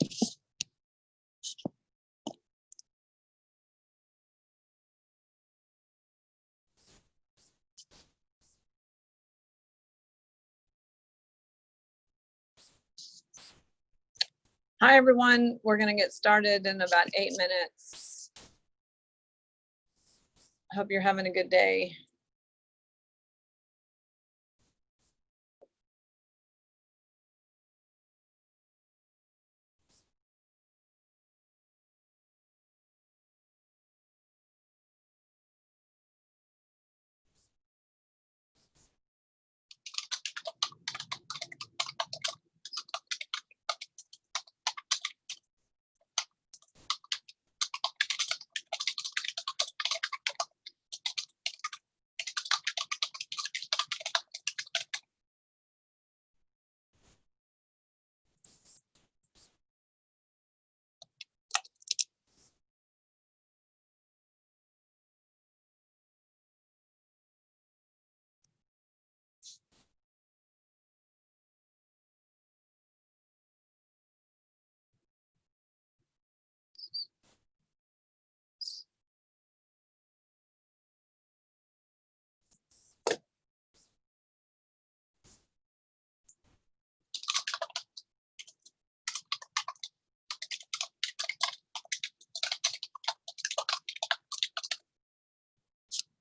Hi, everyone. We're going to get started in about 8 minutes. Hope you're having a good day.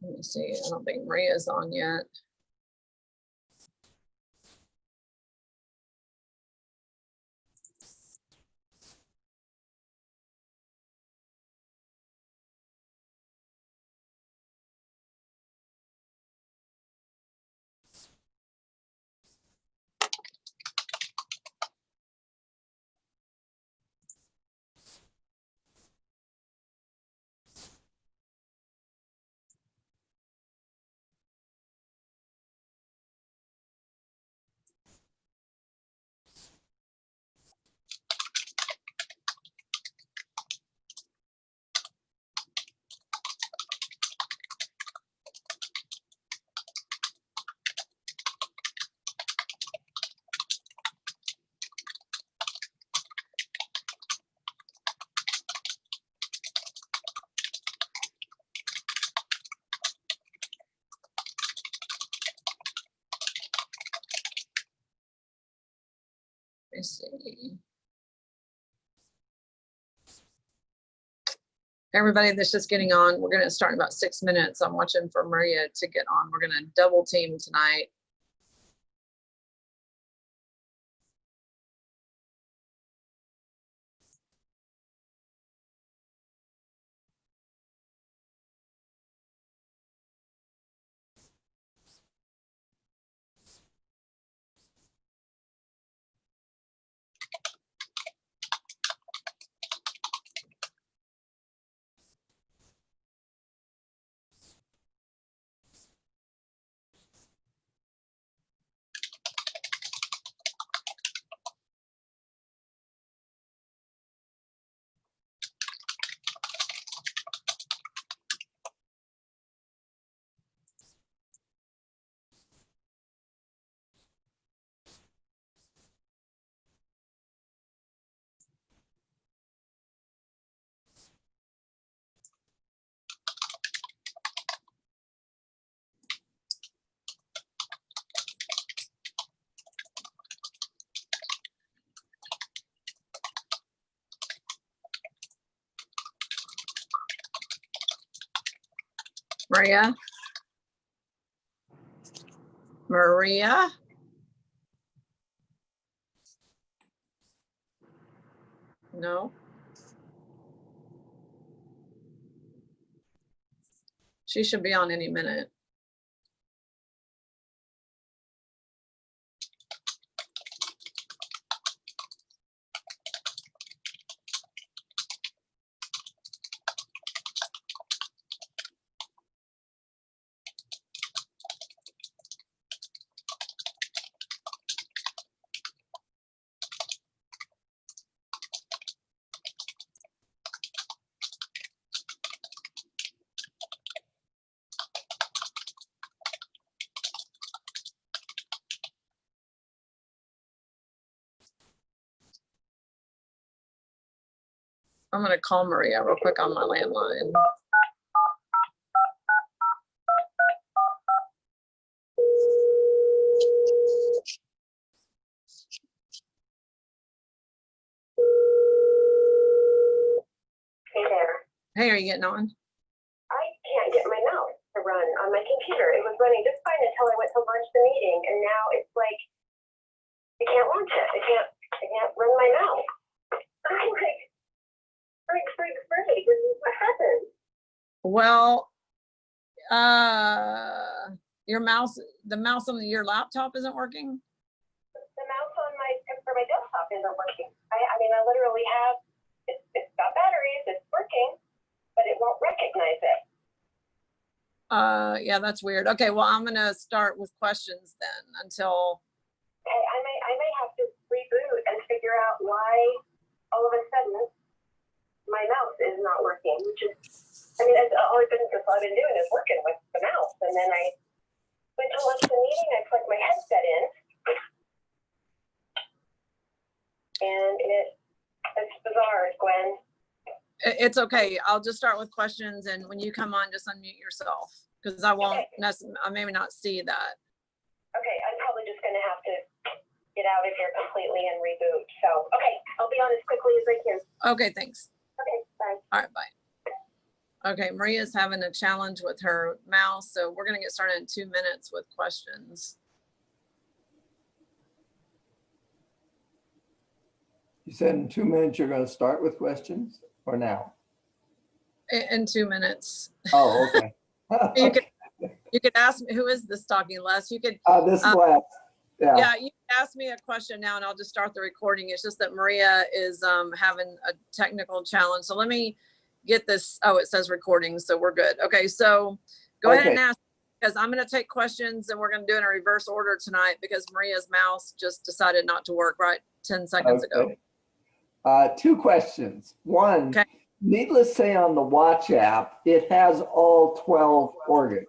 Let me see. I don't think Maria's on yet. Let me see. Everybody that's just getting on, we're going to start in about 6 minutes. I'm watching for Maria to get on. We're going to double team tonight. Maria? Maria? No. She should be on any minute. I'm gonna call Maria real quick on my landline. Hey there. Hey, are you getting on? I can't get my mouse to run on my computer. It was running just fine until I went to launch the meeting, and now it's like I can't launch it. I can't run my mouse. I'm like, frig. What happened? Well, your mouse, the mouse on your laptop isn't working? The mouse on my desktop isn't working. I mean, I literally have it's got batteries. It's working, but it won't recognize it. Yeah, that's weird. Okay, well, I'm gonna start with questions then until. Okay, I may have to reboot and figure out why all of a sudden my mouse is not working, which is, I mean, all I've been doing is working with the mouse. And then I went to launch the meeting, I plugged my headset in, and it's bizarre, Gwen. It's okay. I'll just start with questions, and when you come on, just unmute yourself, because I won't, I may not see that. Okay, I'm probably just gonna have to get out of here completely and reboot. So, okay, I'll be on as quickly as I can. Okay, thanks. Okay, bye. All right, bye. Okay, Maria's having a challenge with her mouse, so we're gonna get started in 2 minutes with questions. You said in 2 minutes you're going to start with questions, or now? In 2 minutes. Oh, okay. You could ask me, who is this talking, Les? You could, This is Les. yeah, you can ask me a question now and I'll just start the recording. It's just that Maria is having a technical challenge. So let me get this. Oh, it says recording, so we're good. Okay, so go ahead and ask, because I'm going to take questions and we're going to do it in a reverse order tonight because Maria's mouse just decided not to work right 10 seconds ago. 2 questions. One, Okay. Needless to say, on the Watch app, it has all 12 organs,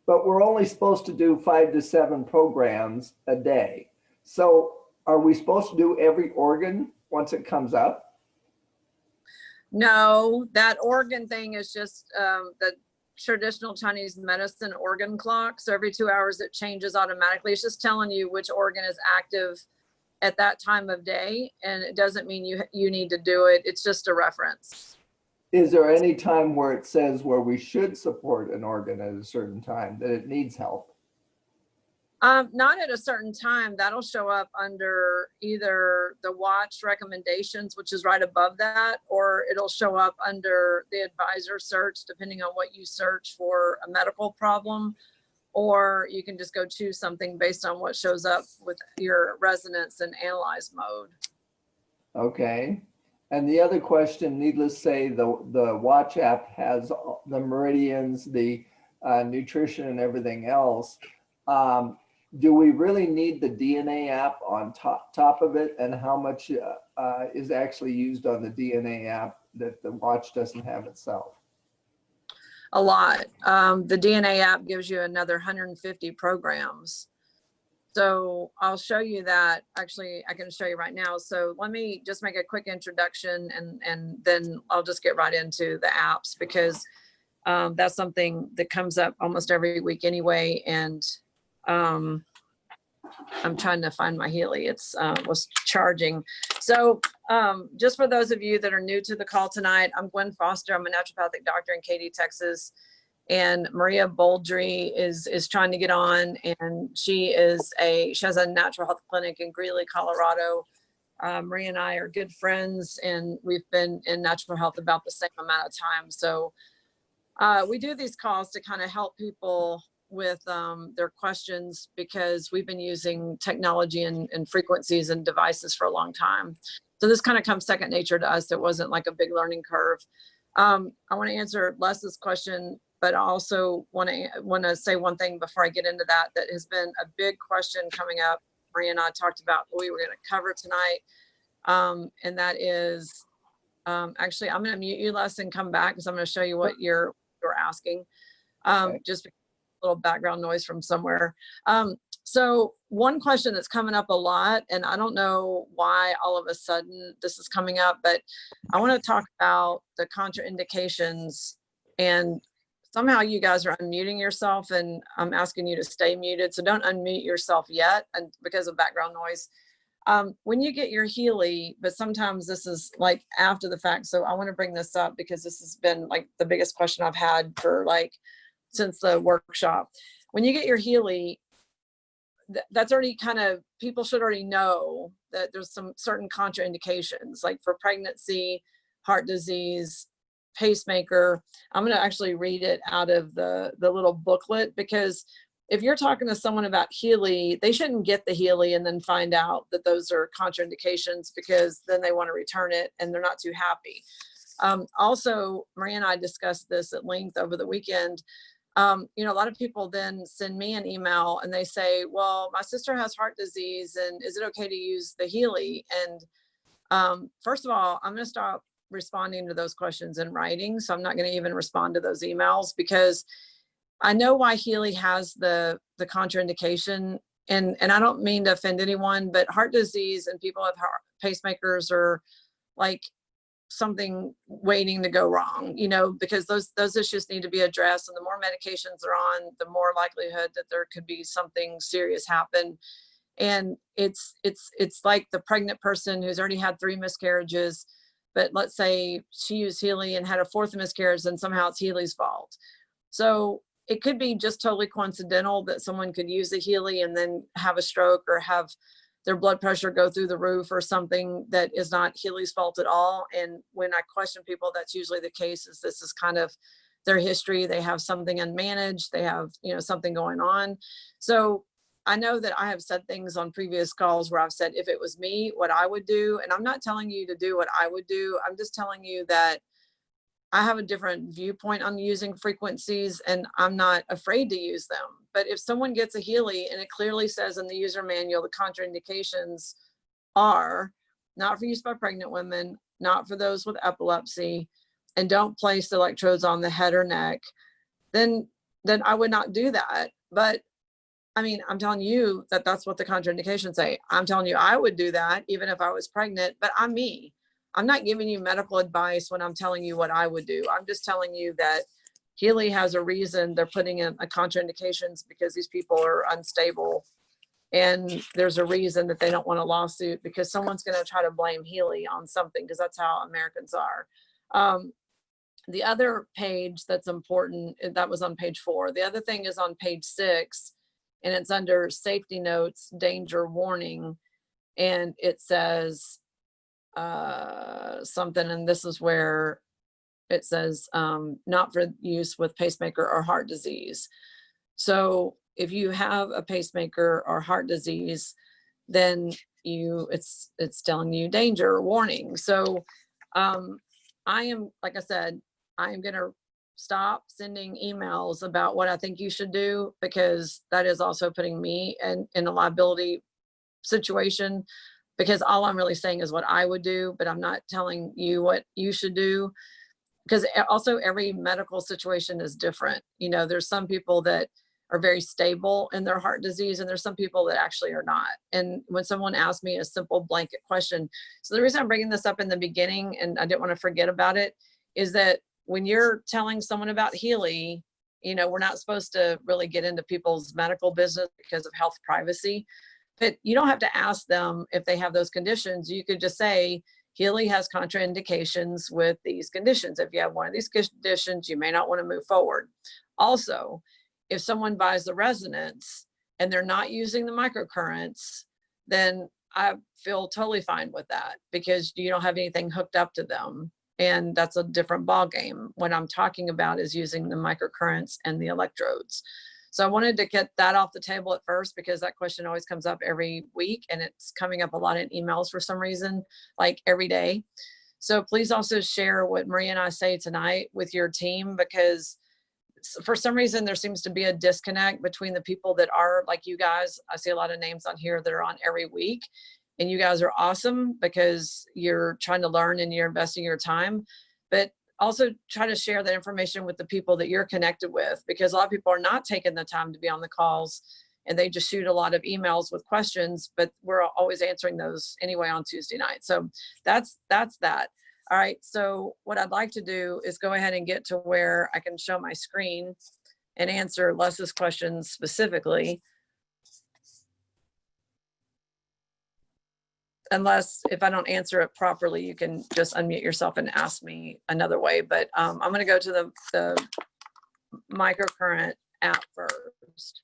but we're only supposed to do 5 to 7 programs a day. So are we supposed to do every organ once it comes up? No, that organ thing is just the traditional Chinese medicine organ clock. So every 2 hours it changes automatically. It's just telling you which organ is active at that time of day, and it doesn't mean you need to do it. It's just a reference. Is there any time where it says where we should support an organ at a certain time, that it needs help? Not at a certain time. That'll show up under either the watch recommendations, which is right above that, or it'll show up under the advisor search, depending on what you search for a medical problem. Or you can just go choose something based on what shows up with your resonance and analyze mode. Okay. And the other question, needless to say, the Watch app has the meridians, the nutrition and everything else. Do we really need the DNA app on top of it? And how much is actually used on the DNA app that the Watch doesn't have itself? A lot. The DNA app gives you another 150 programs. So I'll show you that. Actually, I can show you right now. So let me just make a quick introduction and then I'll just get right into the apps, because that's something that comes up almost every week anyway. And I'm trying to find my Healy. It's was charging. So just for those of you that are new to the call tonight, I'm Gwen Foster. I'm a naturopathic doctor in Katy, Texas. And Maria Boldry is trying to get on, and she has a natural health clinic in Greeley, Colorado. Maria and I are good friends, and we've been in natural health about the same amount of time. So we do these calls to kind of help people with their questions, because we've been using technology and frequencies and devices for a long time. So this kind of comes second nature to us. It wasn't like a big learning curve. I want to answer Les's question, but I also want to say one thing before I get into that has been a big question coming up. Maria and I talked about what we were going to cover tonight. And that is, actually, I'm going to mute you, Les, and come back, because I'm going to show you what you're asking. Okay. Just a little background noise from somewhere. So one question that's coming up a lot, and I don't know why all of a sudden this is coming up, but I want to talk about the contraindications, and somehow you guys are unmuting yourself, and I'm asking you to stay muted. So don't unmute yourself yet, and because of background noise. When you get your Healy, but sometimes this is like after the fact. So I want to bring this up because this has been like the biggest question I've had for like since the workshop. When you get your Healy, that's already kind of, people should already know that there's some certain contraindications, like for pregnancy, heart disease, pacemaker. I'm going to actually read it out of the little booklet, because if you're talking to someone about Healy, they shouldn't get the Healy and then find out that those are contraindications, because then they want to return it and they're not too happy. Also, Maria and I discussed this at length over the weekend. You know, a lot of people then send me an email and they say, well, my sister has heart disease and is it okay to use the Healy? And first of all, I'm going to stop responding to those questions in writing. So I'm not going to even respond to those emails, because I know why Healy has the contraindication. And I don't mean to offend anyone, but heart disease and people with pacemakers are like something waiting to go wrong, you know, because those issues need to be addressed. And the more medications they're on, the more likelihood that there could be something serious happen. And it's like the pregnant person who's already had 3 miscarriages, but let's say she used Healy and had a 4th miscarriage, and somehow it's Healy's fault. So it could be just totally coincidental that someone could use the Healy and then have a stroke or have their blood pressure go through the roof or something that is not Healy's fault at all. And when I question people, that's usually the case. Is this is kind of their history. They have something unmanaged. They have, you know, something going on. So I know that I have said things on previous calls where I've said, if it was me, what I would do. And I'm not telling you to do what I would do. I'm just telling you that I have a different viewpoint on using frequencies, and I'm not afraid to use them. But if someone gets a Healy and it clearly says in the user manual, the contraindications are not for use by pregnant women, not for those with epilepsy, and don't place electrodes on the head or neck, then I would not do that. But I mean, I'm telling you that that's what the contraindications say. I'm telling you, I would do that even if I was pregnant, but I'm me. I'm not giving you medical advice when I'm telling you what I would do. I'm just telling you that Healy has a reason they're putting in a contraindications, because these people are unstable. And there's a reason that they don't want a lawsuit, because someone's going to try to blame Healy on something, because that's how Americans are. The other page that's important, that was on page 4. The other thing is on page 6, and it's under safety notes, danger warning. And it says, something, and this is where it says not for use with pacemaker or heart disease. So if you have a pacemaker or heart disease, then it's telling you danger or warning. So I am, like I said, I am going to stop sending emails about what I think you should do, because that is also putting me in a liability situation, because all I'm really saying is what I would do, but I'm not telling you what you should do, because also every medical situation is different. You know, there's some people that are very stable in their heart disease, and there's some people that actually are not. And when someone asked me a simple blanket question, so the reason I'm bringing this up in the beginning, and I didn't want to forget about it, is that when you're telling someone about Healy, you know, we're not supposed to really get into people's medical business because of health privacy. But you don't have to ask them if they have those conditions. You could just say, Healy has contraindications with these conditions. If you have one of these conditions, you may not want to move forward. Also, if someone buys the resonance and they're not using the microcurrents, then I feel totally fine with that, because you don't have anything hooked up to them. And that's a different ballgame. What I'm talking about is using the microcurrents and the electrodes. So I wanted to get that off the table at first, because that question always comes up every week, and it's coming up a lot in emails for some reason, like every day. So please also share what Maria and I say tonight with your team, because for some reason there seems to be a disconnect between the people that are like you guys. I see a lot of names on here that are on every week, and you guys are awesome because you're trying to learn and you're investing your time. But also try to share that information with the people that you're connected with, because a lot of people are not taking the time to be on the calls and they just shoot a lot of emails with questions, but we're always answering those anyway on Tuesday night. So that's that. All right, so what I'd like to do is go ahead and get to where I can show my screen and answer Les's questions specifically. Unless if I don't answer it properly, you can just unmute yourself and ask me another way. But I'm going to go to the microcurrent app first.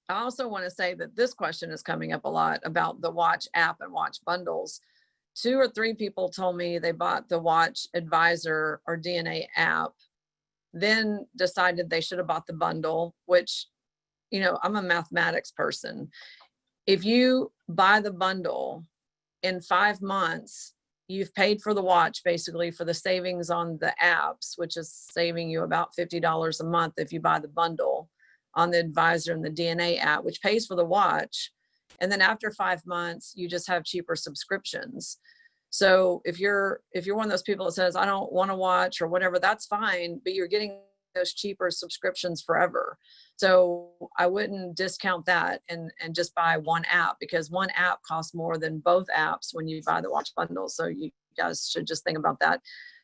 I also want to say that this question is coming up a lot about the Watch app and Watch bundles. 2 or 3 people told me they bought the Watch Advisor or DNA app, then decided they should have bought the bundle, which, you know, I'm a mathematics person. If you buy the bundle in 5 months, you've paid for the watch basically for the savings on the apps, which is saving you about $50 a month if you buy the bundle on the Advisor and the DNA app, which pays for the watch. And then after 5 months, you just have cheaper subscriptions. So if you're one of those people that says, I don't want to watch or whatever, that's fine, but you're getting those cheaper subscriptions forever. So I wouldn't discount that and just buy one app, because one app costs more than both apps when you buy the watch bundle. So you guys should just think about that.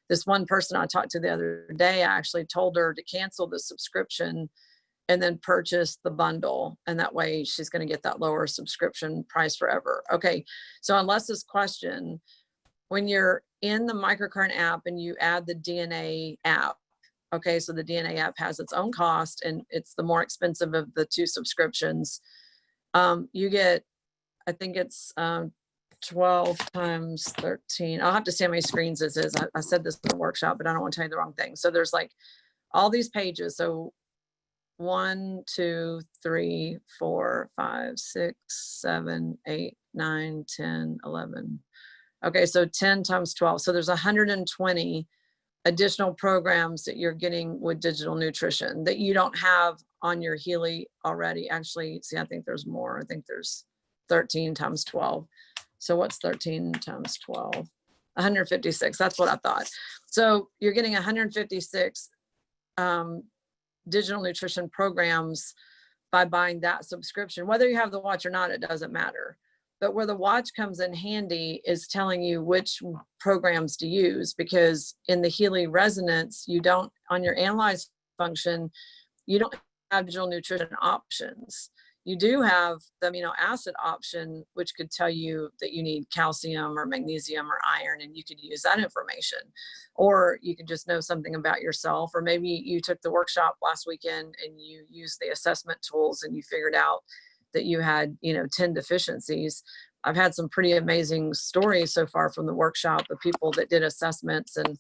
This one person I talked to the other day, I actually told her to cancel the subscription and then purchase the bundle. And that way she's going to get that lower subscription price forever. Okay. So unless this question, when you're in the microcurrent app and you add the DNA app, okay, so the DNA app has its own cost and it's the more expensive of the 2 subscriptions. You get, I think it's 12 times 13. I'll have to see how many screens this is. I said this in the workshop, but I don't want to tell you the wrong thing. So there's like all these pages. So 1, 2, 3, 4, 5, 6, 7, 8, 9, 10, 11. Okay, so 10 times 12. So there's 120 additional programs that you're getting with digital nutrition that you don't have on your Healy already. Actually, see, I think there's more. I think there's 13 times 12. So what's 13 times 12? 156. That's what I thought. So you're getting 156 digital nutrition programs by buying that subscription. Whether you have the watch or not, it doesn't matter. But where the watch comes in handy is telling you which programs to use, because in the Healy Resonance, you don't, on your analyze function, you don't have digital nutrition options. You do have the amino acid option, which could tell you that you need calcium or magnesium or iron, and you could use that information. Or you could just know something about yourself, or maybe you took the workshop last weekend and you used the assessment tools and you figured out that you had, 10 deficiencies. I've had some pretty amazing stories so far from the workshop of people that did assessments and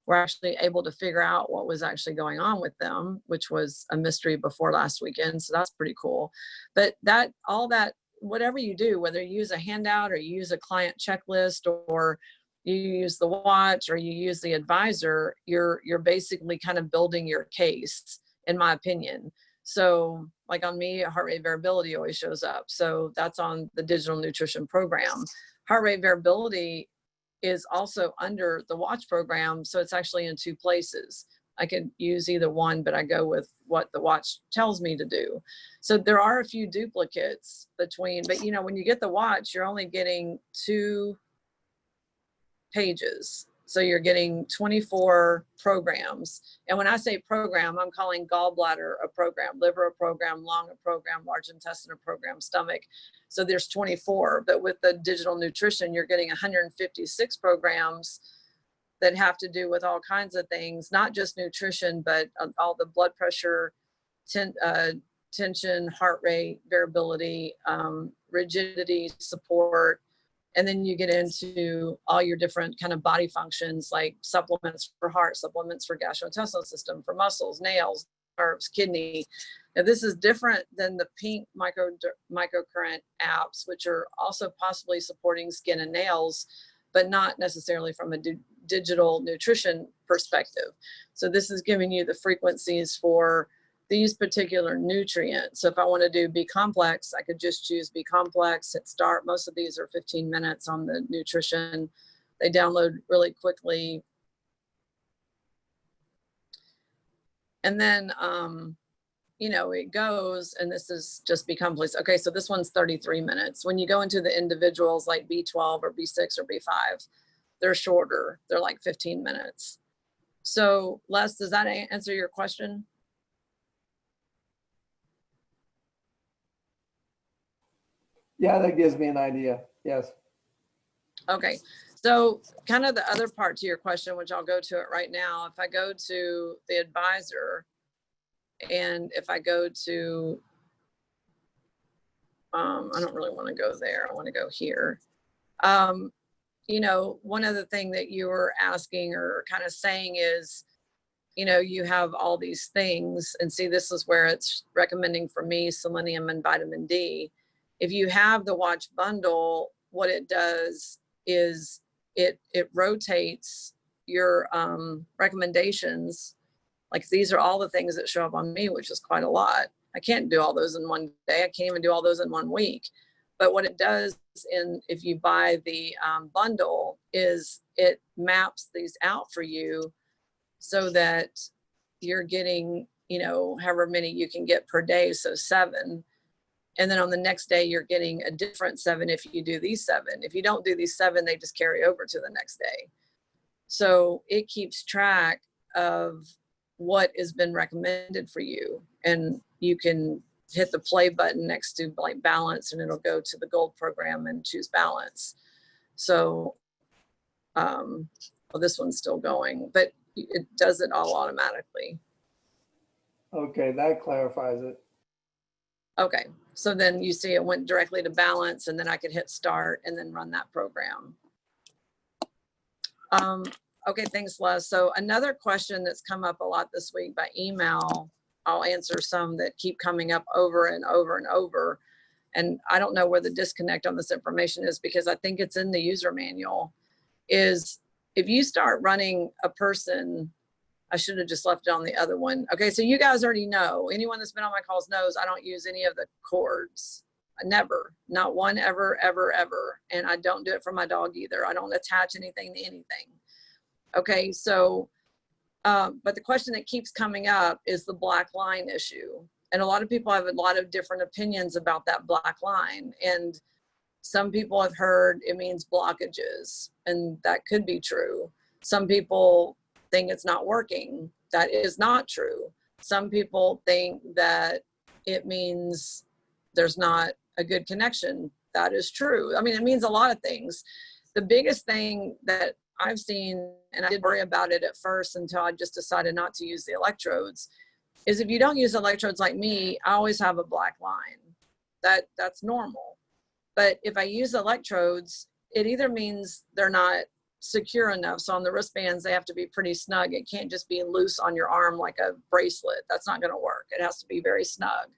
were actually able to figure out what was actually going on with them, which was a mystery before last weekend. So that's pretty cool. But all that, whatever you do, whether you use a handout or you use a client checklist or you use the watch or you use the Advisor, you're basically kind of building your case, in my opinion. So like on me, heart rate variability always shows up. So that's on the digital nutrition program. Heart rate variability is also under the watch program. So it's actually in 2 places. I could use either one, but I go with what the watch tells me to do. So there are a few duplicates between, but when you get the watch, you're only getting 2 pages. So you're getting 24 programs. And when I say program, I'm calling gallbladder a program, liver a program, lung a program, large intestine a program, stomach. So there's 24, but with the digital nutrition, you're getting 156 programs that have to do with all kinds of things, not just nutrition, but all the blood pressure, tension, heart rate, variability, rigidity, support. And then you get into all your different kind of body functions, like supplements for heart, supplements for gastrointestinal system, for muscles, nails, nerves, kidney. Now, this is different than the pink microcurrent apps, which are also possibly supporting skin and nails, but not necessarily from a digital nutrition perspective. So this is giving you the frequencies for these particular nutrients. So if I want to do B complex, I could just choose B complex, hit start. Most of these are 15 minutes on the nutrition. They download really quickly. And then you know, it goes, and this is just become police. Okay, so this one's 33 minutes. When you go into the individuals like B12 or B6 or B5, they're shorter. They're like 15 minutes. So Les, does that answer your question? Yeah, that gives me an idea. Yes. Okay, so kind of the other part to your question, which I'll go to it right now. If I go to the advisor, and if I go to, I don't really want to go there. I want to go here. You know, one other thing that you were asking or kind of saying is, you know, you have all these things, and see, this is where it's recommending for me selenium and vitamin D. If you have the watch bundle, what it does is it rotates your recommendations. Like, these are all the things that show up on me, which is quite a lot. I can't do all those in one day. I can't even do all those in 1 week. But what it does if you buy the bundle is it maps these out for you so that you're getting, you know, however many you can get per day. So 7. And then on the next day, you're getting a different 7 if you do these 7. If you don't do these 7, they just carry over to the next day. So it keeps track of what has been recommended for you. And you can hit the play button next to like balance, and it'll go to the gold program and choose balance. So, well, this one's still going, but it does it all automatically. Okay, that clarifies it. Okay, so then you see it went directly to balance, and then I could hit start and then run that program. Okay, thanks, Les. So another question that's come up a lot this week by email, I'll answer some that keep coming up over and over and over. And I don't know where the disconnect on this information is, because I think it's in the user manual, is if you start running a person, I should have just left it on the other one. Okay, so you guys already know, anyone that's been on my calls knows I don't use any of the cords. Never, not one, ever, ever, ever. And I don't do it for my dog either. I don't attach anything to anything. Okay, so, but the question that keeps coming up is the black line issue. And a lot of people have a lot of different opinions about that black line. And some people have heard it means blockages, and that could be true. Some people think it's not working. That is not true. Some people think that it means there's not a good connection. That is true. I mean, it means a lot of things. The biggest thing that I've seen, and I did worry about it at first until I just decided not to use the electrodes, is if you don't use electrodes like me, I always have a black line. That's normal. But if I use electrodes, it either means they're not secure enough. So on the wristbands, they have to be pretty snug. It can't just be loose on your arm like a bracelet. That's not going to work. It has to be very snug.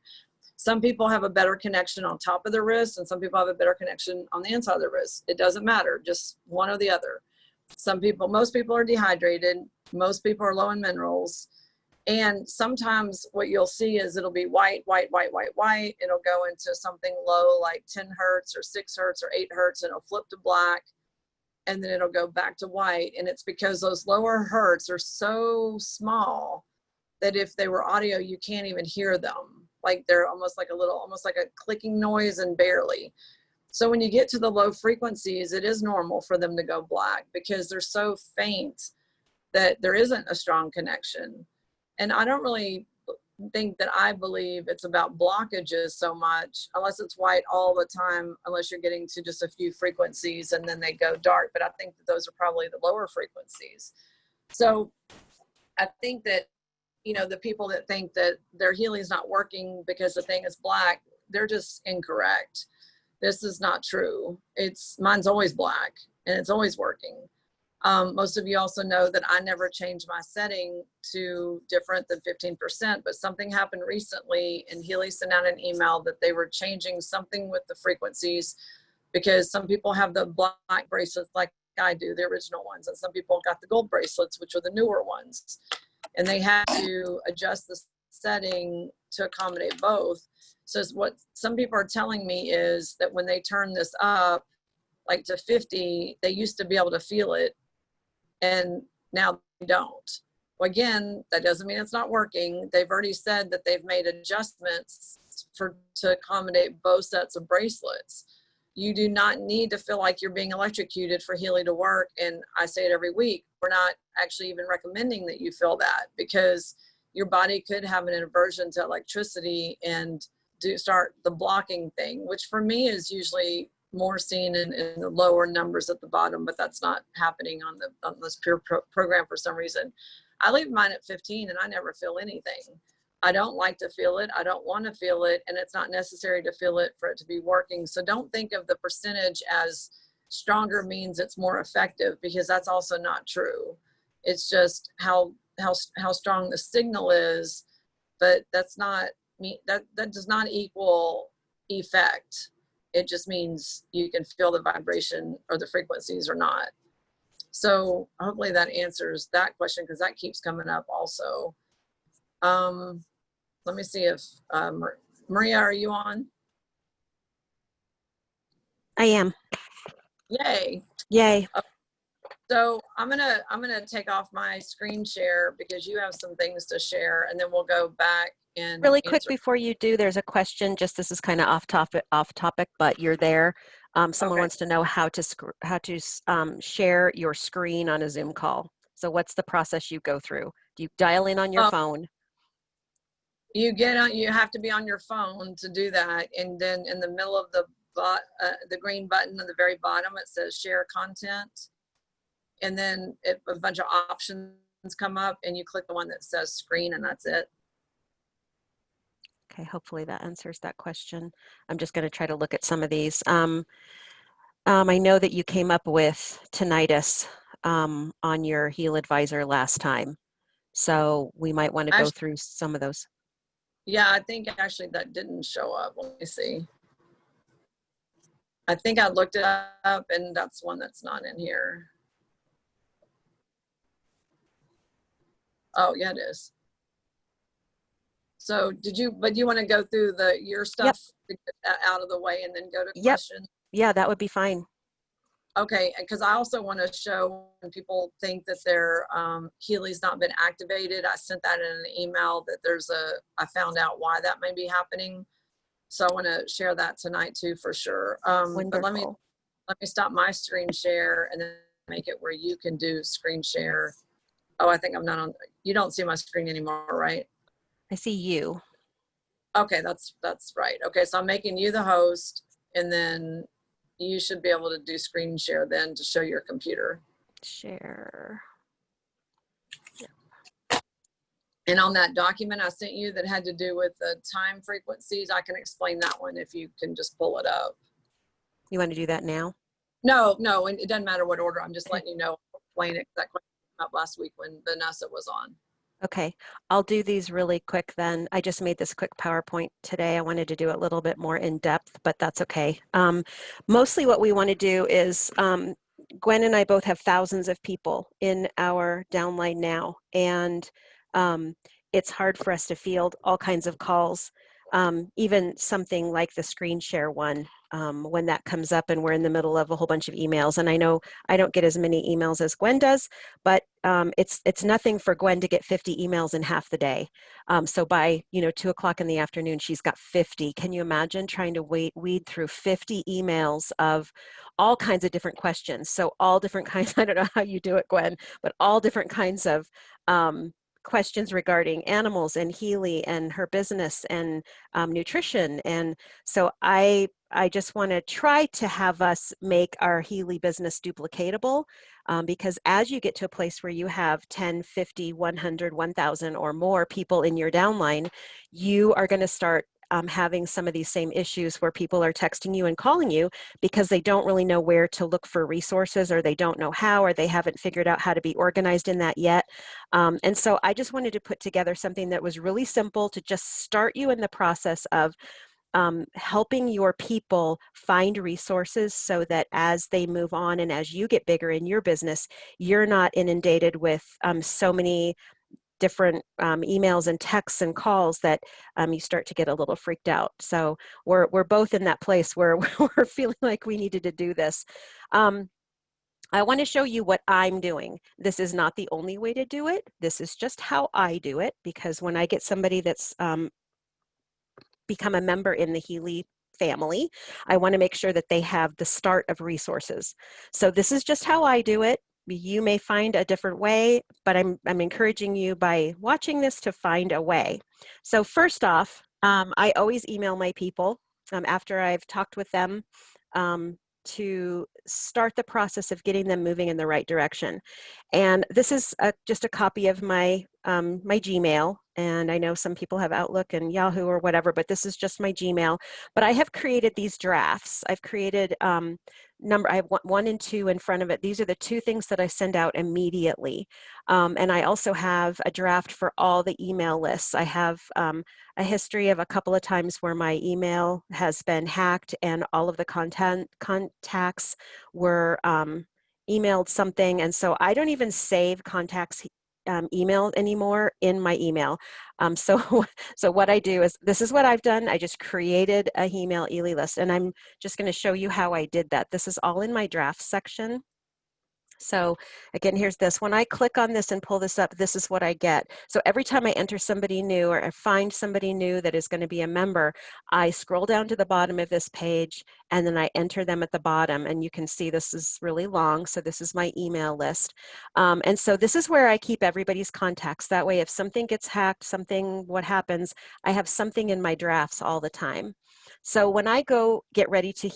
Some people have a better connection on top of the wrist, and some people have a better connection on the inside of the wrist. It doesn't matter, just one or the other. Most people are dehydrated. Most people are low in minerals. And sometimes what you'll see is it'll be white, white, white, white, white. It'll go into something low like 10 hertz or 6 hertz or 8 hertz, and it'll flip to black. And then it'll go back to white. And it's because those lower hertz are so small that if they were audio, you can't even hear them. Like they're almost like a clicking noise, and barely. So when you get to the low frequencies, it is normal for them to go black because they're so faint that there isn't a strong connection. And I don't really think that I believe it's about blockages so much, unless it's white all the time, unless you're getting to just a few frequencies and then they go dark. But I think that those are probably the lower frequencies. So I think that, you know, the people that think that their healing is not working because the thing is black, they're just incorrect. This is not true. Mine's always black and it's always working. Most of you also know that I never changed my setting to different than 15%, but something happened recently and Healy sent out an email that they were changing something with the frequencies, because some people have the black bracelets like I do, the original ones, and some people got the gold bracelets, which are the newer ones. And they had to adjust the setting to accommodate both. So what some people are telling me is that when they turn this up, like to 50, they used to be able to feel it, and now they don't. Well, again, that doesn't mean it's not working. They've already said that they've made adjustments to accommodate both sets of bracelets. You do not need to feel like you're being electrocuted for Healy to work. And I say it every week, we're not actually even recommending that you feel that, because your body could have an aversion to electricity and start the blocking thing, which for me is usually more seen in the lower numbers at the bottom, but that's not happening on this pure program for some reason. I leave mine at 15 and I never feel anything. I don't like to feel it. I don't want to feel it. And it's not necessary to feel it for it to be working. So don't think of the percentage as stronger means it's more effective, because that's also not true. It's just how strong the signal is, but that's not that does not equal effect. It just means you can feel the vibration or the frequencies or not. So hopefully that answers that question, because that keeps coming up also. Let me see if Maria, are you on? I am. Yay. Yay. So I'm gonna take off my screen share because you have some things to share, and then we'll go back and Really quick answer. before you do, there's a question, just this is kind of off topic, but you're there. Someone Okay. wants to know how to share your screen on a Zoom call. So what's the process you go through? Do you dial in on your phone? You have to be on your phone to do that, and then in the middle of the green button at the very bottom, it says share content, and then a bunch of options come up, and you click the one that says screen, and that's it. Okay, hopefully that answers that question. I'm just going to try to look at some of these. I know that you came up with tinnitus on your Heal Advisor last time, so we might want to go through some of those. Yeah, I think actually that didn't show up. Let me see. I think I looked it up, and that's one that's not in here. Oh, yeah, it is. So but you want to go through your stuff to get that out of the way and then go to questions? Yeah, that would be fine. Okay, because I also want to show when people think that their Healy's not been activated. I sent that in an email that I found out why that may be happening. So I want to share that tonight too, for sure. But let me stop my screen share and then make it where you can do screen share. Oh, I think I'm not on. You don't see my screen anymore, right? I see you. Okay, that's right. Okay, so I'm making you the host, and then you should be able to do screen share then to show your computer. Share. And on that document I sent you that had to do with the time frequencies, I can explain that one if you can just pull it up. You want to do that now? No, it doesn't matter what order. I'm just letting you know, explain it. That question came up last week when Vanessa was on. Okay, I'll do these really quick then. I just made this quick PowerPoint today. I wanted to do it a little bit more in depth, but that's okay. Mostly what we want to do is, Gwen and I both have thousands of people in our downline now, and it's hard for us to field all kinds of calls, even something like the screen share one. When that comes up and we're in the middle of a whole bunch of emails. And I know I don't get as many emails as Gwen does, but it's nothing for Gwen to get 50 emails in half the day. So by 2 o'clock in the afternoon, she's got 50. Can you imagine trying to weed through 50 emails of all kinds of different questions? So all different kinds, I don't know how you do it, Gwen, but all different kinds of questions regarding animals and Healy and her business and nutrition. And so I just want to try to have us make our Healy business duplicatable, because as you get to a place where you have 10, 50, 100, 1,000 or more people in your downline, you are going to start having some of these same issues where people are texting you and calling you because they don't really know where to look for resources, or they don't know how, or they haven't figured out how to be organized in that yet. And so I just wanted to put together something that was really simple to just start you in the process of helping your people find resources so that as they move on and as you get bigger in your business, you're not inundated with so many different emails and texts and calls that you start to get a little freaked out. So we're both in that place where we're feeling like we needed to do this. I want to show you what I'm doing. This is not the only way to do it. This is just how I do it, because when I get somebody that's become a member in the Healy family, I want to make sure that they have the start of resources. So this is just how I do it. You may find a different way, but I'm encouraging you by watching this to find a way. So first off, I always email my people after I've talked with them to start the process of getting them moving in the right direction. And this is just a copy of my my Gmail. And I know some people have Outlook and Yahoo or whatever, but this is just my Gmail. But I have created these drafts. I've created I have 1 and 2 in front of it. These are the 2 things that I send out immediately. And I also have a draft for all the email lists. I have a history of a couple of times where my email has been hacked and all of the contacts were emailed something. And so I don't even save contacts email anymore in my email. So what I do is, this is what I've done. I just created a email Ely list, and I'm just going to show you how I did that. This is all in my draft section. So again, here's this. When I click on this and pull this up, this is what I get. So every time I enter somebody new or I find somebody new that is going to be a member, I scroll down to the bottom of this page and then I enter them at the bottom. And you can see this is really long. So this is my email list. And so this is where I keep everybody's contacts. That way, if something gets hacked, what happens, I have something in my drafts all the time. So when I go get ready to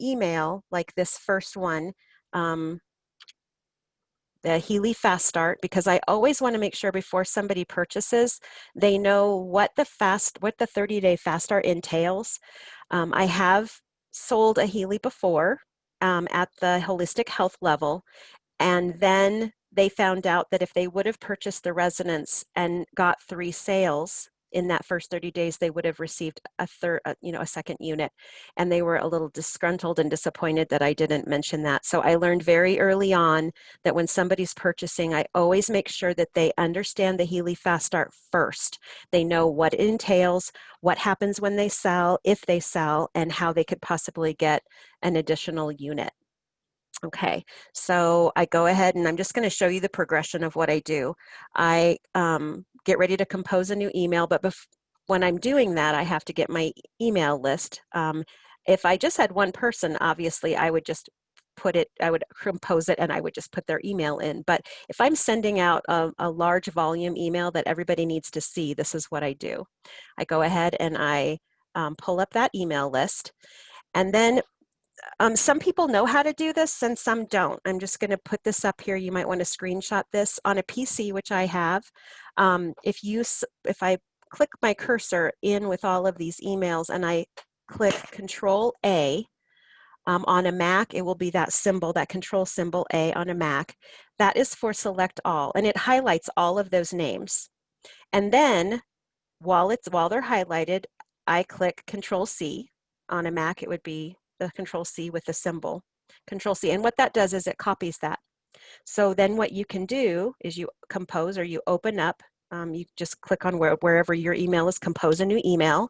email, like this first one, the Healy Fast Start, because I always want to make sure before somebody purchases, they know what the 30-day Fast Start entails. I have sold a Healy before at the holistic health level, and then they found out that if they would have purchased the Resonance and got 3 sales in that first 30 days, they would have received a second unit. And they were a little disgruntled and disappointed that I didn't mention that. So I learned very early on that when somebody's purchasing, I always make sure that they understand the Healy Fast Start first. They know what it entails, what happens when they sell, if they sell, and how they could possibly get an additional unit. Okay, so I go ahead and I'm just going to show you the progression of what I do. I get ready to compose a new email, but when I'm doing that, I have to get my email list. If I just had one person, obviously I would just I would compose it and I would just put their email in. But if I'm sending out a large volume email that everybody needs to see, this is what I do. I go ahead and I pull up that email list, and then some people know how to do this and some don't. I'm just going to put this up here. You might want to screenshot this on a PC, which I have. If I click my cursor in with all of these emails and I click Control A on a Mac, it will be that symbol, that control symbol A on a Mac. That is for select all, and it highlights all of those names. And then while they're highlighted, I click Control C. On a Mac, it would be the Control C with the symbol, Control C. And what that does is it copies that. So then what you can do is you compose, or you open up, you just click on wherever your email is, compose a new email,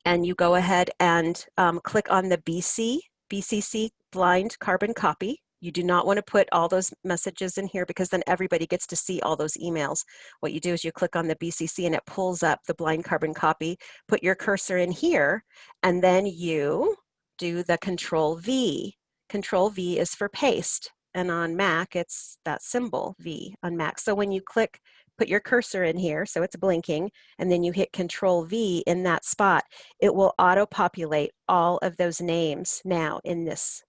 and you go ahead and click on the BCC blind carbon copy. You do not want to put all those messages in here because then everybody gets to see all those emails. What you do is you click on the BCC and it pulls up the blind carbon copy, put your cursor in here, and then you do the Control V. Control V is for paste, and on Mac, it's that symbol V on Mac. So when you click, put your cursor in here, so it's blinking, and then you hit Control V in that spot, it will auto-populate all of those names now in this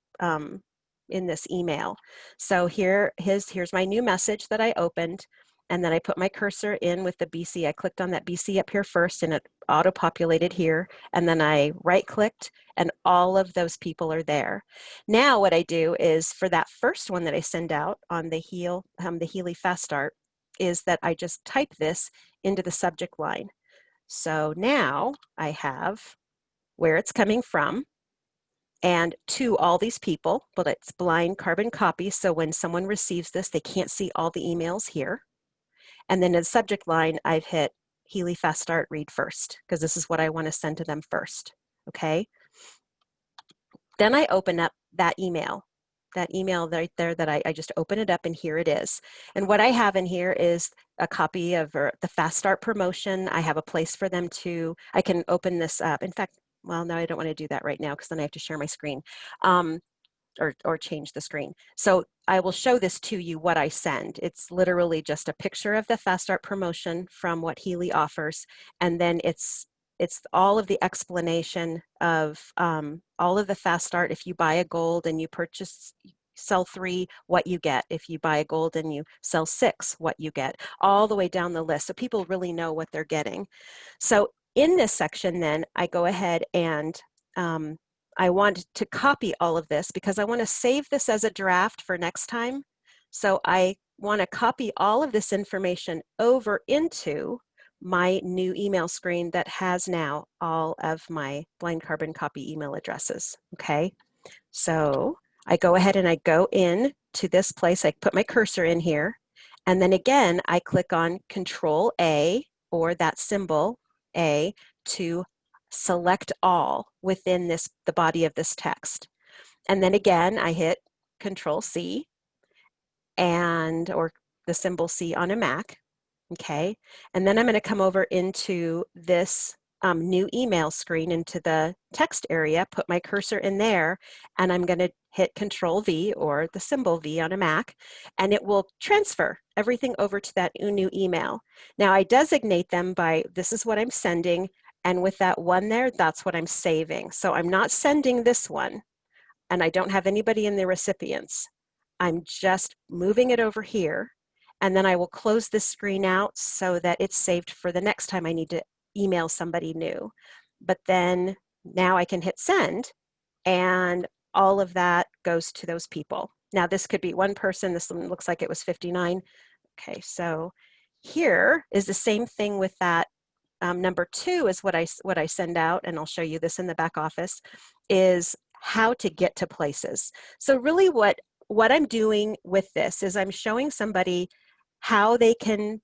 email. So here's my new message that I opened, and then I put my cursor in with the BC. I clicked on that BC up here first and it auto-populated here, and then I right-clicked and all of those people are there. Now what I do is, for that first one that I send out on the Healy Fast Start, is that I just type this into the subject line. So now I have where it's coming from, and to all these people, but it's blind carbon copy. So when someone receives this, they can't see all the emails here. And then in the subject line, I've hit Healy Fast Start read first, because this is what I want to send to them first. Okay. Then I open up that email. that email right there that I just open it up and here it is. And what I have in here is a copy of the Fast Start promotion. I have a place for them to, I can open this up. In fact, well, no, I don't want to do that right now because then I have to share my screen or change the screen. So I will show this to you what I send. It's literally just a picture of the Fast Start promotion from what Healy offers. And then it's all of the explanation of all of the Fast Start. If you buy a gold and you sell 3, what you get. If you buy a gold and you sell 6, what you get, all the way down the list. So people really know what they're getting. So in this section then, I go ahead and I want to copy all of this because I want to save this as a draft for next time. So I want to copy all of this information over into my new email screen that has now all of my Blind Carbon Copy email addresses, okay? So I go ahead and I go in to this place, I put my cursor in here, and then again, I click on Control A, or that symbol, A, to select all within the body of this text. And then again, I hit Control C, or the symbol C on a Mac. Okay, and then I'm going to come over into this new email screen, into the text area, put my cursor in there, and I'm going to hit Control V, or the symbol V on a Mac, and it will transfer everything over to that new email. Now I designate them by, this is what I'm sending, and with that one there, that's what I'm saving. So I'm not sending this one, and I don't have anybody in the recipients. I'm just moving it over here. And then I will close this screen out so that it's saved for the next time I need to email somebody new. But then now I can hit send, and all of that goes to those people. Now this could be one person. This one looks like it was 59. Okay, so here is the same thing with that. Number 2 is what I send out, and I'll show you this in the back office, is how to get to places. So really what I'm doing with this is I'm showing somebody how they can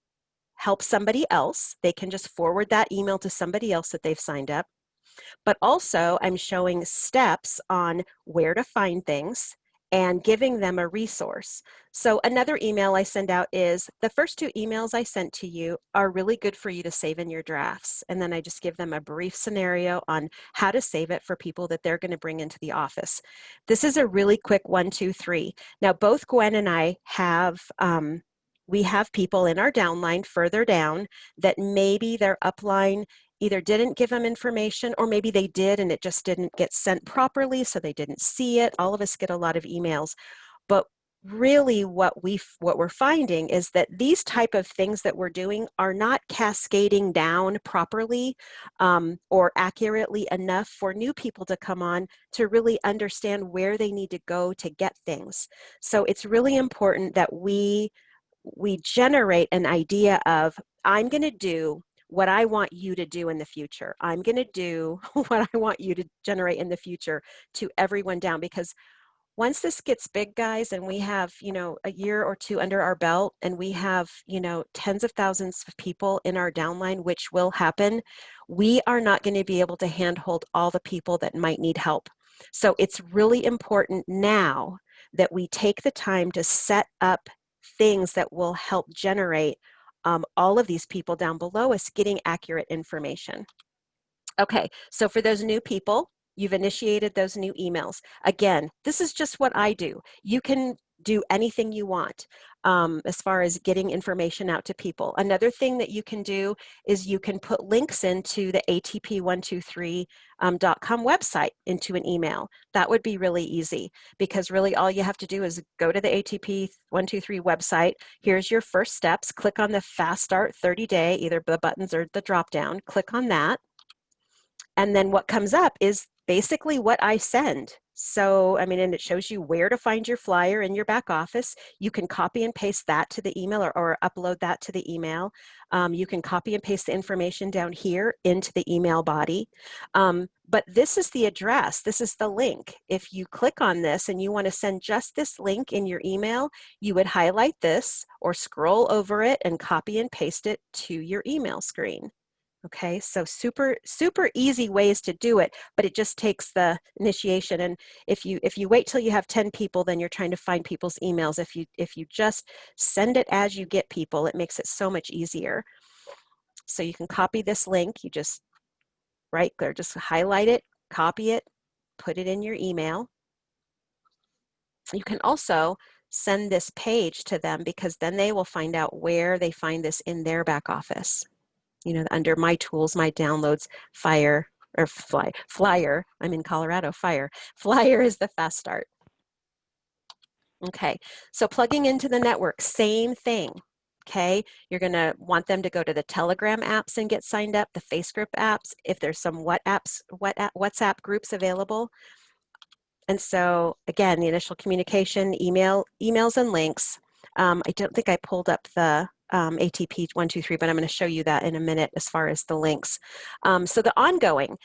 help somebody else. They can just forward that email to somebody else that they've signed up. But also I'm showing steps on where to find things and giving them a resource. So another email I send out is, the first 2 emails I sent to you are really good for you to save in your drafts. And then I just give them a brief scenario on how to save it for people that they're going to bring into the office. This is a really quick 1, 2, 3. Now both Gwen and I have we have people in our downline further down that maybe their upline either didn't give them information, or maybe they did and it just didn't get sent properly, so they didn't see it. All of us get a lot of emails. But really what we're finding is that these type of things that we're doing are not cascading down properly or accurately enough for new people to come on to really understand where they need to go to get things. So it's really important that we generate an idea of, I'm going to do what I want you to do in the future. I'm going to do what I want you to generate in the future to everyone down, because once this gets big, guys, and we have, a year or 2 under our belt, and we have, tens of thousands of people in our downline, which will happen, we are not going to be able to handhold all the people that might need help. So it's really important now that we take the time to set up things that will help generate all of these people down below us getting accurate information. Okay, so for those new people, you've initiated those new emails. Again, this is just what I do. You can do anything you want as far as getting information out to people. Another thing that you can do is you can put links into the ATP123.com website into an email. That would be really easy, because really all you have to do is go to the ATP123 website. Here's your first steps. Click on the Fast Start 30-day, either the buttons or the drop down. Click on that. And then what comes up is basically what I send. So, and it shows you where to find your flyer in your back office. You can copy and paste that to the email, or upload that to the email. You can copy and paste the information down here into the email body. But this is the address. This is the link. If you click on this and you want to send just this link in your email, you would highlight this or scroll over it and copy and paste it to your email screen. Okay, so super easy ways to do it, but it just takes the initiation. And if you wait till you have 10 people, then you're trying to find people's emails. If you just send it as you get people, it makes it so much easier. So you can copy this link, you just right there, just highlight it, copy it, put it in your email. You can also send this page to them, because then they will find out where they find this in their back office. You know, under my tools, my downloads, Flyer, I'm in Colorado, Flyer is the fast start. Okay, so plugging into the network, same thing. Okay, you're going to want them to go to the Telegram apps and get signed up, the Facebook apps, if there's some WhatsApp groups available. And so again, the initial communication, emails and links. I don't think I pulled up the ATP 123, but I'm going to show you that in a minute as far as the links. So the ongoing,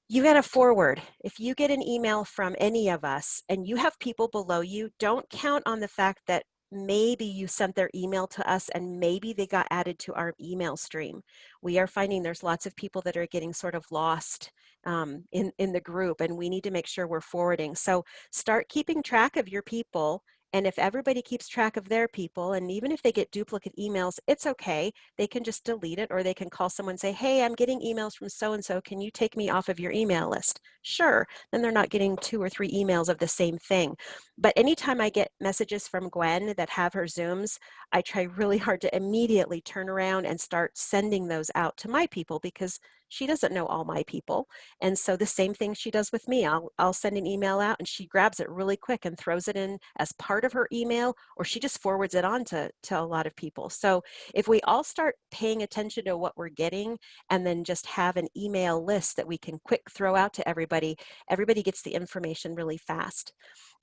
you got to forward. If you get an email from any of us and you have people below you, don't count on the fact that maybe you sent their email to us and maybe they got added to our email stream. We are finding there's lots of people that are getting sort of lost in the group, and we need to make sure we're forwarding. So start keeping track of your people. And if everybody keeps track of their people, and even if they get duplicate emails, it's okay. They can just delete it, or they can call someone and say, hey, I'm getting emails from so-and-so. Can you take me off of your email list? Sure. Then they're not getting 2 or 3 emails of the same thing. But anytime I get messages from Gwen that have her Zooms, I try really hard to immediately turn around and start sending those out to my people, because she doesn't know all my people. And so the same thing she does with me. I'll send an email out and she grabs it really quick and throws it in as part of her email, or she just forwards it on to a lot of people. So if we all start paying attention to what we're getting and then just have an email list that we can quick throw out to everybody, everybody gets the information really fast.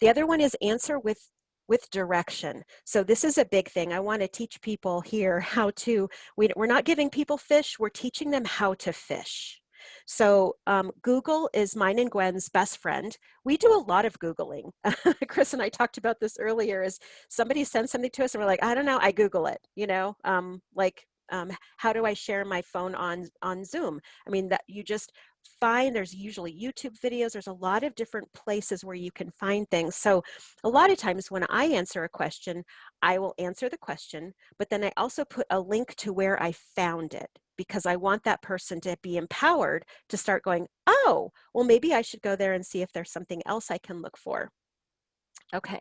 The other one is answer with direction. So this is a big thing. I want to teach people here how to, we're not giving people fish, we're teaching them how to fish. So Google is mine and Gwen's best friend. We do a lot of Googling. Chris and I talked about this earlier, is somebody sends something to us and we're like, I don't know, I Google it, you know, how do I share my phone on Zoom? I mean, that you just find, there's usually YouTube videos, there's a lot of different places where you can find things. So a lot of times when I answer a question, I will answer the question, but then I also put a link to where I found it, because I want that person to be empowered to start going, oh, well, maybe I should go there and see if there's something else I can look for. Okay.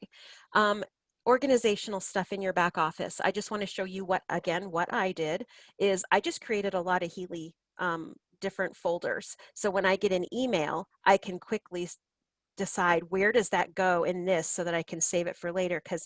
Organizational stuff in your back office. I just want to show you what I did is I just created a lot of Healy different folders. So when I get an email, I can quickly decide where does that go in this so that I can save it for later, because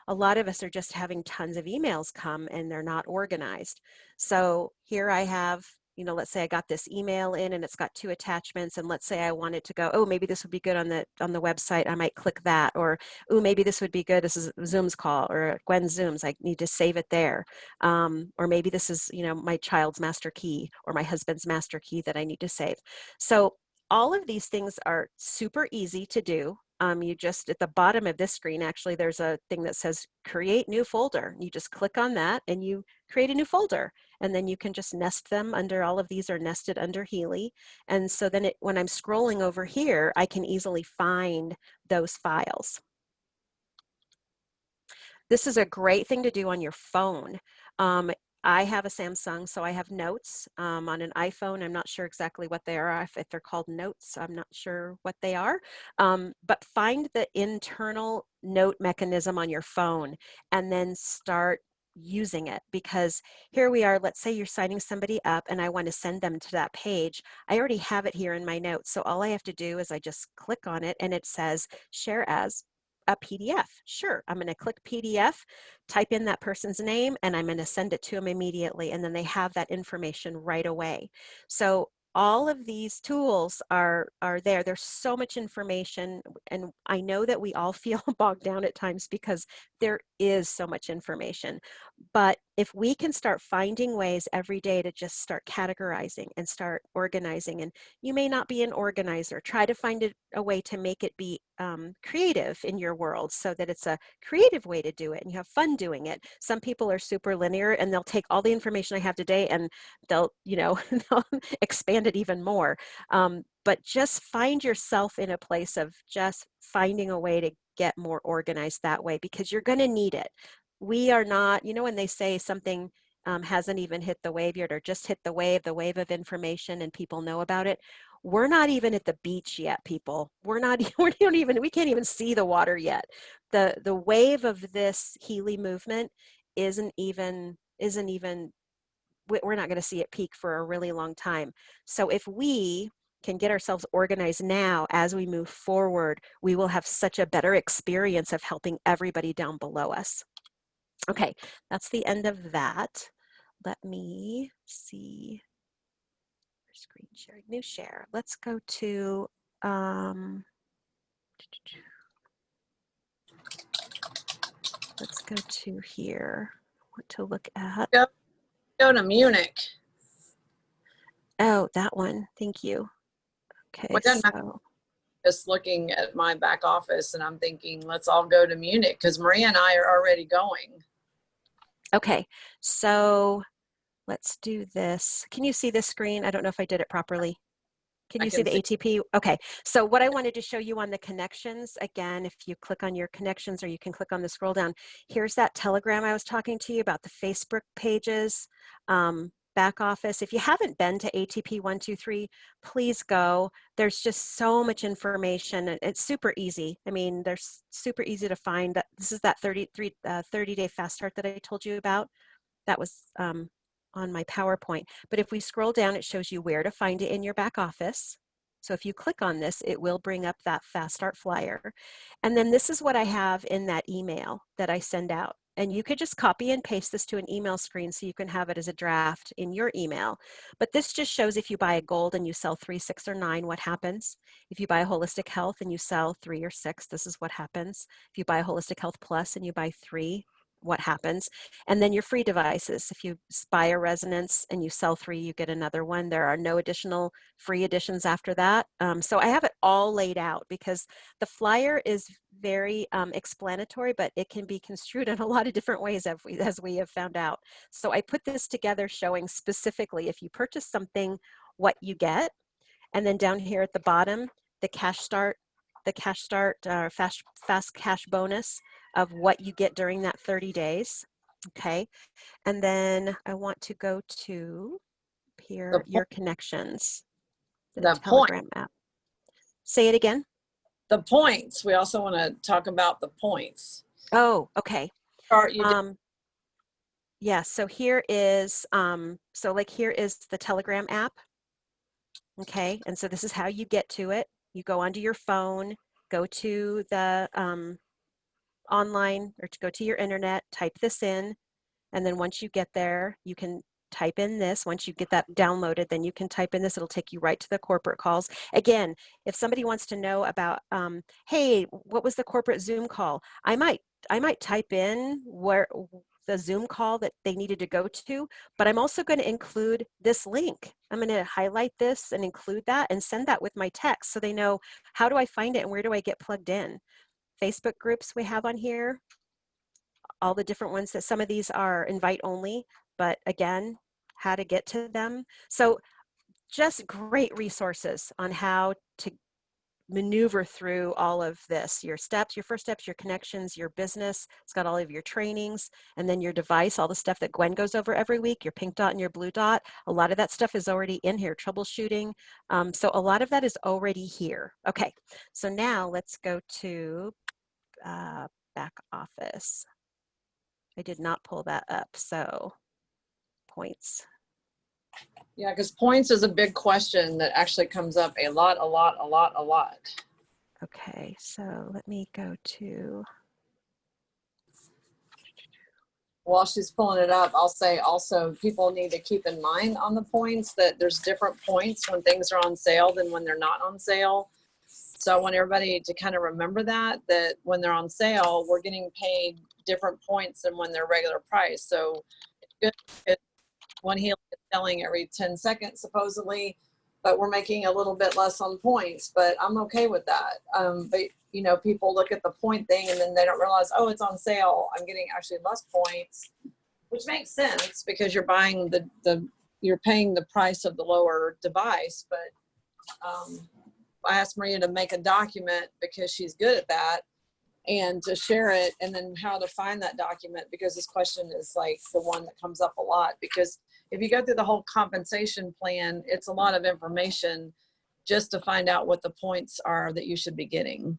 a lot of us are just having tons of emails come and they're not organized. So here I have, you know, let's say I got this email in and it's got 2 attachments, and let's say I wanted to go, oh, maybe this would be good on the website. I might click that, or oh, maybe this would be good. This is Zoom's call or Gwen's Zooms. I need to save it there. Or maybe this is, you know, my child's master key or my husband's master key that I need to save. So all of these things are super easy to do. You just, at the bottom of this screen, actually, there's a thing that says create new folder. You just click on that and you create a new folder. And then you can just nest them under, all of these are nested under Healy. And so then when I'm scrolling over here, I can easily find those files. This is a great thing to do on your phone. I have a Samsung, so I have Notes on an iPhone. I'm not sure exactly what they are. If they're called Notes, I'm not sure what they are. But find the internal note mechanism on your phone and then start using it, because here we are, let's say you're signing somebody up and I want to send them to that page. I already have it here in my notes. So all I have to do is I just click on it and it says share as a PDF. Sure, I'm going to click PDF, type in that person's name, and I'm going to send it to them immediately, and then they have that information right away. So all of these tools are there. There's so much information, and I know that we all feel bogged down at times because there is so much information, but if we can start finding ways every day to just start categorizing and start organizing, and you may not be an organizer, try to find a way to make it be creative in your world so that it's a creative way to do it and you have fun doing it. Some people are super linear and they'll take all the information I have today and they'll, they'll expand it even more. But just find yourself in a place of just finding a way to get more organized that way, because you're going to need it. We are not, when they say something hasn't even hit the wave yet, or just hit the wave of information and people know about it. We're not even at the beach yet, people. We can't even see the water yet. The wave of this Healy movement isn't even, we're not going to see it peak for a really long time. So if we can get ourselves organized now as we move forward, we will have such a better experience of helping everybody down below us. Okay, that's the end of that. Let me see. Screen sharing, new share. Let's go to, let's go to here. What to look at? Go to Munich. Oh, that one. Thank you. Okay, Well, doesn't matter. so. Just looking at my back office and I'm thinking, let's all go to Munich because Maria and I are already going. Okay, so let's do this. Can you see this screen? I don't know if I did it properly. Can you see the ATP? Okay, so what I wanted to show you on the connections, again, if you click on your connections, or you can click on the scroll down, here's that Telegram I was talking to you about, the Facebook pages, back office. If you haven't been to ATP 123, please go. There's just so much information, and it's super easy. I mean, they're super easy to find. This is that 30-day fast start that I told you about. That was on my PowerPoint. But if we scroll down, it shows you where to find it in your back office. So if you click on this, it will bring up that fast start flyer. And then this is what I have in that email that I send out. And you could just copy and paste this to an email screen so you can have it as a draft in your email. But this just shows if you buy a gold and you sell 3, 6, or 9, what happens. If you buy a holistic health and you sell 3 or 6, this is what happens. If you buy a holistic health plus and you buy 3, what happens. And then your free devices. If you buy a resonance and you sell 3, you get another one. There are no additional free additions after that. So I have it all laid out because the flyer is very explanatory, but it can be construed in a lot of different ways as we have found out. So I put this together showing specifically if you purchase something, what you get. And then down here at the bottom, the cash start fast cash bonus of what you get during that 30 days. Okay. And then I want to go to here, your connections, the Telegram app. Say it again. The points. We also want to talk about the points. Oh, okay. Yeah, so here is, here is the Telegram app. Okay, and so this is how you get to it. You go onto your phone, go to the online, or to go to your internet, type this in, and then once you get there, you can type in this. Once you get that downloaded, then you can type in this. It'll take you right to the corporate calls. Again, if somebody wants to know about, hey, what was the corporate Zoom call? I might type in where the Zoom call that they needed to go to, but I'm also going to include this link. I'm going to highlight this and include that and send that with my text so they know, how do I find it and where do I get plugged in? Facebook groups we have on here, all the different ones that some of these are invite only, but again, how to get to them. So just great resources on how to maneuver through all of this, your steps, your first steps, your connections, your business. It's got all of your trainings, and then your device, all the stuff that Gwen goes over every week, your pink dot and your blue dot. A lot of that stuff is already in here, troubleshooting. So a lot of that is already here. Okay, so now let's go to back office. I did not pull that up, so points. Yeah, because points is a big question that actually comes up a lot. Okay, so let me go to. While she's pulling it up, I'll say also people need to keep in mind on the points that there's different points when things are on sale than when they're not on sale. So I want everybody to kind of remember that when they're on sale, we're getting paid different points than when they're regular price. So good. One Healy is selling every 10 seconds supposedly, but we're making a little bit less on points, but I'm okay with that. But you know, people look at the point thing and then they don't realize, oh, it's on sale. I'm getting actually less points, which makes sense because you're buying you're paying the price of the lower device. But I asked Maria to make a document because she's good at that, and to share it, and then how to find that document, because this question is like the one that comes up a lot. Because if you go through the whole compensation plan, it's a lot of information just to find out what the points are that you should be getting.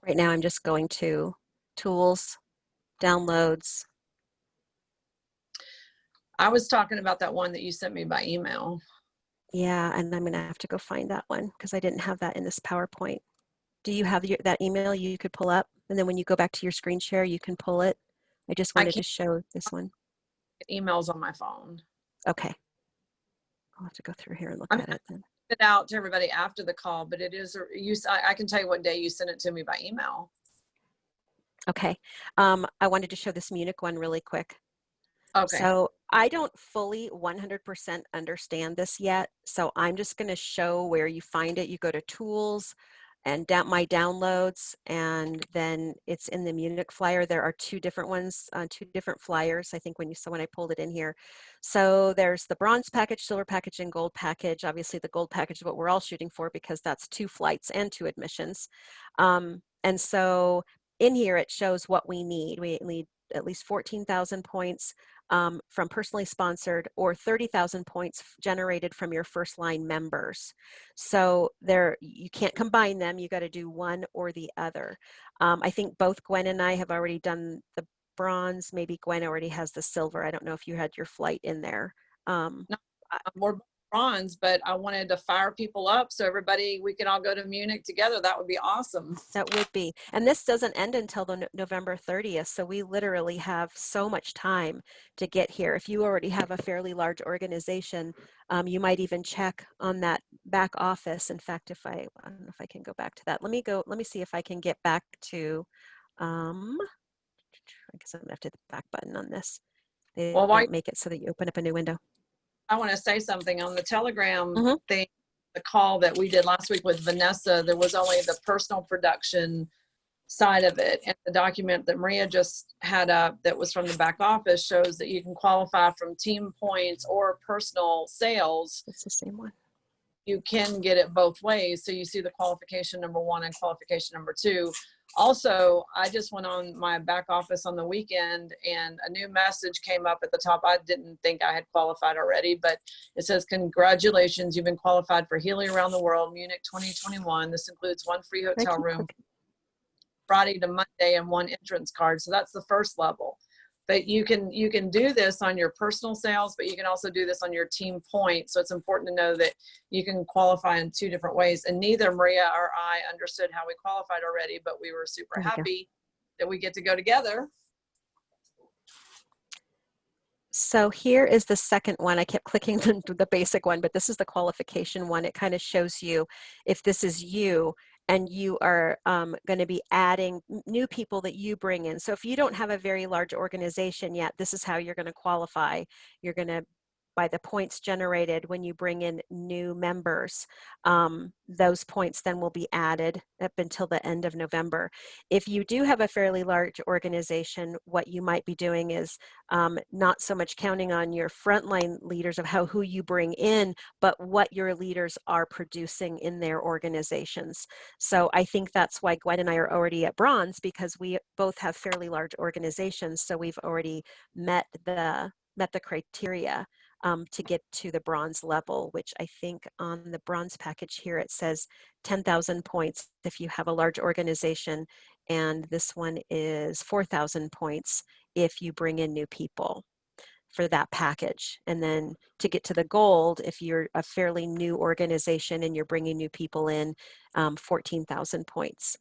Right now, I'm just going to tools, downloads. I was talking about that one that you sent me by email. Yeah, and I'm gonna have to go find that one because I didn't have that in this PowerPoint. Do you have that email you could pull up? And then when you go back to your screen share, you can pull it. I just I wanted to can't show this one. get emails on my phone. Okay. I'll have to go through here and look I'm at it then. It out to everybody after the call, but it is I can tell you what day you sent it to me by email. Okay. I wanted to show this Munich one really quick. Okay. So I don't fully 100% understand this yet. So I'm just going to show where you find it. You go to tools and my downloads, and then it's in the Munich flyer. There are two different ones, two different flyers, I think when I pulled it in here. So there's the bronze package, silver package, and gold package. Obviously the gold package is what we're all shooting for because that's 2 flights and 2 admissions. And so in here it shows what we need. We need at least 14,000 points from personally sponsored, or 30,000 points generated from your first line members. So you can't combine them. You got to do one or the other. I think both Gwen and I have already done the bronze. Maybe Gwen already has the silver. I don't know if you had your flight in there. We're bronze, but I wanted to fire people up so we can all go to Munich together. That would be awesome. That would be. And this doesn't end until the November 30th. So we literally have so much time to get here. If you already have a fairly large organization, you might even check on that back office. In fact, I don't know if I can go back to that. Let me see if I can get back to, I guess I'm gonna have to hit the back button on this. They don't make it so that you open up a new window. I want to say something on the Telegram Mhm. thing. The call that we did last week with Vanessa, there was only the personal production side of it. And the document that Maria just had up that was from the back office shows that you can qualify from team points or personal sales. It's the same one. You can get it both ways. So you see the qualification number 1 and qualification number 2. Also, I just went on my back office on the weekend and a new message came up at the top. I didn't think I had qualified already, but it says, congratulations, you've been qualified for Healy Around the World, Munich 2021. This includes 1 free hotel room, Friday to Monday, and 1 entrance card. So that's the first level. But you can do this on your personal sales, but you can also do this on your team points. So it's important to know that you can qualify in 2 different ways. And neither Maria or I understood how we qualified already, but we were super happy that we get to go together. So here is the second one. I kept clicking the basic one, but this is the qualification one. It kind of shows you if this is you and you are going to be adding new people that you bring in. So if you don't have a very large organization yet, this is how you're going to qualify. You're going to, by the points generated when you bring in new members, those points then will be added up until the end of November. If you do have a fairly large organization, what you might be doing is not so much counting on your frontline leaders of who you bring in, but what your leaders are producing in their organizations. So I think that's why Gwen and I are already at bronze, because we both have fairly large organizations. So we've already met the criteria to get to the bronze level, which I think on the bronze package here, it says 10,000 points if you have a large organization. And this one is 4,000 points if you bring in new people for that package. And then to get to the gold, if you're a fairly new organization and you're bringing new people in, 14,000 points.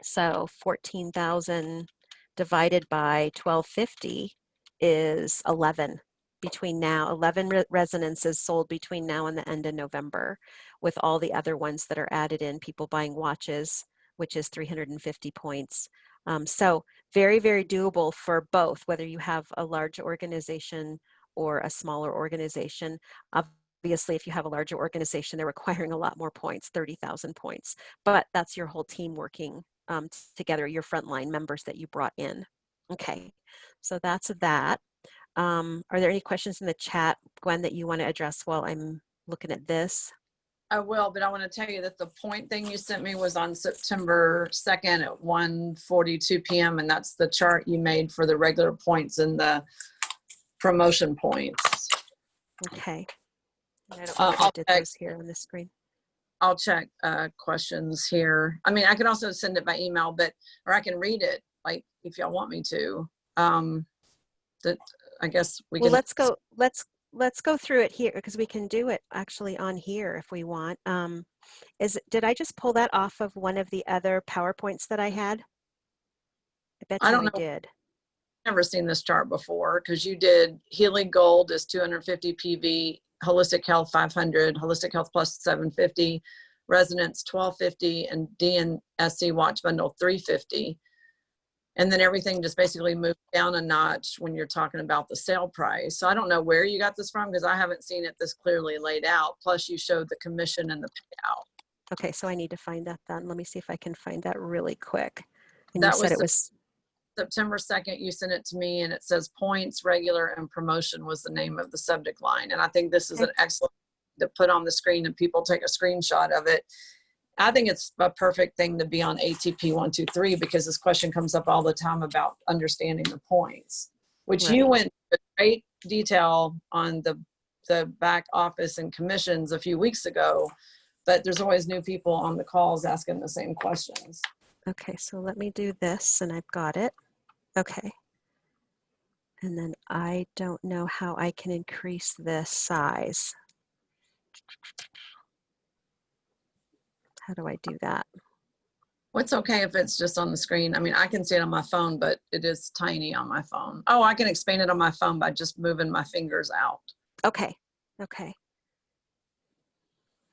So 14,000 divided by 1250 is 11. Between now, 11 resonances sold between now and the end of November, with all the other ones that are added in, people buying watches, which is 350 points, So very, very doable for both, whether you have a large organization or a smaller organization. Obviously, if you have a larger organization, they're requiring a lot more points, 30,000 points, but that's your whole team working together, your frontline members that you brought in. Okay, so that's that. Are there any questions in the chat, Gwen, that you want to address while I'm looking at this? I will, but I want to tell you that the point thing you sent me was on September 2nd at 1:42 p.m. And that's the chart you made for the regular points and the promotion points. Okay. I don't know if I did those here on the screen. I'll check questions here. I mean, I can also send it by email, or I can read it, like if y'all want me to. That I guess we Well, can. let's go through it here because we can do it actually on here if we want. Did I just pull that off of one of the other PowerPoints that I had? I bet I you don't I know. did. Never seen this chart before because you did Healy Gold is 250 PV, Holistic Health 500, Holistic Health Plus 750, Resonance 1250, and DNSC Watch Bundle 350. And then everything just basically moved down a notch when you're talking about the sale price. So I don't know where you got this from because I haven't seen it this clearly laid out. Plus you showed the commission and the payout. Okay, so I need to find that then. Let me see if I can find that really quick. And That you said was it was September 2nd, you sent it to me and it says points, regular, and promotion was the name of the subject line. And I think this is an excellent to put on the screen and people take a screenshot of it. I think it's a perfect thing to be on ATP 123 because this question comes up all the time about understanding the points, which you went into great detail on the back office and commissions a few weeks ago, but there's always new people on the calls asking the same questions. Okay, so let me do this and I've got it. Okay. And then I don't know how I can increase this size. How do I do that? Well, it's okay if it's just on the screen. I mean, I can see it on my phone, but it is tiny on my phone. Oh, I can expand it on my phone by just moving my fingers out. Okay, okay.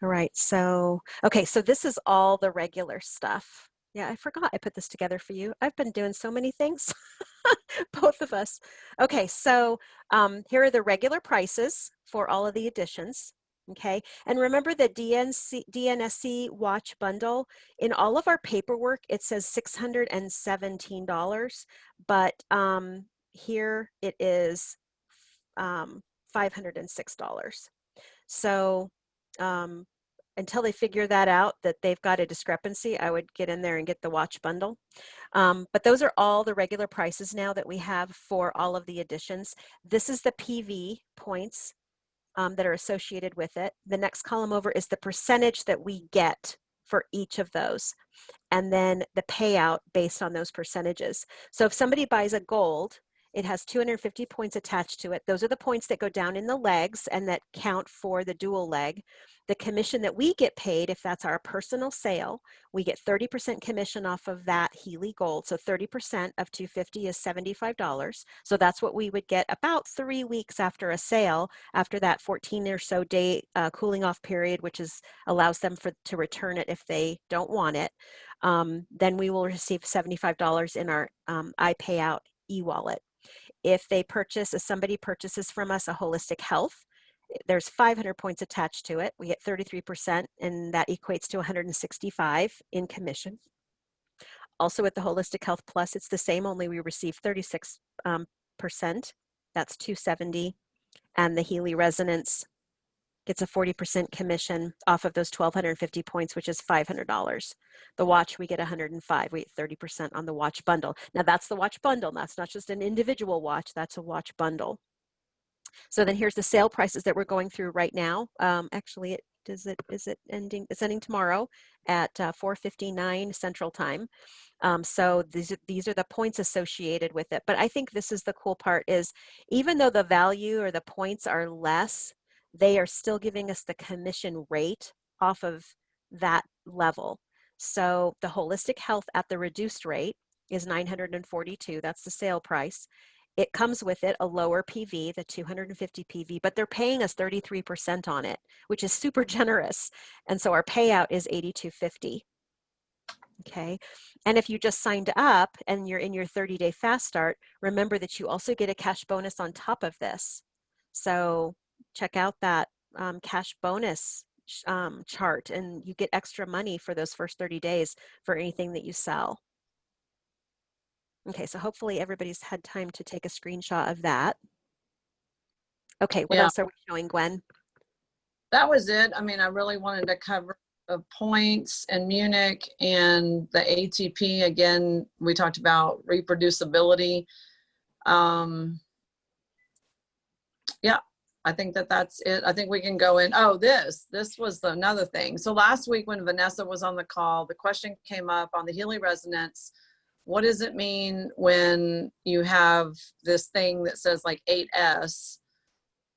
All right, so, okay, so this is all the regular stuff. Yeah, I forgot I put this together for you. I've been doing so many things, both of us. Okay, so here are the regular prices for all of the editions. Okay, and remember the DNSC watch bundle, in all of our paperwork, it says $617, but here it is $506. So until they figure that out, that they've got a discrepancy, I would get in there and get the watch bundle. But those are all the regular prices now that we have for all of the editions. This is the PV points that are associated with it. The next column over is the percentage that we get for each of those. And then the payout based on those percentages. So if somebody buys a gold, it has 250 points attached to it. Those are the points that go down in the legs and that count for the dual leg. The commission that we get paid, if that's our personal sale, we get 30% commission off of that Healy Gold. So 30% of 250 is $75. So that's what we would get about 3 weeks after a sale, after that 14 or so day cooling off period, which allows them to return it if they don't want it. Then we will receive $75 in our iPayout e-wallet. If somebody purchases from us a Holistic Health, there's 500 points attached to it. We get 33%, and that equates to 165 in commission. Also with the Holistic Health Plus, it's the same, only we receive 36%. That's 270. And the Healy Resonance gets a 40% commission off of those 1,250 points, which is $500. The watch, we get 105. We get 30% on the watch bundle. Now that's the watch bundle. That's not just an individual watch. That's a watch bundle. So then here's the sale prices that we're going through right now. Actually, is it ending? It's ending tomorrow at 4:59 Central Time. So these are the points associated with it. But I think this is the cool part is even though the value or the points are less, they are still giving us the commission rate off of that level. So the Holistic Health at the reduced rate is $942. That's the sale price. It comes with it a lower PV, the 250 PV, but they're paying us 33% on it, which is super generous. And so our payout is $82.50. Okay. And if you just signed up and you're in your 30-day fast start, remember that you also get a cash bonus on top of this. So check out that cash bonus chart, and you get extra money for those first 30 days for anything that you sell. Okay, so hopefully everybody's had time to take a screenshot of that. Okay, what Yeah, else are we showing, Gwen? that was it. I mean, I really wanted to cover the points and Munich and the ATP. Again, we talked about reproducibility. Yeah, I think that that's it. I think we can go in. Oh, this was another thing. So last week when Vanessa was on the call, the question came up on the Healy resonance. What does it mean when you have this thing that says like 8S?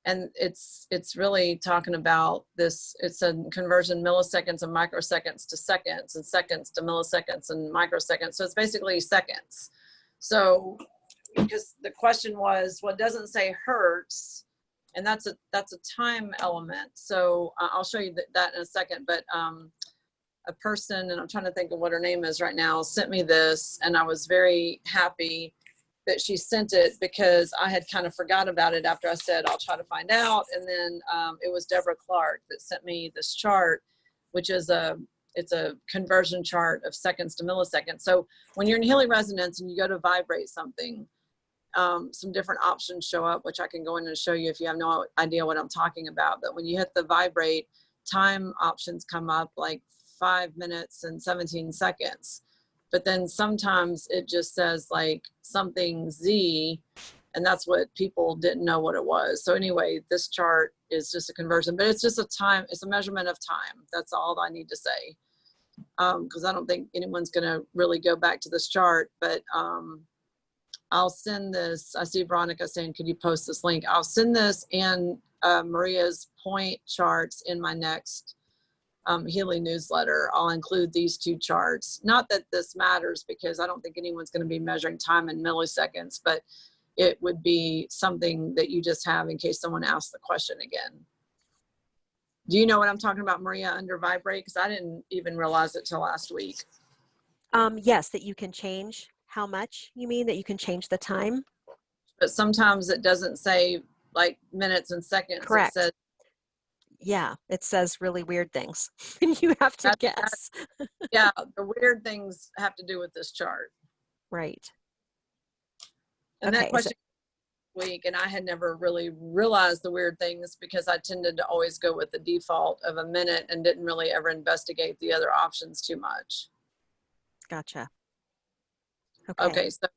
And it's really talking about this. It's a conversion milliseconds and microseconds to seconds, and seconds to milliseconds and microseconds. So it's basically seconds. So because the question was, well, it doesn't say hertz, and that's a time element. So I'll show you that in a second. But a person, and I'm trying to think of what her name is right now, sent me this, and I was very happy that she sent it because I had kind of forgot about it after I said I'll try to find out. And then it was Deborah Clark that sent me this chart, which is it's a conversion chart of seconds to milliseconds. So when you're in Healy resonance and you go to vibrate something, some different options show up, which I can go in and show you if you have no idea what I'm talking about. But when you hit the vibrate, time options come up like 5 minutes and 17 seconds. But then sometimes it just says like something Z, and that's what people didn't know what it was. So anyway, this chart is just a conversion, but it's just a time, it's a measurement of time. That's all I need to say. Because I don't think anyone's gonna really go back to this chart, but I'll send this. I see Veronica saying, could you post this link? I'll send this and Maria's point charts in my next Healy newsletter. I'll include these two charts. Not that this matters because I don't think anyone's going to be measuring time in milliseconds, but it would be something that you just have in case someone asks the question again. Do you know what I'm talking about, Maria, under vibrate? Because I didn't even realize it till last week. Yes, that you can change how much, you mean that you can change the time? But sometimes it doesn't say like minutes and seconds. Correct. It says, yeah, it says really weird things and you have to guess. Yeah, the weird things have to do with this chart. Right. And okay, that question week, and I had never really realized the weird things because I tended to always go with the default of a minute and didn't really ever investigate the other options too much. Gotcha. Okay, so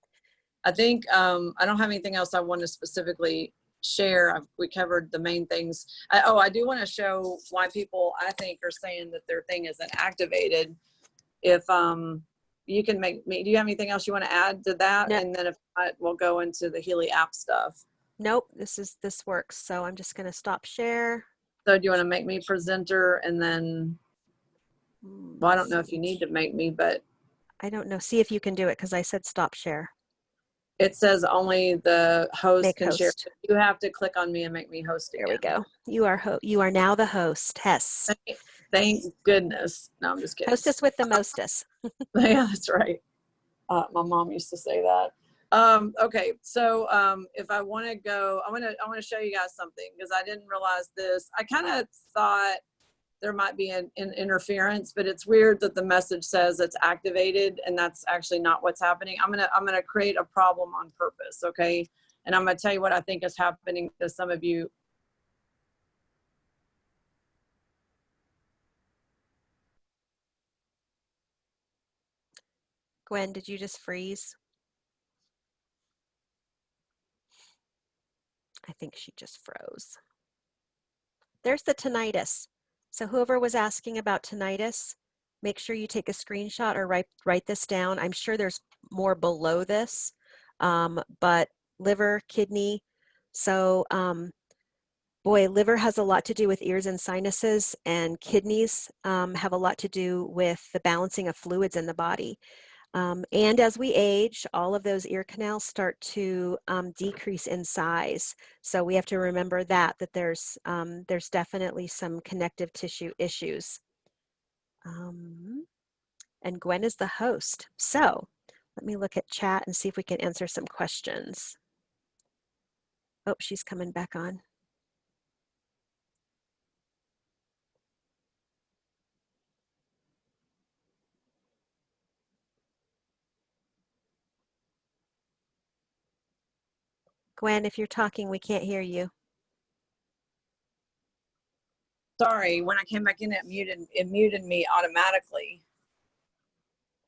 I think I don't have anything else I want to specifically share. We covered the main things. I do want to show why people, I think, are saying that their thing isn't activated. If you can make me, do you have anything else you want to add to that? No. And then if not, we'll go into the Healy app stuff. Nope, this works. So I'm just going to stop share. So do you want to make me presenter and then, well, I don't know if you need to make me, but I don't know. See if you can do it because I said stop share. it says only the host Make can host. share. You have to click on me and make me host again. There we go. You are now the host. Hess. Thank goodness. No, I'm just kidding. Hostess with the mostess. Yeah, that's right. My mom used to say that. Okay, so if I want to go, I want to show you guys something because I didn't realize this. I kind of thought there might be an interference, but it's weird that the message says it's activated and that's actually not what's happening. I'm gonna create a problem on purpose, okay? And I'm gonna tell you what I think is happening to some of you. Gwen, did you just freeze? I think she just froze. There's the tinnitus. So whoever was asking about tinnitus, make sure you take a screenshot or write this down. I'm sure there's more below this, but liver, kidney. So boy, liver has a lot to do with ears and sinuses, and kidneys have a lot to do with the balancing of fluids in the body. And as we age, all of those ear canals start to decrease in size. So we have to remember that there's definitely some connective tissue issues. and Gwen is the host. So let me look at chat and see if we can answer some questions. Oh, she's coming back on. Gwen, if you're talking, we can't hear you. Sorry, when I came back in, it muted me automatically.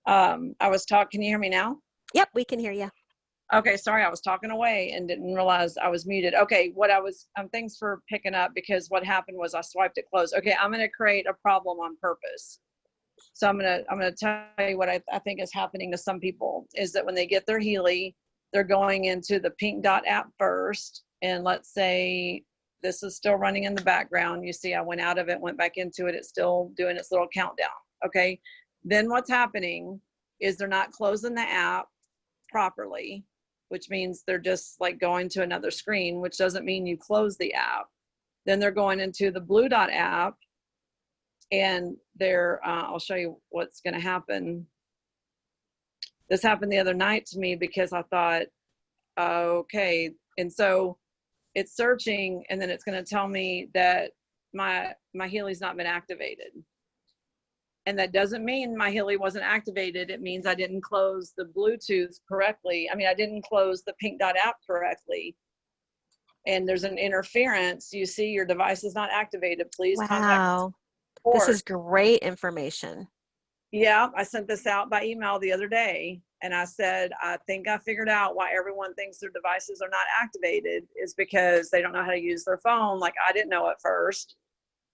I was talking, can you hear me now? Yep, we can hear you. Okay, sorry, I was talking away and didn't realize I was muted. Okay, thanks for picking up, because what happened was I swiped it closed. Okay, I'm gonna create a problem on purpose. So I'm gonna tell you what I think is happening to some people is that when they get their Healy, they're going into the Pink Dot app first. And let's say this is still running in the background. You see, I went out of it, went back into it. It's still doing its little countdown. Okay. Then what's happening is they're not closing the app properly, which means they're just like going to another screen, which doesn't mean you close the app. Then they're going into the Blue Dot app, and I'll show you what's going to happen. This happened the other night to me because I thought, okay. And so it's searching, and then it's going to tell me that my Healy's not been activated. And that doesn't mean my Healy wasn't activated. It means I didn't close the Bluetooth correctly. I mean, I didn't close the Pink Dot app correctly. And there's an interference. You see, your device is not activated. Please contact Wow, this is great information. Yeah, I sent this out by email the other day, and I said, I think I figured out why everyone thinks their devices are not activated is because they don't know how to use their phone. Like I didn't know at first.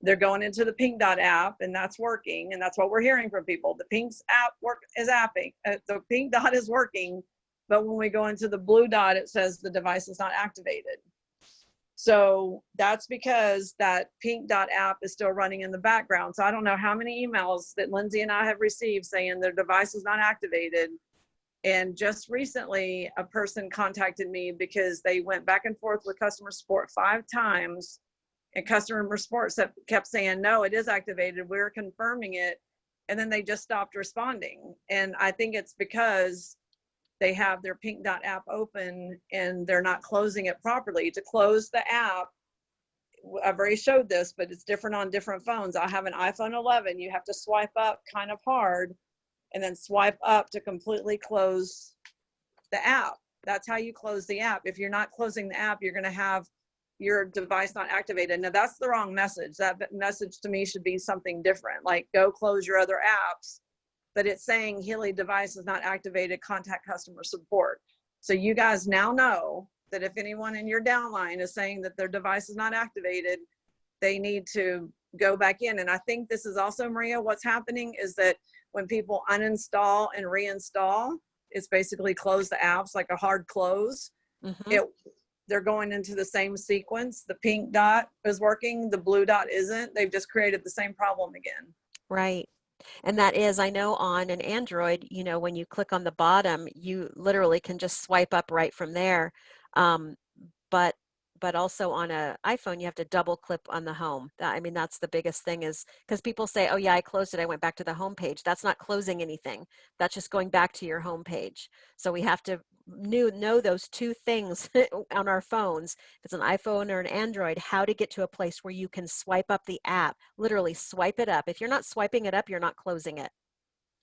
They're going into the Pink Dot app, and that's working, and that's what we're hearing from people. The Pink's app is apping. The Pink Dot is working, but when we go into the Blue Dot, it says the device is not activated. So that's because that Pink Dot app is still running in the background. So I don't know how many emails that Lindsay and I have received saying their device is not activated. And just recently, a person contacted me because they went back and forth with customer support 5 times. And customer support kept saying, no, it is activated. We're confirming it. And then they just stopped responding. And I think it's because they have their Pink Dot app open and they're not closing it properly. To close the app, I've already showed this, but it's different on different phones. I have an iPhone 11. You have to swipe up kind of hard and then swipe up to completely close the app. That's how you close the app. If you're not closing the app, you're going to have your device not activated. Now that's the wrong message. That message to me should be something different, like go close your other apps. But it's saying Healy device is not activated, contact customer support. So you guys now know that if anyone in your downline is saying that their device is not activated, they need to go back in. And I think this is also, Maria, what's happening is that when people uninstall and reinstall, it's basically close the apps, like a hard close. Mm-hmm. They're going into the same sequence. The Pink Dot is working, the Blue Dot isn't. They've just created the same problem again. Right. And that is, I know on an Android, you know, when you click on the bottom, you literally can just swipe up right from there. But also on an iPhone, you have to double click on the home. I mean, that's the biggest thing is because people say, oh yeah, I closed it. I went back to the home page. That's not closing anything. That's just going back to your home page. So we have to know those 2 things on our phones. If it's an iPhone or an Android, how to get to a place where you can swipe up the app, literally swipe it up. If you're not swiping it up, you're not closing it.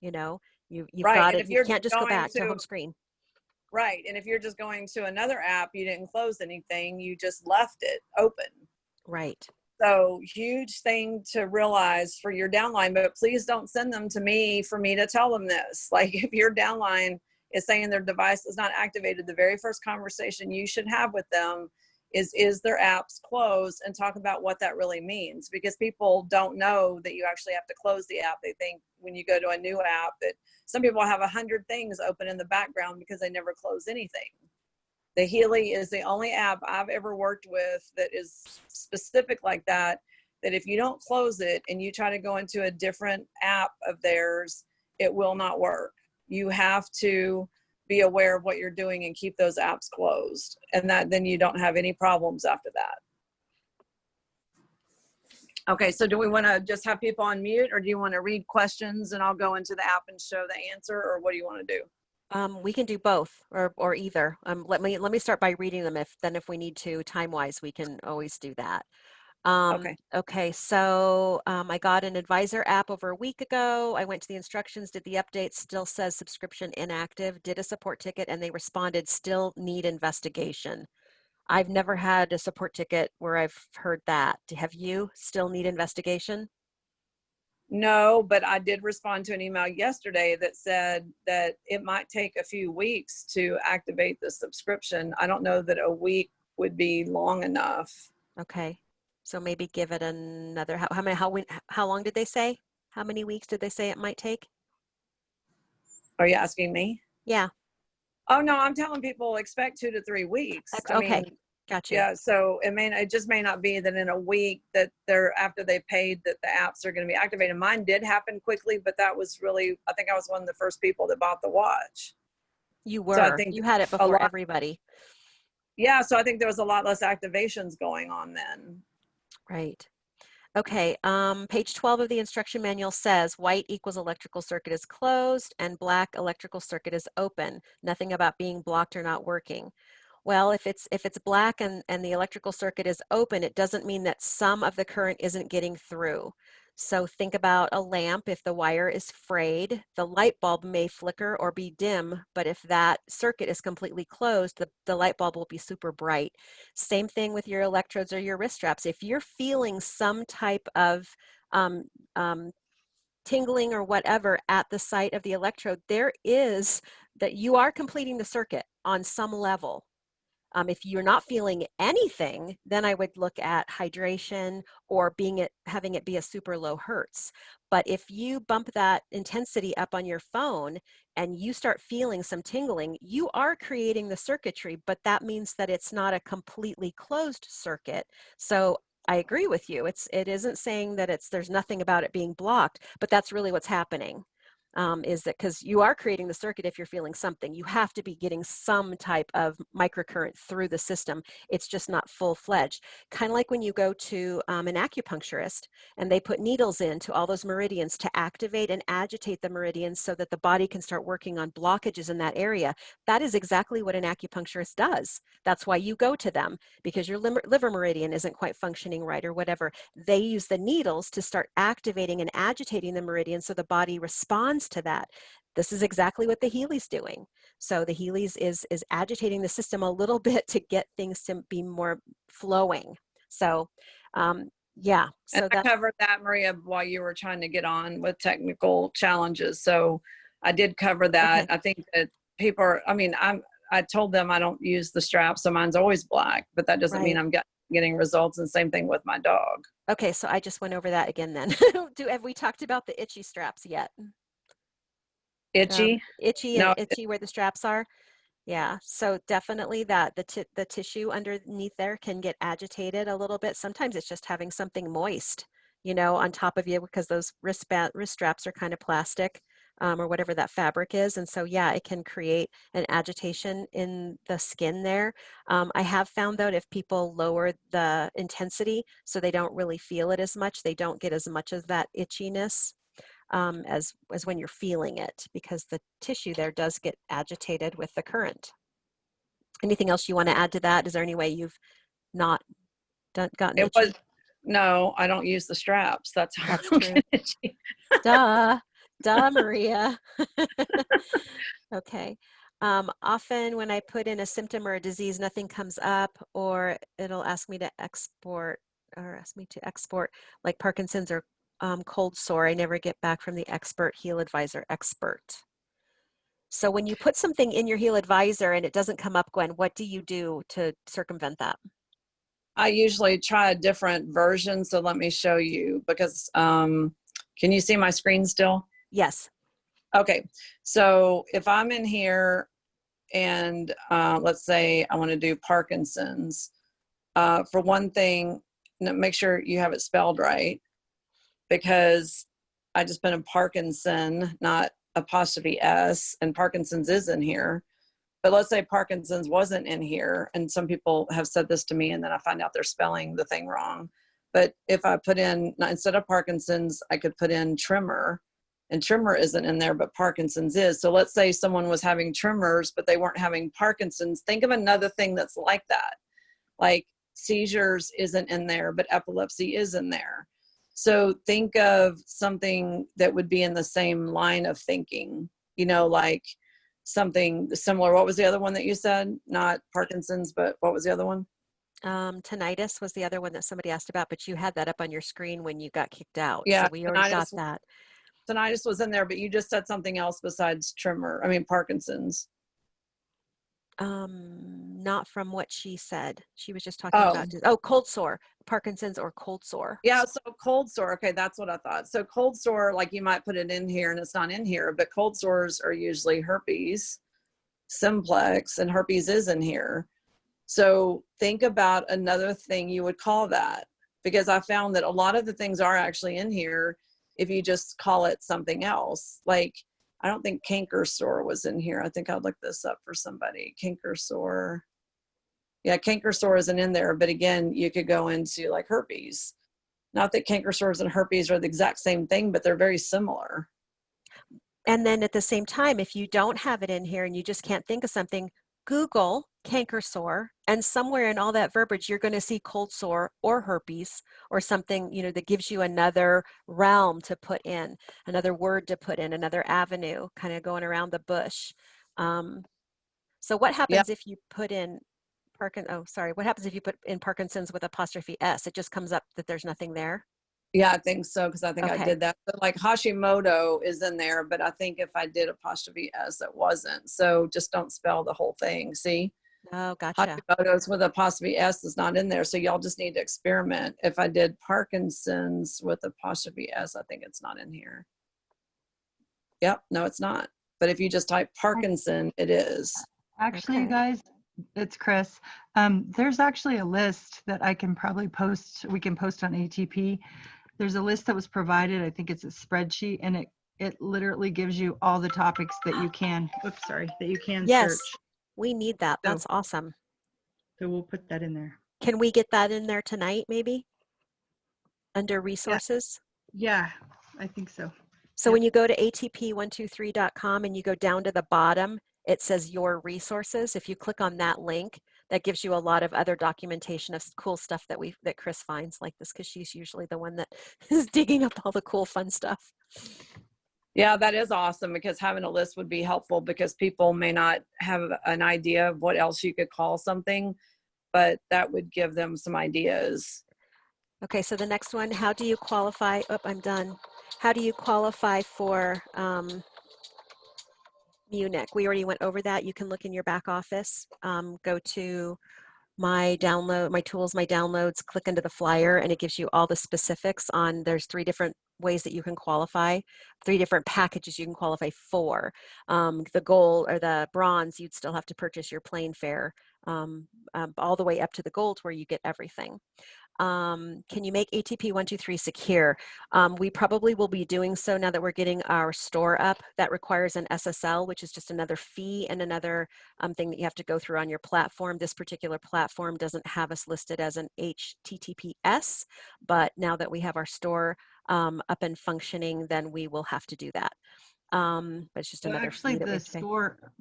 You know, you've Right. got And it. if You you're can't just go back to to home screen. Right. And if you're just going to another app, you didn't close anything, you just left it open. Right. So huge thing to realize for your downline, but please don't send them to me for me to tell them this. Like if your downline is saying their device is not activated, the very first conversation you should have with them is their apps closed, and talk about what that really means, because people don't know that you actually have to close the app. They think when you go to a new app that some people have 100 things open in the background because they never close anything. The Healy is the only app I've ever worked with that is specific like that, that if you don't close it and you try to go into a different app of theirs, it will not work. You have to be aware of what you're doing and keep those apps closed. And then you don't have any problems after that. Okay, so do we want to just have people on mute, or do you want to read questions and I'll go into the app and show the answer, or what do you want to do? We can do both or either. Let me start by reading them. If we need to time wise, we can always do that. Okay. Okay, so I got an advisor app over a week ago. I went to the instructions, did the update, still says subscription inactive, did a support ticket, and they responded, still need investigation. I've never had a support ticket where I've heard that. Have you? Still need investigation? No, but I did respond to an email yesterday that said that it might take a few weeks to activate the subscription. I don't know that a week would be long enough. Okay, so maybe give it another, how long did they say? How many weeks did they say it might take? Are you asking me? Yeah, Oh, no, I'm telling people expect 2 to 3 weeks. I okay, mean, got you. yeah, so it just may not be that in a week that after they paid that the apps are going to be activated. Mine did happen quickly, but that was really, I think I was one of the first people that bought the watch. You So I were, think you had it a before lot, everybody. yeah, so I think there was a lot less activations going on then. Right. Okay, page 12 of the instruction manual says white equals electrical circuit is closed and black electrical circuit is open. Nothing about being blocked or not working. Well, if it's black and the electrical circuit is open, it doesn't mean that some of the current isn't getting through. So think about a lamp. If the wire is frayed, the light bulb may flicker or be dim, but if that circuit is completely closed, the light bulb will be super bright. Same thing with your electrodes or your wrist straps. If you're feeling some type of um, um, tingling or whatever at the site of the electrode, there is that you are completing the circuit on some level. If you're not feeling anything, then I would look at hydration or having it be a super low hertz. But if you bump that intensity up on your phone and you start feeling some tingling, you are creating the circuitry, but that means that it's not a completely closed circuit. So I agree with you. It isn't saying that there's nothing about it being blocked, but that's really what's happening. Is that because you are creating the circuit if you're feeling something. You have to be getting some type of microcurrent through the system. It's just not full-fledged. Kind of like when you go to an acupuncturist and they put needles into all those meridians to activate and agitate the meridians so that the body can start working on blockages in that area. That is exactly what an acupuncturist does. That's why you go to them, because your liver meridian isn't quite functioning right or whatever. They use the needles to start activating and agitating the meridian so the body responds to that. This is exactly what the Healy's doing. So the Healy's is agitating the system a little bit to get things to be more flowing. So yeah. And So I that's covered that, Maria, while you were trying to get on with technical challenges. So I did cover that. okay. I think that people are, I told them I don't use the strap, so mine's always black, but that doesn't mean Right. I'm getting results. And same thing with my dog. Okay, so I just went over that again then. Have we talked about the itchy straps yet? Itchy? No, Itchy where the straps are. Yeah, so definitely that the tissue underneath there can get agitated a little bit. Sometimes it's just having something moist, on top of you because those wrist straps are kind of plastic, or whatever that fabric is. And so, yeah, it can create an agitation in the skin there. I have found out if people lower the intensity so they don't really feel it as much, they don't get as much of that itchiness as when you're feeling it, because the tissue there does get agitated with the current. Anything else you want to add to that? Is there any way you've not gotten it itchy? was, no, I don't use the straps. That's how That's I don't true. get itchy. Duh, Maria. Okay. Often when I put in a symptom or a disease, nothing comes up, or it'll ask me to export like Parkinson's or cold sore. I never get back from the expert Heal Advisor expert. So when you put something in your Heal Advisor and it doesn't come up, Gwen, what do you do to circumvent that? I usually try a different version. So let me show you because, can you see my screen still? Yes. Okay. So if I'm in here and let's say I want to do Parkinson's, for one thing, make sure you have it spelled right, because I just put in Parkinson, not apostrophe S, and Parkinson's is in here. But let's say Parkinson's wasn't in here, and some people have said this to me, and then I find out they're spelling the thing wrong. But if I put in, instead of Parkinson's, I could put in tremor, and tremor isn't in there, but Parkinson's is. So let's say someone was having tremors, but they weren't having Parkinson's. Think of another thing that's like that. Like seizures isn't in there, but epilepsy is in there. So think of something that would be in the same line of thinking, like something similar. What was the other one that you said? Not Parkinson's, but what was the other one? Tinnitus was the other one that somebody asked about, but you had that up on your screen when you got kicked out. Yeah, So we already got that. Tinnitus was in there, but you just said something else besides Parkinson's. Not from what she said. She was just talking about, cold sore, Parkinson's or cold sore. Yeah, so cold sore. Okay, that's what I thought. So cold sore, like you might put it in here and it's not in here, but cold sores are usually herpes simplex, and herpes is in here. So think about another thing you would call that, because I found that a lot of the things are actually in here if you just call it something else. Like, I don't think canker sore was in here. I think I'll look this up for somebody. Canker sore. Yeah, canker sore isn't in there, but again, you could go into like herpes. Not that canker sores and herpes are the exact same thing, but they're very similar. And then at the same time, if you don't have it in here and you just can't think of something, Google canker sore, and somewhere in all that verbiage, you're going to see cold sore or herpes or something, that gives you another realm to put in, another word to put in, another avenue, kind of going around the bush. So what happens if you put in what happens if you put in Parkinson's with apostrophe S? It just comes up that there's nothing there? Yeah, I think so, because I think Okay. I did that. But like Hashimoto is in there, but I think if I did apostrophe S, it wasn't. So just don't spell the whole thing. See? Oh, gotcha. Hashimoto's with apostrophe S is not in there. So y'all just need to experiment. If I did Parkinson's with apostrophe S, I think it's not in here. Yep, no, it's not. But if you just type Parkinson, it is. Actually, Okay. you guys, it's Chris. There's actually a list that I can probably post. We can post on ATP. There's a list that was provided. I think it's a spreadsheet, and it literally gives you all the topics that you can. Oops, sorry, that you can Yes, search. we need that. So- That's awesome. So we'll put that in there. Can we get that in there tonight, maybe? Under resources? Yeah, I think so. So Yep. when you go to atp123.com and you go down to the bottom, it says your resources. If you click on that link, that gives you a lot of other documentation of cool stuff that Chris finds like this, because she's usually the one that is digging up all the cool, fun stuff. Yeah, that is awesome, because having a list would be helpful, because people may not have an idea of what else you could call something, but that would give them some ideas. Okay, so the next one, how do you qualify? Oh, I'm done. How do you qualify for Munich? We already went over that. You can look in your back office, go to my tools, my downloads, click into the flyer, and it gives you all the specifics on, there's 3 different ways that you can qualify, 3 different packages you can qualify for. The gold or the bronze, you'd still have to purchase your plane fare, all the way up to the gold where you get everything. Can you make ATP 123 secure? We probably will be doing so now that we're getting our store up. That requires an SSL, which is just another fee and another thing that you have to go through on your platform. This particular platform doesn't have us listed as an HTTPS, but now that we have our store up and functioning, then we will have to do that. But it's just Well, another actually, fee that we the have to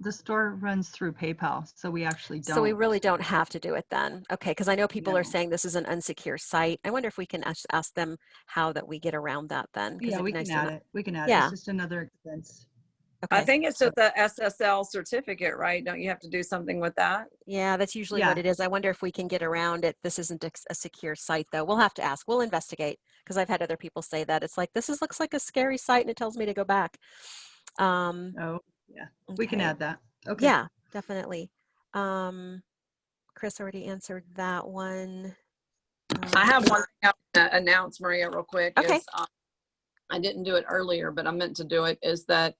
pay. store runs through PayPal, so we actually don't. So we really don't have to do it then. Okay, because I know people are No. saying this is an unsecure site. I wonder if we can ask them how that we get around that then. Yeah, we can add it. We can add it. Yeah. It's just another expense. Okay. I think it's just a SSL certificate, right? Don't you have to do something with that? Yeah, that's usually what Yeah. it is. I wonder if we can get around it. This isn't a secure site though. We'll have to ask. We'll investigate, because I've had other people say that. It's like, looks like a scary site and it tells me to go back. Oh, yeah. We can Okay. add that. Okay. Yeah, definitely. Chris already answered that one. I have one thing I want to announce, Maria, real quick. Okay. Is, I didn't do it earlier, but I meant to do it, is that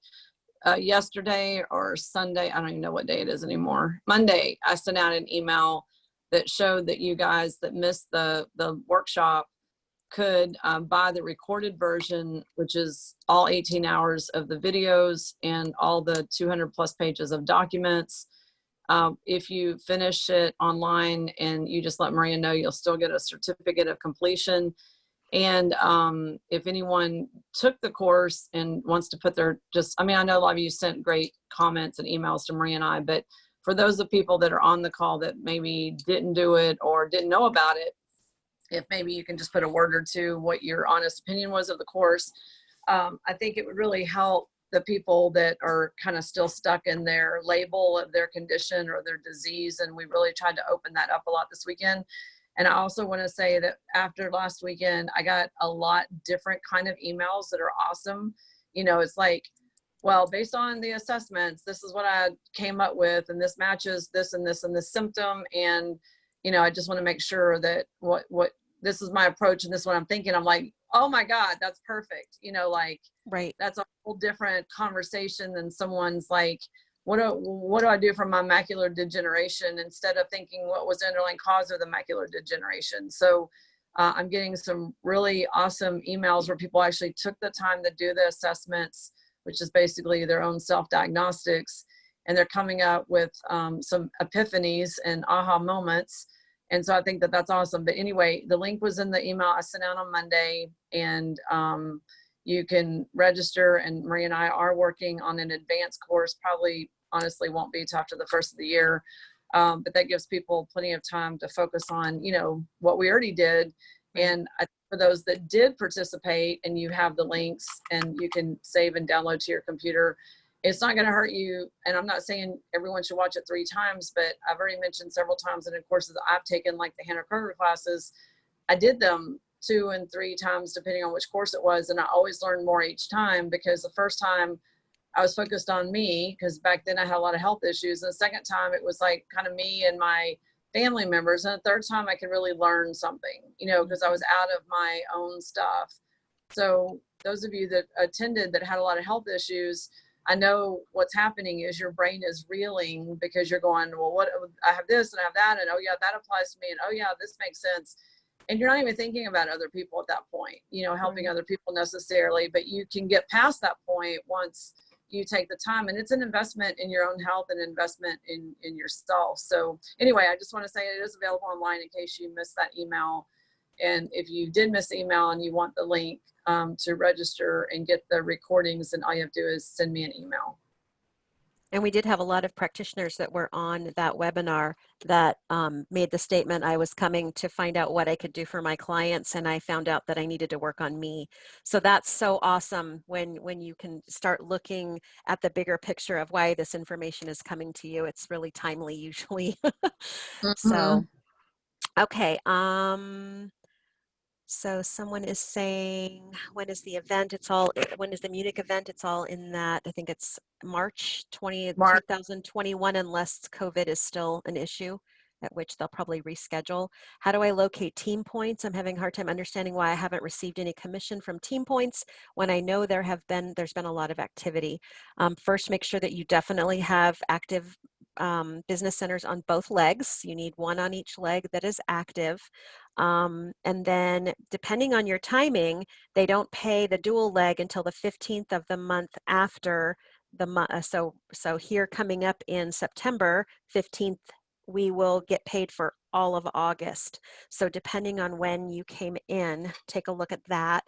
yesterday or Sunday, I don't even know what day it is anymore. Monday, I sent out an email that showed that you guys that missed the workshop could buy the recorded version, which is all 18 hours of the videos and all the 200 plus pages of documents. If you finish it online and you just let Maria know, you'll still get a certificate of completion. And if anyone took the course and wants to put their I mean, I know a lot of you sent great comments and emails to Maria and I, but for those of people that are on the call that maybe didn't do it or didn't know about it, if maybe you can just put a word or two what your honest opinion was of the course, I think it would really help the people that are kind of still stuck in their label of their condition or their disease. And we really tried to open that up a lot this weekend. And I also want to say that after last weekend, I got a lot different kind of emails that are awesome. You know, it's like, well, based on the assessments, this is what I came up with, and this matches this and this and this symptom. And, you know, I just want to make sure that what this is my approach and this is what I'm thinking. I'm like, oh my God, that's perfect. You know, like, Right. that's a whole different conversation than someone's like, what do I do for my macular degeneration, instead of thinking what was the underlying cause of the macular degeneration. So I'm getting some really awesome emails where people actually took the time to do the assessments, which is basically their own self-diagnostics, and they're coming up with some epiphanies and aha moments. And so I think that that's awesome. But anyway, the link was in the email I sent out on Monday, and you can register, and Maria and I are working on an advanced course, probably honestly won't be till after the first of the year. But that gives people plenty of time to focus on, you know, what we already did. And for those that did participate, and you have the links and you can save and download to your computer, it's not going to hurt you. And I'm not saying everyone should watch it 3 times, but I've already mentioned several times in the courses I've taken, like the Hannah Kroger classes, I did them 2 and 3 times, depending on which course it was. And I always learned more each time, because the first time I was focused on me, because back then I had a lot of health issues. And the second time it was like kind of me and my family members. And the third time I could really learn something, you know, because I was out of my own stuff. So those of you that attended that had a lot of health issues, I know what's happening is your brain is reeling, because you're going, well, what, I have this and I have that, and oh yeah, that applies to me, and oh yeah, this makes sense. And you're not even thinking about other people at that point, you know, helping other people necessarily, but you can get past that point once you take the time. And it's an investment in your own health and investment in yourself. So anyway, I just want to say it is available online in case you missed that email. And if you did miss the email and you want the link to register and get the recordings, then all you have to do is send me an email. And we did have a lot of practitioners that were on that webinar that made the statement, I was coming to find out what I could do for my clients, and I found out that I needed to work on me. So that's so awesome when you can start looking at the bigger picture of why this information is coming to you. It's really timely usually. So, okay. So someone is saying, when is the event? When is the Munich event? It's all in that, I think it's March 20th, 2021, unless COVID is still an issue, at which they'll probably reschedule. How do I locate Team Points? I'm having a hard time understanding why I haven't received any commission from Team Points when I know there's been a lot of activity. First, make sure that you definitely have active business centers on both legs. You need one on each leg that is active. And then depending on your timing, they don't pay the dual leg until the 15th of the month after the month. So here coming up in September 15th, we will get paid for all of August. So depending on when you came in, take a look at that.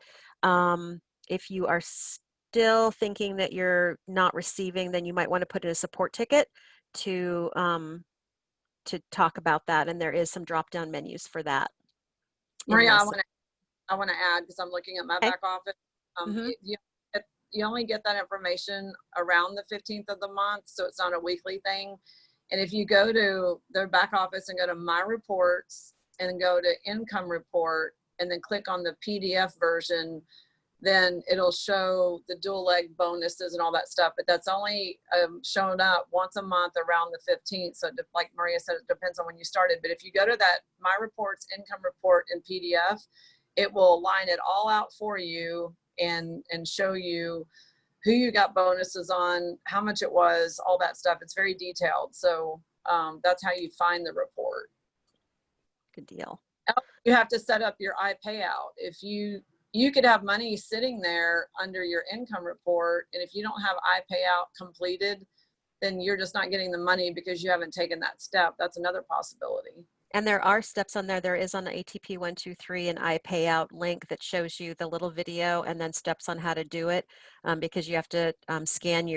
If you are still thinking that you're not receiving, then you might want to put in a support ticket to talk about that. And there is some drop-down menus for that. Maria, I want to add, because I'm looking at my Okay. back office. You only get that information around the 15th of the month, so it's not a weekly thing. And if you go to their back office and go to My Reports and go to Income Report and then click on the PDF version, then it'll show the dual leg bonuses and all that stuff. But that's only shown up once a month around the 15th. So like Maria said, it depends on when you started. But if you go to that My Reports, Income Report in PDF, it will line it all out for you and show you who you got bonuses on, how much it was, all that stuff. It's very detailed. So that's how you find the report. Good deal. You have to set up your iPayout. If you could have money sitting there under your income report, and if you don't have iPayout completed, then you're just not getting the money because you haven't taken that step. That's another possibility. And there are steps on there. There is on the ATP 123 an iPayout link that shows you the little video and then steps on how to do it, because you have to scan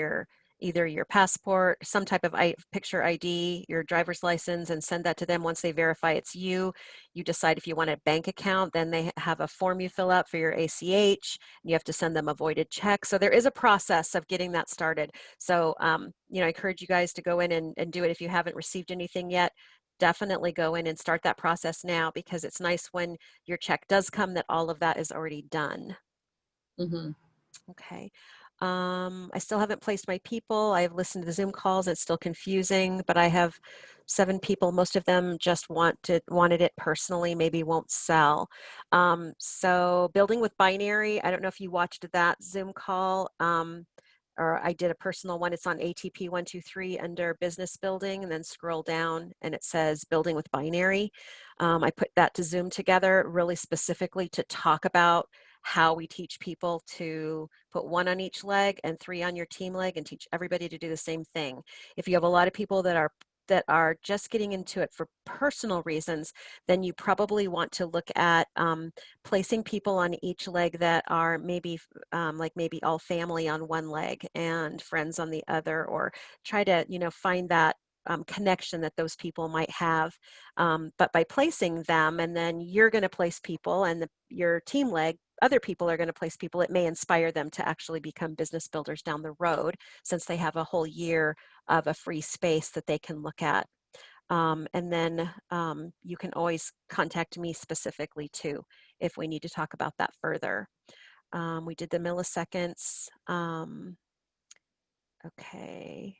either your passport, some type of picture ID, your driver's license, and send that to them. Once they verify it's you, you decide if you want a bank account. Then they have a form you fill out for your ACH. You have to send them a voided check. So there is a process of getting that started. So, you know, I encourage you guys to go in and do it. If you haven't received anything yet, definitely go in and start that process now, because it's nice when your check does come that all of that is already done. Mm-hmm. Okay. I still haven't placed my people. I've listened to the Zoom calls. It's still confusing, but I have 7 people. Most of them just wanted it personally, maybe won't sell. So building with binary, I don't know if you watched that Zoom call, or I did a personal one. It's on ATP 123 under business building, and then scroll down and it says building with binary. I put that to Zoom together really specifically to talk about how we teach people to put 1 on each leg and 3 on your team leg, and teach everybody to do the same thing. If you have a lot of people that are just getting into it for personal reasons, then you probably want to look at placing people on each leg that are maybe like maybe all family on one leg and friends on the other, or try to, you know, find that connection that those people might have. But by placing them, and then you're going to place people, and your team leg, other people are going to place people, it may inspire them to actually become business builders down the road, since they have a whole year of a free space that they can look at. And then you can always contact me specifically too, if we need to talk about that further. We did the milliseconds. Okay.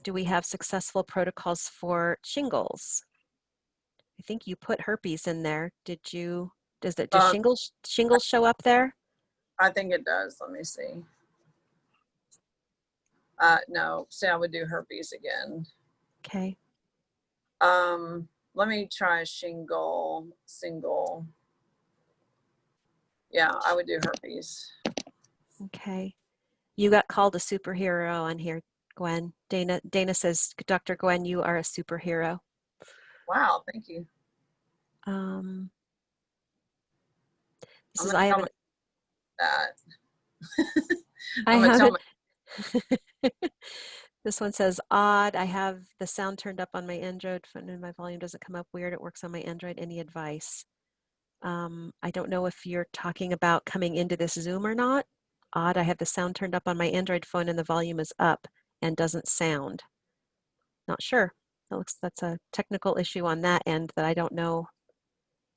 Do we have successful protocols for shingles? I think you put herpes in there. Does shingles show up there? I think it does. Let me see. No, say I would do herpes again. Okay. Let me try single. Yeah, I would do herpes. Okay. You got called a superhero on here, Gwen. Dana says, Dr. Gwen, you are a superhero. Wow, thank you. This I'm is, gonna I tell haven't, that. I I'm gonna tell haven't. This one says, odd. I have the sound turned up on my Android phone and my volume doesn't come up. Weird. It works on my Android. Any advice? I don't know if you're talking about coming into this Zoom or not. Odd. I have the sound turned up on my Android phone and the volume is up and doesn't sound. Not sure. That's a technical issue on that end that I don't know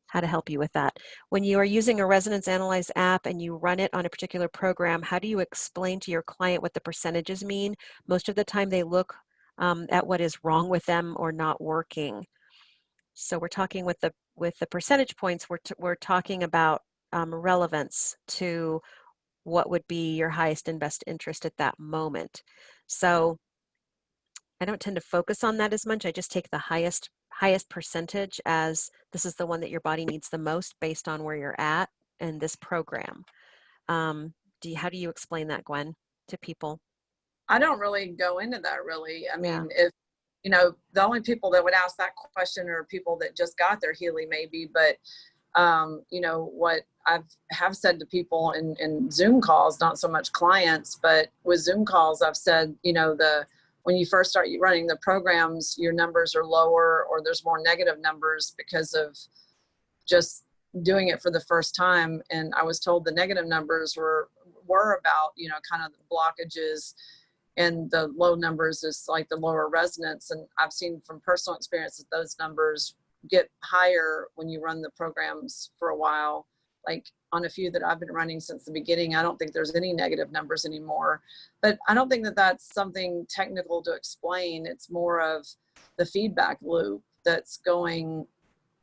how to help you with that. When you are using a Resonance Analyze app and you run it on a particular program, how do you explain to your client what the percentages mean? Most of the time they look at what is wrong with them or not working. So we're talking with the percentage points, we're talking about relevance to what would be your highest and best interest at that moment. So I don't tend to focus on that as much. I just take the highest percentage as this is the one that your body needs the most based on where you're at in this program. How do you explain that, Gwen, to people? I don't really go into that really. I Yeah. mean, if, you know, the only people that would ask that question are people that just got their Healy maybe, but you know, what have said to people in Zoom calls, not so much clients, but with Zoom calls, I've said, you know, when you first start running the programs, your numbers are lower or there's more negative numbers because of just doing it for the first time. And I was told the negative numbers were about, you know, kind of the blockages, and the low numbers is like the lower resonance. And I've seen from personal experience that those numbers get higher when you run the programs for a while. Like on a few that I've been running since the beginning, I don't think there's any negative numbers anymore. But I don't think that that's something technical to explain. It's more of the feedback loop that's going,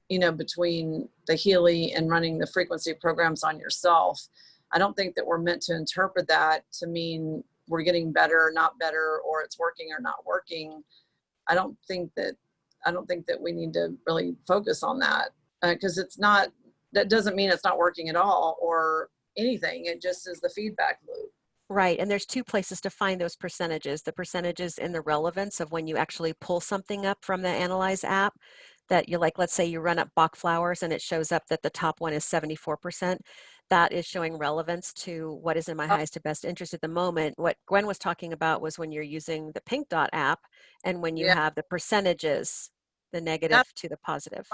you know, between the Healy and running the frequency programs on yourself. I don't think that we're meant to interpret that to mean we're getting better or not better, or it's working or not working. I don't think that we need to really focus on that, because that doesn't mean it's not working at all or anything. It just is the feedback loop. Right, and there's two places to find those percentages. The percentages in the relevance of when you actually pull something up from the Analyze app that you like, let's say you run up Bach flowers and it shows up that the top one is 74%. That is showing relevance to what is in my Oh, highest and best interest at the moment. What Gwen was talking about was when you're using the Pink Dot app and when you yeah, have the percentages, the negative that's to the positive.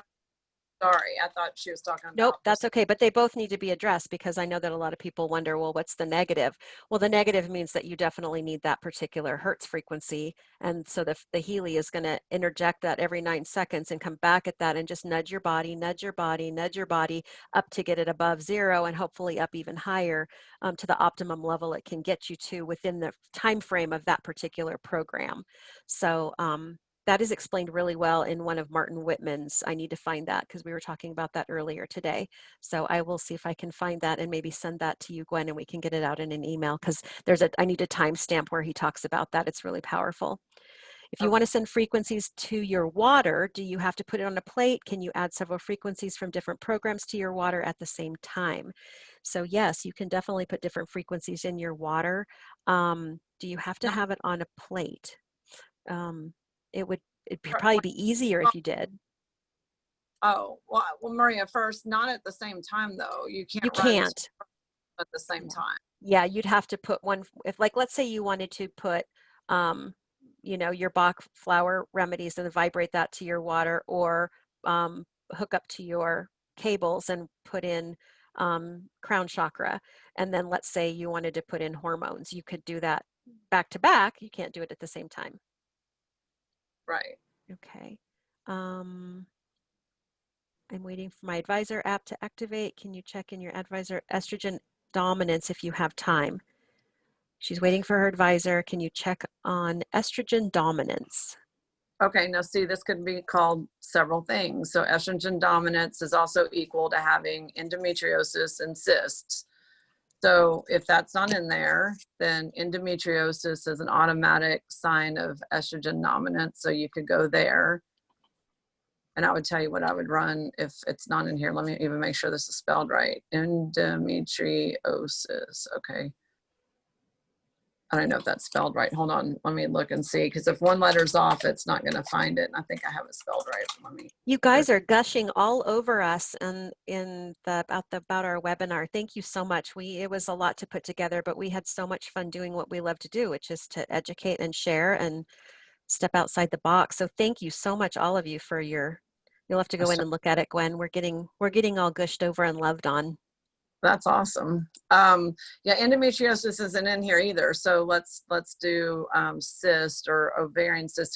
sorry. I thought she was talking Nope, about that's percent. okay, but they both need to be addressed because I know that a lot of people wonder, well, what's the negative? Well, the negative means that you definitely need that particular hertz frequency. And so the Healy is going to interject that every 9 seconds and come back at that and just nudge your body, nudge your body, nudge your body up to get it above 0 and hopefully up even higher to the optimum level it can get you to within the time frame of that particular program. So that is explained really well in one of Martin Whitman's. I need to find that because we were talking about that earlier today. So I will see if I can find that and maybe send that to you, Gwen, and we can get it out in an email because I need a timestamp where he talks about that. It's really powerful. If you want to send frequencies to your water, do you have to put it on a plate? Can you add several frequencies from different programs to your water at the same time? So yes, you can definitely put different frequencies in your water. Do you have to Not have it on a plate? It'd per- probably be easier if you did. Oh, well, Maria, first, not at the same time though. You You can't run two can't. at the same Yeah. time. Yeah, you'd have to put one, if like, let's say you wanted to put, um, your Bach flower remedies and vibrate that to your water or hook up to your cables and put in crown chakra. And then let's say you wanted to put in hormones. You could do that back to back. You can't do it at the same time. Right. Okay. Um, I'm waiting for my advisor app to activate. Can you check in your advisor estrogen dominance if you have time? She's waiting for her advisor. Can you check on estrogen dominance? Okay, now see, this could be called several things. So estrogen dominance is also equal to having endometriosis and cysts. So if that's not in there, then endometriosis is an automatic sign of estrogen dominance. So you could go there. And I would tell you what I would run if it's not in here. Let me even make sure this is spelled right. Endometriosis. Okay. I don't know if that's spelled right. Hold on. Let me look and see. Because if one letter's off, it's not going to find it. And I think I have it spelled right. Let me. You guys are gushing all over us and about our webinar. Thank you so much. It was a lot to put together, but we had so much fun doing what we love to do, which is to educate and share and step outside the box. So thank you so much, all of you, for you'll have to go in and look at it, Gwen. We're getting all gushed over and loved on. That's awesome. Yeah, endometriosis isn't in here either. So let's do cyst or ovarian cyst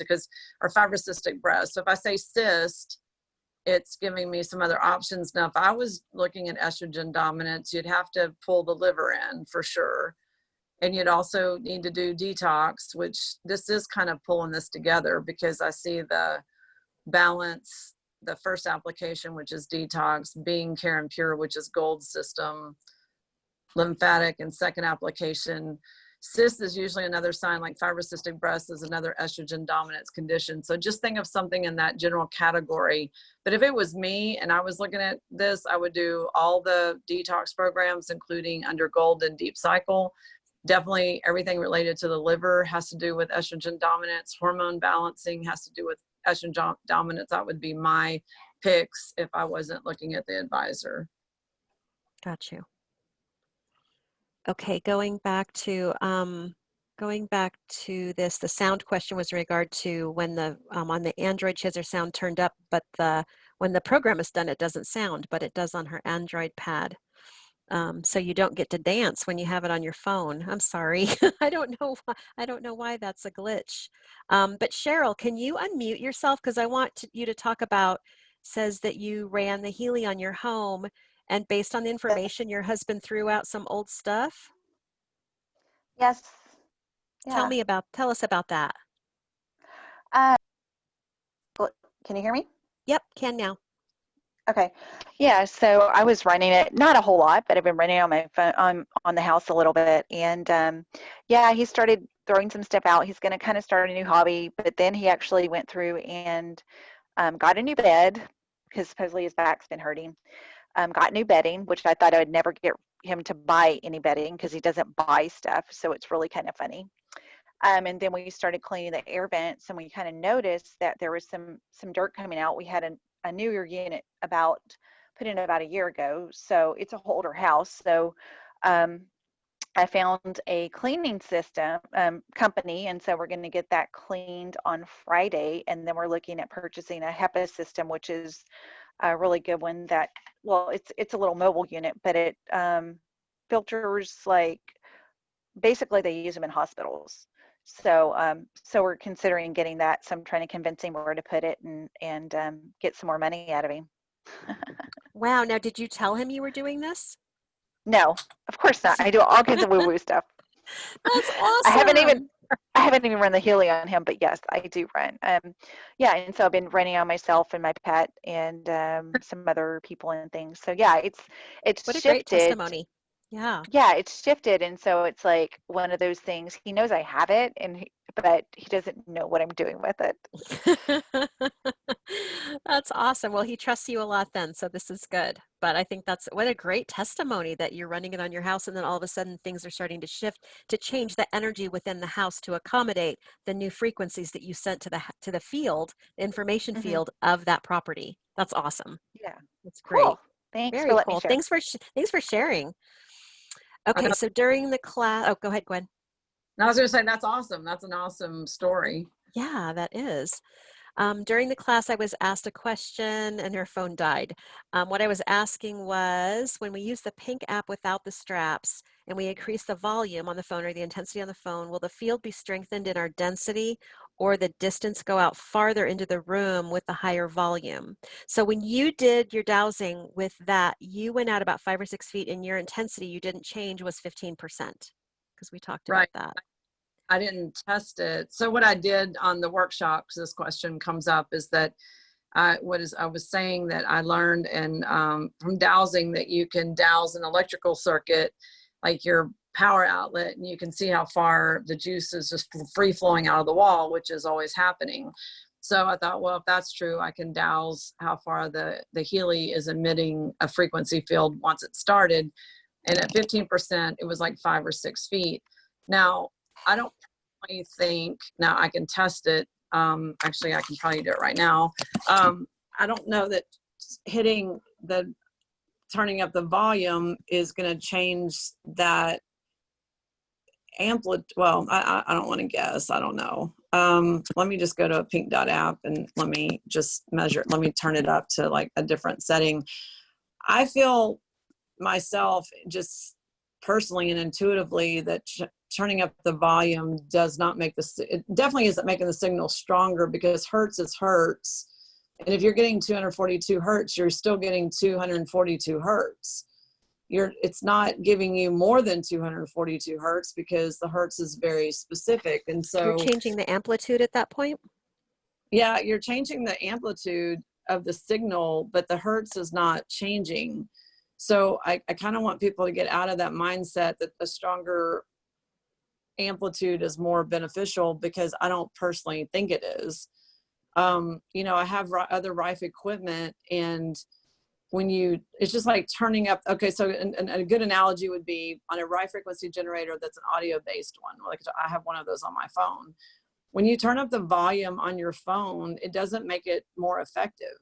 or fibrocystic breast. So if I say cyst, it's giving me some other options. Now, if I was looking at estrogen dominance, you'd have to pull the liver in for sure. And you'd also need to do detox, which this is kind of pulling this together because I see the balance, the first application, which is detox, being care and pure, which is gold system, lymphatic, and second application. Cyst is usually another sign, like fibrocystic breast is another estrogen dominance condition. So just think of something in that general category. But if it was me and I was looking at this, I would do all the detox programs, including under gold and deep cycle. Definitely everything related to the liver has to do with estrogen dominance. Hormone balancing has to do with estrogen dominance. That would be my picks if I wasn't looking at the advisor. Got you. Okay, going back to this, the sound question was in regard to when the on the Android she has her sound turned up, but when the program is done, it doesn't sound, but it does on her Android pad. So you don't get to dance when you have it on your phone. I'm sorry. I don't know why that's a glitch. But Cheryl, can you unmute yourself? Because I want you to talk about, says that you ran the Healy on your home and based on the information your husband threw out some old stuff. Yes. Yeah. Tell us about that. Can you hear me? Yep, can now. Okay. Yeah. So I was running it, not a whole lot, but I've been running it on my phone, on the house a little bit. And yeah, he started throwing some stuff out. He's going to kind of start a new hobby, but then he actually went through and got a new bed because supposedly his back's been hurting. Got new bedding, which I thought I would never get him to buy any bedding because he doesn't buy stuff. So it's really kind of funny. And then we started cleaning the air vents, and we kind of noticed that there was some dirt coming out. We had a newer unit put in about a year ago, so it's a older house. So I found a cleaning system company, and so we're going to get that cleaned on Friday, and then we're looking at purchasing a HEPA system, which is a really good one. That, well, it's a little mobile unit, but it filters, like, basically they use them in hospitals. So so we're considering getting that. So I'm trying to convince him where to put it and get some more money out of him. Wow. Now, did you tell him you were doing this? No, of course not. I do all kinds of woo-woo stuff. That's I haven't awesome. even run the Healy on him, but yes, I do run. Yeah, and so I've been running on myself and my pet and some other people and things. So yeah, it's What a great shifted. testimony. Yeah. Yeah, it's shifted, and so it's like one of those things. He knows I have it, but he doesn't know what I'm doing with it. That's awesome. Well, he trusts you a lot then, so this is good. But I think that's what a great testimony that you're running it on your house, and then all of a sudden things are starting to shift to change the energy within the house to accommodate the new frequencies that you sent to the field, the information Mhm. field of that property. That's awesome. Yeah, That's great. cool. Thanks for Very letting me cool. share. Thanks for sharing. I Okay, know- so during the class, oh, go ahead, Gwen. I was going to say, that's awesome. That's an awesome story. Yeah, that is. During the class, I was asked a question and her phone died. What I was asking was, when we use the pink app without the straps and we increase the volume on the phone or the intensity on the phone, will the field be strengthened in our density or the distance go out farther into the room with the higher volume? So when you did your dowsing with that, you went out about 5 or 6 feet and your intensity you didn't change was 15%, because we talked about Right. that. I didn't test it. So what I did on the workshop, because this question comes up, is that I was saying that I learned from dowsing that you can douse an electrical circuit, like your power outlet, and you can see how far the juice is just free flowing out of the wall, which is always happening. So I thought, well, if that's true, I can douse how far the Healy is emitting a frequency field once it started. And at 15%, it was like 5 or 6 feet. Now, I don't think, now I can test it. Actually, I can probably do it right now. I don't know that turning up the volume is going to change that amplitude. Well, I don't want to guess. I don't know. Let me just go to a Pink Dot app and let me just measure. Let me turn it up to like a different setting. I feel myself just personally and intuitively that turning up the volume does not make it definitely isn't making the signal stronger, because hertz is hertz. And if you're getting 242 hertz, you're still getting 242 hertz. It's not giving you more than 242 hertz because the hertz is very specific. And so You're changing the amplitude at that point? yeah, you're changing the amplitude of the signal, but the hertz is not changing. So I kind of want people to get out of that mindset that the stronger amplitude is more beneficial, because I don't personally think it is. You know, I have other Rife equipment, and it's just like turning up. Okay, so a good analogy would be on a Rife frequency generator that's an audio based one. Like I have one of those on my phone. When you turn up the volume on your phone, it doesn't make it more effective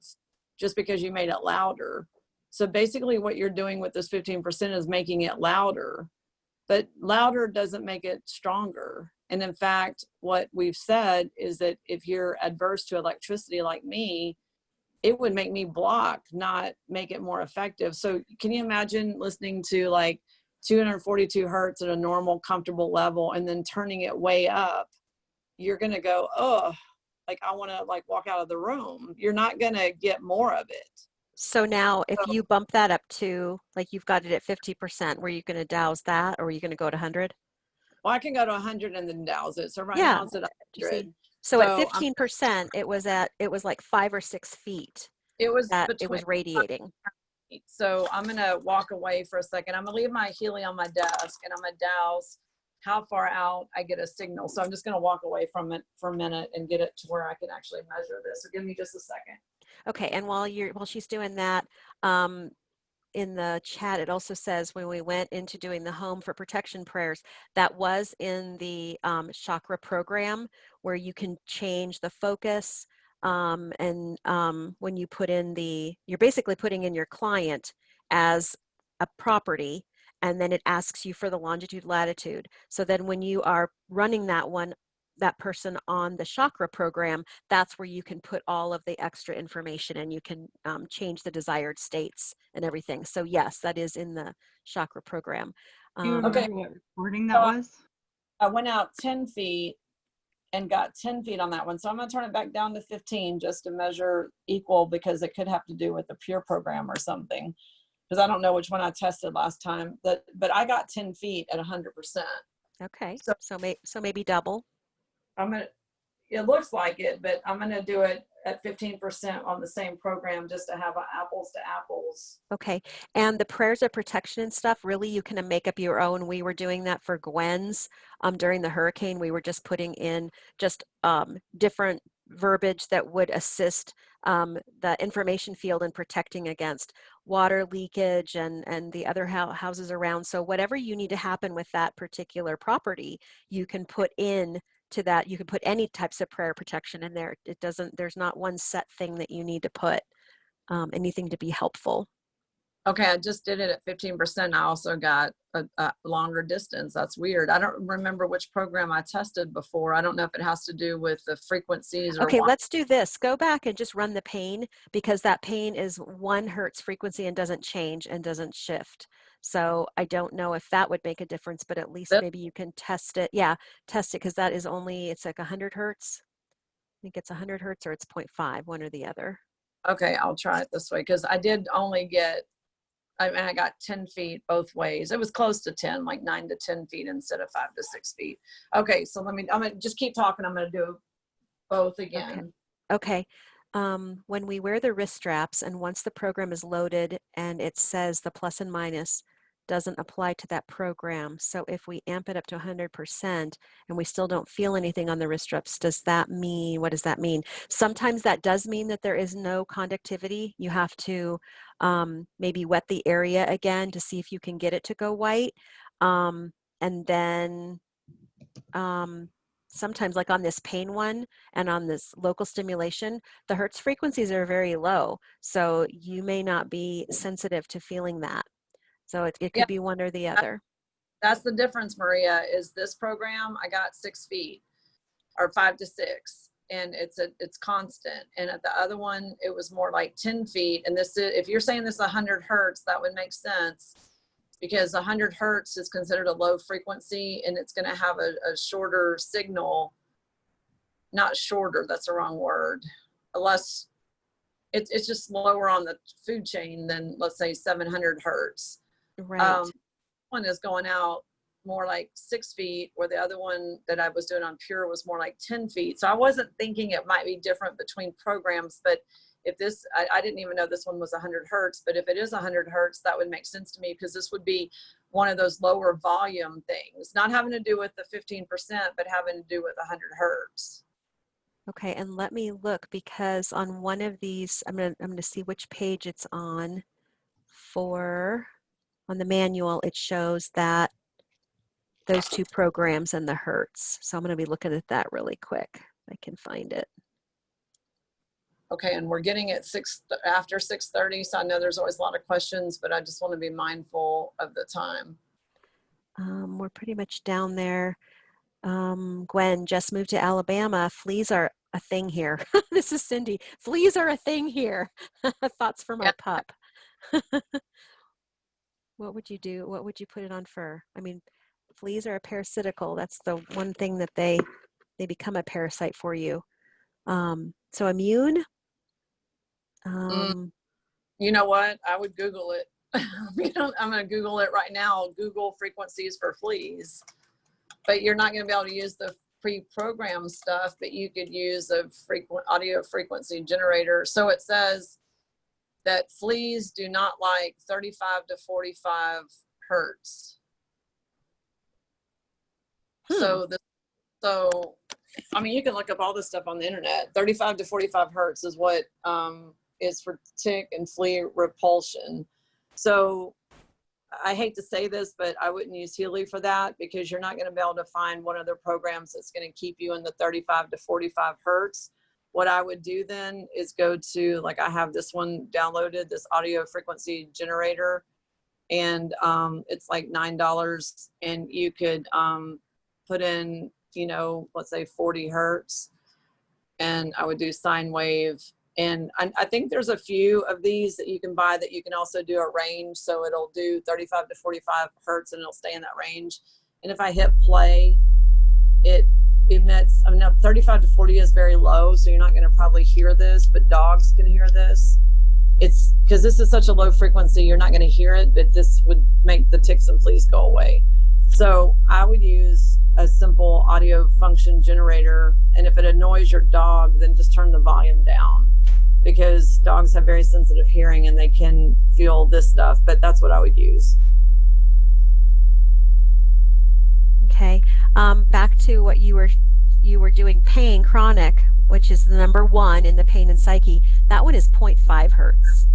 just because you made it louder. So basically what you're doing with this 15% is making it louder, but louder doesn't make it stronger. And in fact, what we've said is that if you're adverse to electricity like me, it would make me block, not make it more effective. So can you imagine listening to like 242 hertz at a normal, comfortable level and then turning it way up? You're going to go, oh, like I want to like walk out of the room. You're not going to get more of it. So now if you bump that up to, like you've got it at 50%, were you going to douse that, or are you going to go to 100? Well, I can go to 100 and then douse it. So right Yeah. now it's at 100. So at 15%, it was like 5 or 6 feet It was that it was radiating. So I'm going to walk away for a second. I'm going to leave my Healy on my desk and I'm going to douse how far out I get a signal. So I'm just going to walk away from it for a minute and get it to where I can actually measure this. So give me just a second. Okay, and while she's doing that, in the chat, it also says when we went into doing the home for protection prayers, that was in the chakra program where you can change the focus. When you put in you're basically putting in your client as a property, and then it asks you for the longitude, latitude. So then when you are running that person on the chakra program, that's where you can put all of the extra information and you can change the desired states and everything. So yes, that is in the chakra program. Do you Okay. remember what recording So that was? I went out 10 feet and got 10 feet on that one. So I'm gonna turn it back down to 15 just to measure equal, because it could have to do with the Pure program or something. Because I don't know which one I tested last time, but I got 10 feet at 100%. Okay, So- so maybe double. It looks like it, but I'm gonna do it at 15% on the same program just to have apples to apples. Okay, and the prayers of protection and stuff, really you can make up your own. We were doing that for Gwen's during the hurricane. We were just putting in just different verbiage that would assist the information field in protecting against water leakage and the other houses around. So whatever you need to happen with that particular property, you can put in to that. You can put any types of prayer protection in there. There's not one set thing that you need to put, anything to be helpful. Okay, I just did it at 15%. I also got a longer distance. That's weird. I don't remember which program I tested before. I don't know if it has to do with the frequencies or Okay, what. let's do this. Go back and just run the pane, because that pane is 1 hertz frequency and doesn't change and doesn't shift. So I don't know if that would make a difference, but at least Yep. maybe you can test it. Yeah, test it, because that is only, it's like 100 hertz. I think it's 100 hertz or it's 0.5, one or the other. Okay, I'll try it this way, because I did only get, I got 10 feet both ways. It was close to 10, like 9 to 10 feet instead of 5 to 6 feet. Okay, so I'm gonna just keep talking. I'm gonna do both again. Okay. When we wear the wrist straps, and once the program is loaded and it says the plus and minus doesn't apply to that program. So if we amp it up to 100% and we still don't feel anything on the wrist straps, what does that mean? Sometimes that does mean that there is no conductivity. You have to maybe wet the area again to see if you can get it to go white. And then sometimes, like on this pain one and on this local stimulation, the hertz frequencies are very low. So you may not be sensitive to feeling that. So it could Yeah. be one or the other. That's the difference, Maria, is this program, I got 6 feet or 5 to 6, and it's constant. And at the other one, it was more like 10 feet. And this is, if you're saying this is 100 hertz, that would make sense, because 100 hertz is considered a low frequency, and it's going to have a shorter signal. Not shorter, that's the wrong word. Unless it's just lower on the food chain than, let's say, 700 hertz. Right. One is going out more like 6 feet, where the other one that I was doing on Pure was more like 10 feet. So I wasn't thinking it might be different between programs, but if this, I didn't even know this one was 100 hertz, but if it is 100 hertz, that would make sense to me, because this would be one of those lower volume things, not having to do with the 15%, but having to do with 100 hertz. Okay, and let me look, because on one of these, I'm gonna see which page it's on. On the manual, it shows that those 2 programs and the hertz. So I'm going to be looking at that really quick. I can find it. Okay, and we're getting it after 6:30, so I know there's always a lot of questions, but I just want to be mindful of the time. We're pretty much down there. Gwen, just moved to Alabama. Fleas are a thing here. This is Cindy. Fleas are a thing here. Thoughts for my pup. What would you do? What would you put it on for? I mean, fleas are a parasitical. That's the one thing that they become a parasite for you. So immune. You know what? I would Google it. I'm going to Google it right now. Google frequencies for fleas. But you're not going to be able to use the pre-programmed stuff, but you could use a audio frequency generator. So it says that fleas do not like 35 to 45 hertz. So I mean, you can look up all this stuff on the internet. 35 to 45 hertz is what is for tick and flea repulsion. So I hate to say this, but I wouldn't use Healy for that because you're not going to be able to find one of their programs that's going to keep you in the 35 to 45 hertz. What I would do then is go to, like, I have this one downloaded, this audio frequency generator, and it's like $9, and you could put in, you know, let's say 40 hertz, and I would do sine wave. And I think there's a few of these that you can buy that you can also do a range. So it'll do 35 to 45 hertz and it'll stay in that range. And if I hit play, it emits, I mean, now 35 to 40 is very low, so you're not going to probably hear this, but dogs can hear this. It's because this is such a low frequency, you're not going to hear it, but this would make the ticks and fleas go away. So I would use a simple audio function generator. And if it annoys your dog, then just turn the volume down, because dogs have very sensitive hearing and they can feel this stuff, but that's what I would use. Okay, back to what you were doing, pain, chronic, which is the number 1 in the pain and psyche. That one is 0.5 hertz,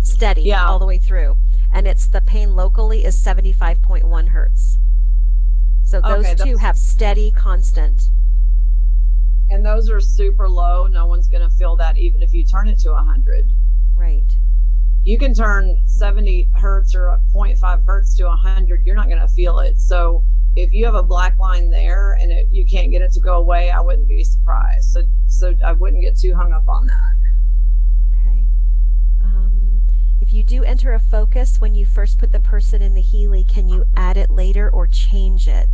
steady, Yeah. all the way through. And it's the pain locally is 75.1 hertz. So those Okay, two have steady, constant. And those are super low. No one's going to feel that even if you turn it to 100. Right. You can turn 70 hertz or 0.5 hertz to 100. You're not going to feel it. So if you have a black line there and you can't get it to go away, I wouldn't be surprised. So I wouldn't get too hung up on that. Okay. If you do enter a focus when you first put the person in the Healy, can you add it later or change it?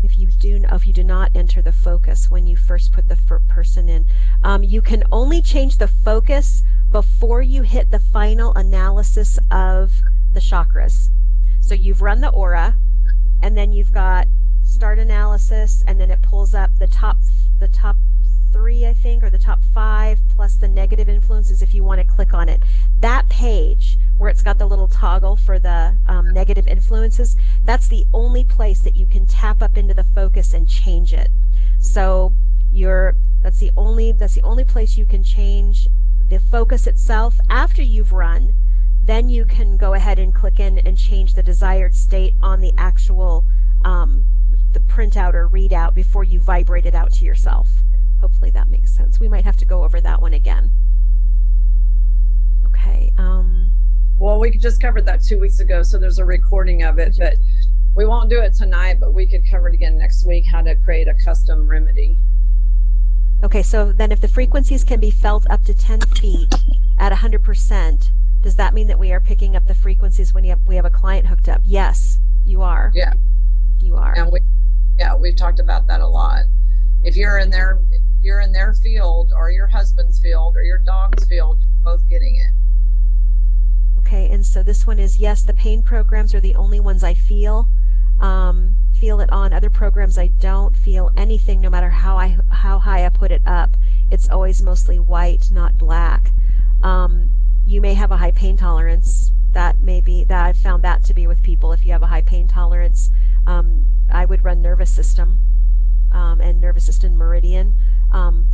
If you do not enter the focus when you first put the person in, you can only change the focus before you hit the final analysis of the chakras. So you've run the aura, and then you've got start analysis, and then it pulls up the top 3, I think, or the top 5 plus the negative influences if you want to click on it. That page where it's got the little toggle for the negative influences, that's the only place that you can tap up into the focus and change it. So that's the only place you can change the focus itself. After you've run, then you can go ahead and click in and change the desired state on the actual the printout or readout before you vibrate it out to yourself. Hopefully that makes sense. We might have to go over that one again. Okay. Well, we just covered that 2 weeks ago, so there's a recording of it, but we won't do it tonight, but we could cover it again next week, how to create a custom remedy. Okay, so then if the frequencies can be felt up to 10 feet at 100%, does that mean that we are picking up the frequencies when we have a client hooked up? Yes, you are. Yeah. You are. And we've talked about that a lot. If you're in their field or your husband's field or your dog's field, you're both getting it. Okay, and so this one is, yes, the pain programs are the only ones I feel. Feel it on. Other programs I don't feel anything, no matter how high I put it up. It's always mostly white, not black. You may have a high pain tolerance. That I've found that to be with people. If you have a high pain tolerance, I would run nervous system and nervous system meridian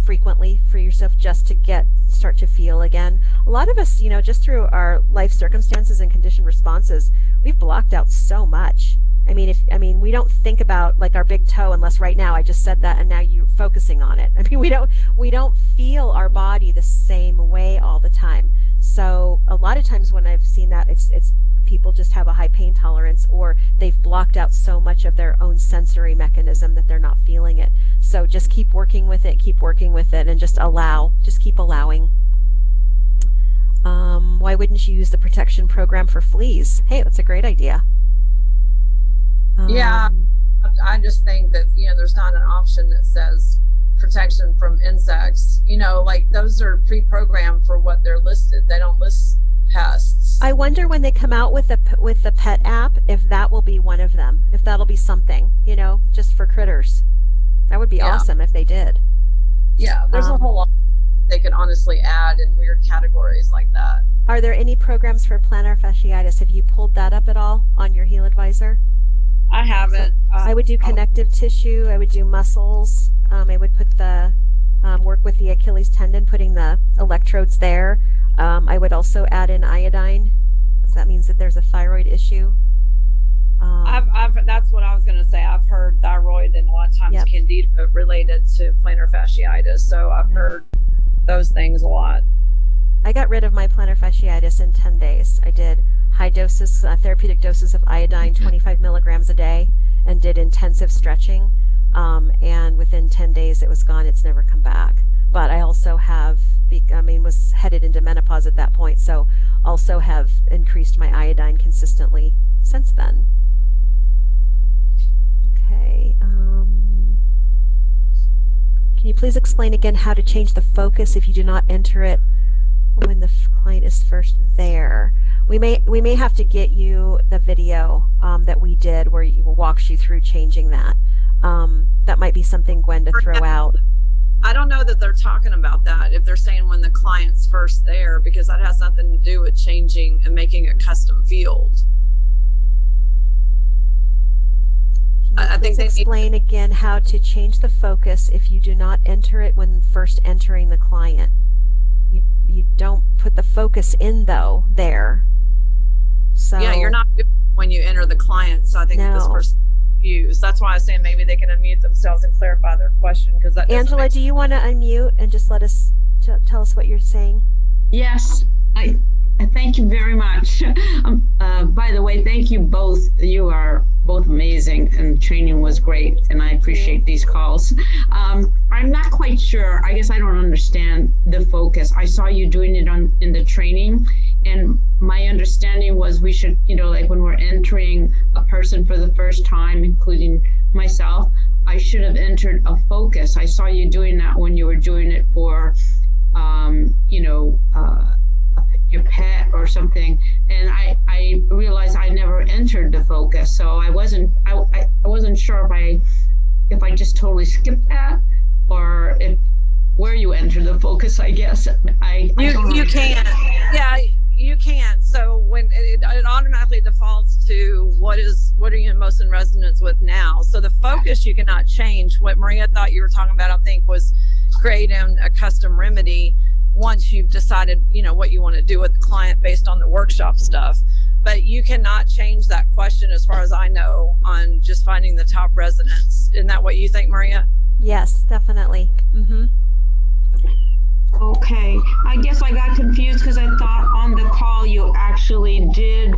frequently for yourself, just to start to feel again. A lot of us, just through our life circumstances and conditioned responses, we've blocked out so much. I mean, we don't think about like our big toe unless right now I just said that and now you're focusing on it. I mean, we don't feel our body the same way all the time. So a lot of times when I've seen that, it's people just have a high pain tolerance, or they've blocked out so much of their own sensory mechanism that they're not feeling it. So just keep working with it, and just keep allowing. Why wouldn't you use the protection program for fleas? Hey, that's a great idea. Yeah, I just think that, there's not an option that says protection from insects. Like those are pre-programmed for what they're listed. They don't list pests. I wonder when they come out with the pet app, if that will be one of them, if that'll be something, just for critters. That would be awesome if they did. Yeah, there's a whole lot they could honestly add in weird categories like that. Are there any programs for plantar fasciitis? Have you pulled that up at all on your Heal Advisor? I haven't. I would do connective tissue. I would do muscles. I would put work with the Achilles tendon, putting the electrodes there. I would also add in iodine So that means that there's a thyroid issue. That's what I was gonna say. I've heard thyroid and a lot of times Yep. candida related to plantar fasciitis. So I've heard those things a lot. I got rid of my plantar fasciitis in 10 days. I did high doses, therapeutic doses of iodine, 25 milligrams a day, and did intensive stretching. And within 10 days, it was gone. It's never come back. But I also have, was headed into menopause at that point, so also have increased my iodine consistently since then. Okay. Can you please explain again how to change the focus if you do not enter it when the client is first there? We may have to get you the video that we did where it walks you through changing that. That might be something, Gwen, to throw out. I don't know that they're talking about that if they're saying when the client's first there, because that has nothing to do with changing and making a custom field. Can you I think please they need- explain again how to change the focus if you do not enter it when first entering the client? You don't put the focus in though there. So Yeah, you're not doing it when you enter the client. So I think this No. person confused. That's why I was saying maybe they can unmute themselves and clarify their question, because that doesn't Angela, make do you want to unmute and just let us tell us what you're saying? Yes, I thank you very much. By the way, thank you both. You are both amazing, and training was great, and I appreciate these calls. I'm not quite sure. I guess I don't understand the focus. I saw you doing it in the training, and my understanding was we should, like when we're entering a person for the first time, including myself, I should have entered a focus. I saw you doing that when you were doing it for your pet or something, and I realized I never entered the focus, so I wasn't sure if I just totally skipped that, or if where you enter the focus. I guess you can't. Yeah, you can't. So when it automatically defaults to what are you most in resonance with now. So the focus you cannot change. What Maria thought you were talking about, I think, was creating a custom remedy once you've decided, what you want to do with the client based on the workshop stuff. But you cannot change that question, as far as I know, on just finding the top resonance. Isn't that what you think, Maria? Yes, definitely. Mm-hmm. Okay, I guess I got confused because I thought on the call you actually did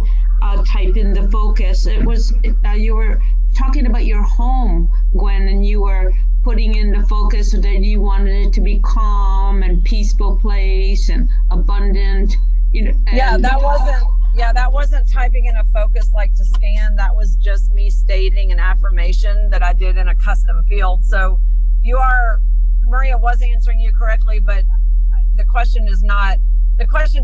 type in the focus. It was you were talking about your home, Gwen, and you were putting in the focus that you wanted it to be calm and peaceful place and abundant. That wasn't typing in a focus like to scan. That was just me stating an affirmation that I did in a custom field. So Maria was answering you correctly, but the question's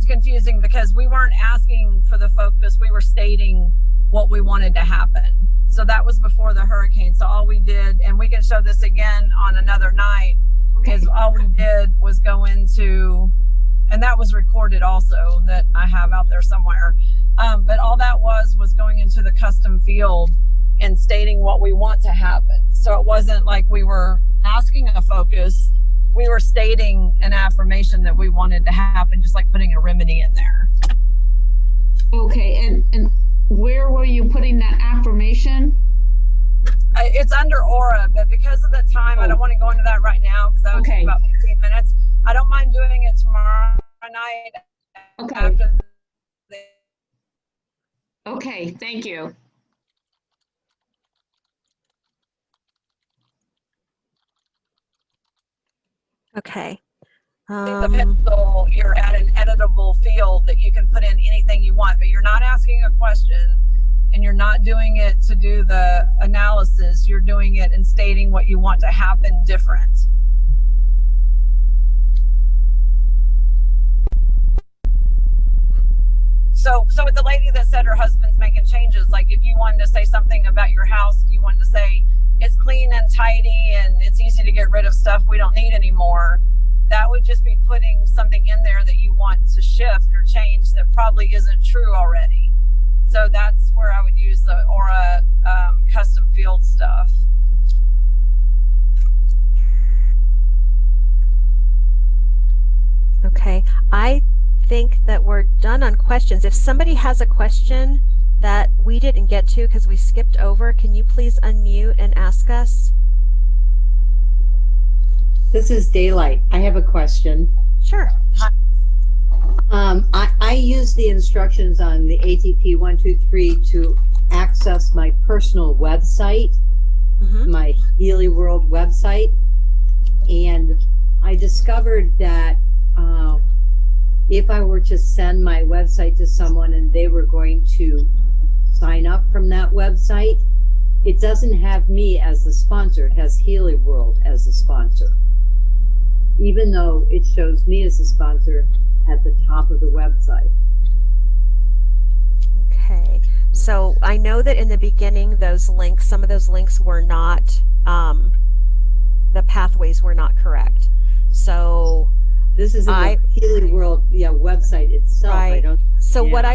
confusing because we weren't asking for the focus. We were stating what we wanted to happen. So that was before the hurricane. So all we did, and we can show this again on another night, is all we did was go into, and that was recorded also, that I have out there somewhere. But all that was going into the custom field and stating what we want to happen. So it wasn't like we were asking a focus. We were stating an affirmation that we wanted to happen, just like putting a remedy in there. Okay, and where were you putting that affirmation? It's under aura, but because of the time, I don't want to go into that right now because that would take about 15 minutes. I don't mind doing it tomorrow night. Okay. Okay, thank you. Okay. The pencil, you're at an editable field that you can put in anything you want, but you're not asking a question and you're not doing it to do the analysis. You're doing it and stating what you want to happen different. So with the lady that said her husband's making changes, like if you wanted to say something about your house, you wanted to say it's clean and tidy and it's easy to get rid of stuff we don't need anymore, that would just be putting something in there that you want to shift or change that probably isn't true already. So that's where I would use the Aura custom field stuff. Okay. I think that we're done on questions. If somebody has a question that we didn't get to because we skipped over, can you please unmute and ask us? This is Daylight. I have a question. Sure. I use the instructions on the ATP 123 to access my personal website, Mm-hmm. my Healy World website, and I discovered that if I were to send my website to someone and they were going to sign up from that website, it doesn't have me as the sponsor. It has Healy World as the sponsor, even though it shows me as the sponsor at the top of the website. Okay. So I know that in the beginning, those links, some of those links were not, the pathways were not correct. So This is in the Healy World website itself. I Right. don't. So Yeah. what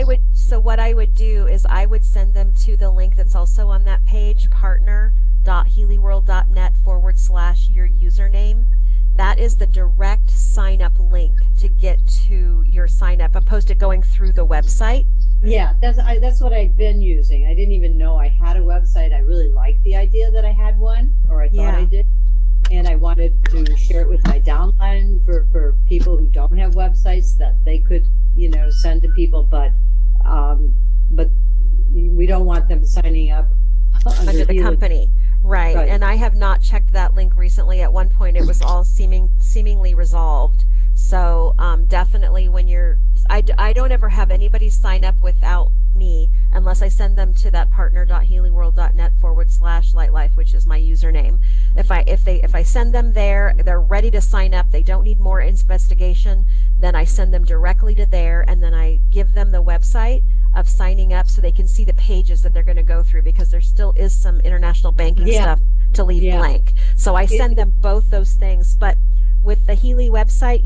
I would do is I would send them to the link that's also on that page, partner.healyworld.net/your username. That is the direct sign up link to get to your sign up, opposed to going through the website. Yeah, that's what I've been using. I didn't even know I had a website. I really liked the idea that I had one, or I thought I did. And I wanted to share it with my downline for people who don't have websites that they could, send to people, but we don't want them signing up Under the Healy. company. Right. Right. And I have not checked that link recently. At one point it was all seemingly resolved. So definitely when I don't ever have anybody sign up without me unless I send them to that partner.healyworld.net/lightlife, which is my username. If I send them there, they're ready to sign up, they don't need more investigation, then I send them directly to there, and then I give them the website of signing up so they can see the pages that they're going to go through, because there still is some international banking stuff to leave blank. So I send them both those things. But with the Healy website,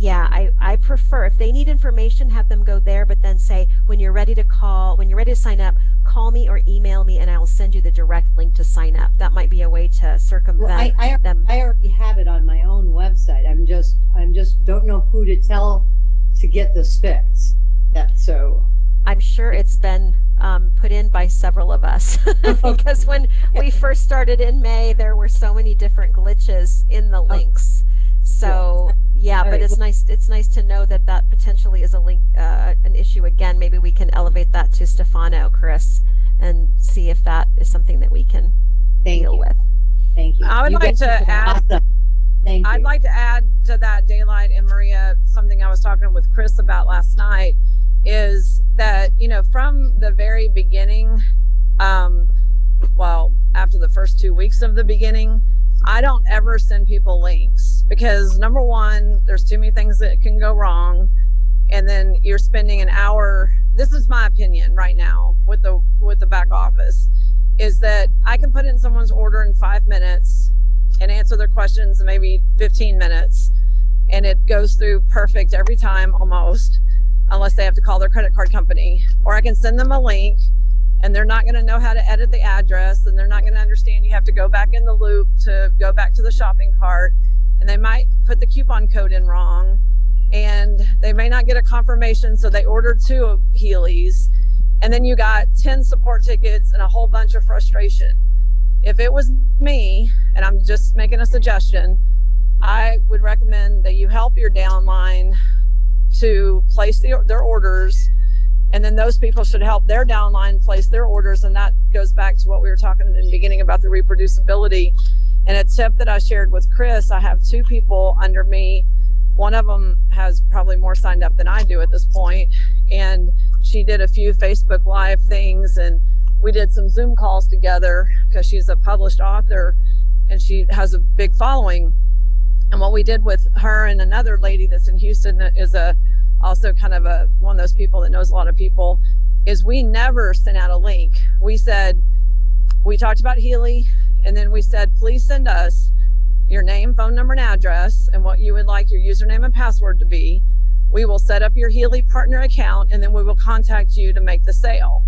I prefer, if they need information, have them go there, but then say, when you're ready to sign up, call me or email me and I will send you the direct link to sign up. That might be a way to circumvent them. I already have it on my own website. I'm just don't know who to tell to get this fixed. I'm sure it's been put in by several of us because when we first started in May, there were so many different glitches in the links. So but it's nice to know that potentially is a link, an issue again. Maybe we can elevate that to Stefano, Chris, and see if that is something that we can deal with. Thank you. I would like to add. Awesome. Thank you. I'd like to add to that, Daylight and Maria, something I was talking with Chris about last night, is that, from the very beginning, after the first 2 weeks of the beginning, I don't ever send people links because, number one, there's too many things that can go wrong. And then you're spending an hour. This is my opinion right now with the back office, is that I can put in someone's order in 5 minutes and answer their questions in maybe 15 minutes. And it goes through perfect every time almost, unless they have to call their credit card company. Or I can send them a link and they're not going to know how to edit the address, and they're not going to understand you have to go back in the loop to go back to the shopping cart, and they might put the coupon code in wrong, and they may not get a confirmation, so they ordered 2 Healys, and then you got 10 support tickets and a whole bunch of frustration. If it was me, and I'm just making a suggestion, I would recommend that you help your downline to place their orders, and then those people should help their downline place their orders. And that goes back to what we were talking in the beginning about the reproducibility. And a tip that I shared with Chris, I have 2 people under me. One of them has probably more signed up than I do at this point, and she did a few Facebook Live things, and we did some Zoom calls together because she's a published author and she has a big following. And what we did with her and another lady that's in Houston that is also kind of one of those people that knows a lot of people, is we never sent out a link. We talked about Healy, and then we said, please send us your name, phone number, and address, and what you would like your username and password to be. We will set up your Healy partner account, and then we will contact you to make the sale.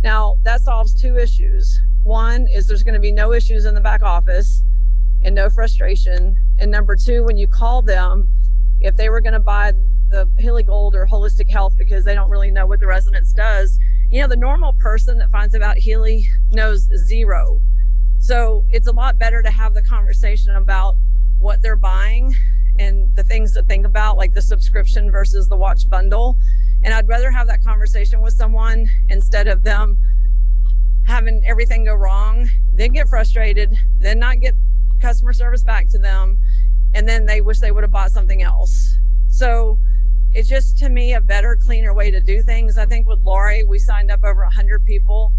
Now, that solves 2 issues. One is there's going to be no issues in the back office and no frustration. And number 2, when you call them, if they were going to buy the Healy Gold or holistic health because they don't really know what the residence does. You know, the normal person that finds about Healy knows zero. So it's a lot better to have the conversation about what they're buying and the things to think about, like the subscription versus the watch bundle. And I'd rather have that conversation with someone instead of them having everything go wrong, then get frustrated, then not get customer service back to them, and then they wish they would have bought something else. So it's just, to me, a better, cleaner way to do things. I think with Lori, we signed up over 100 people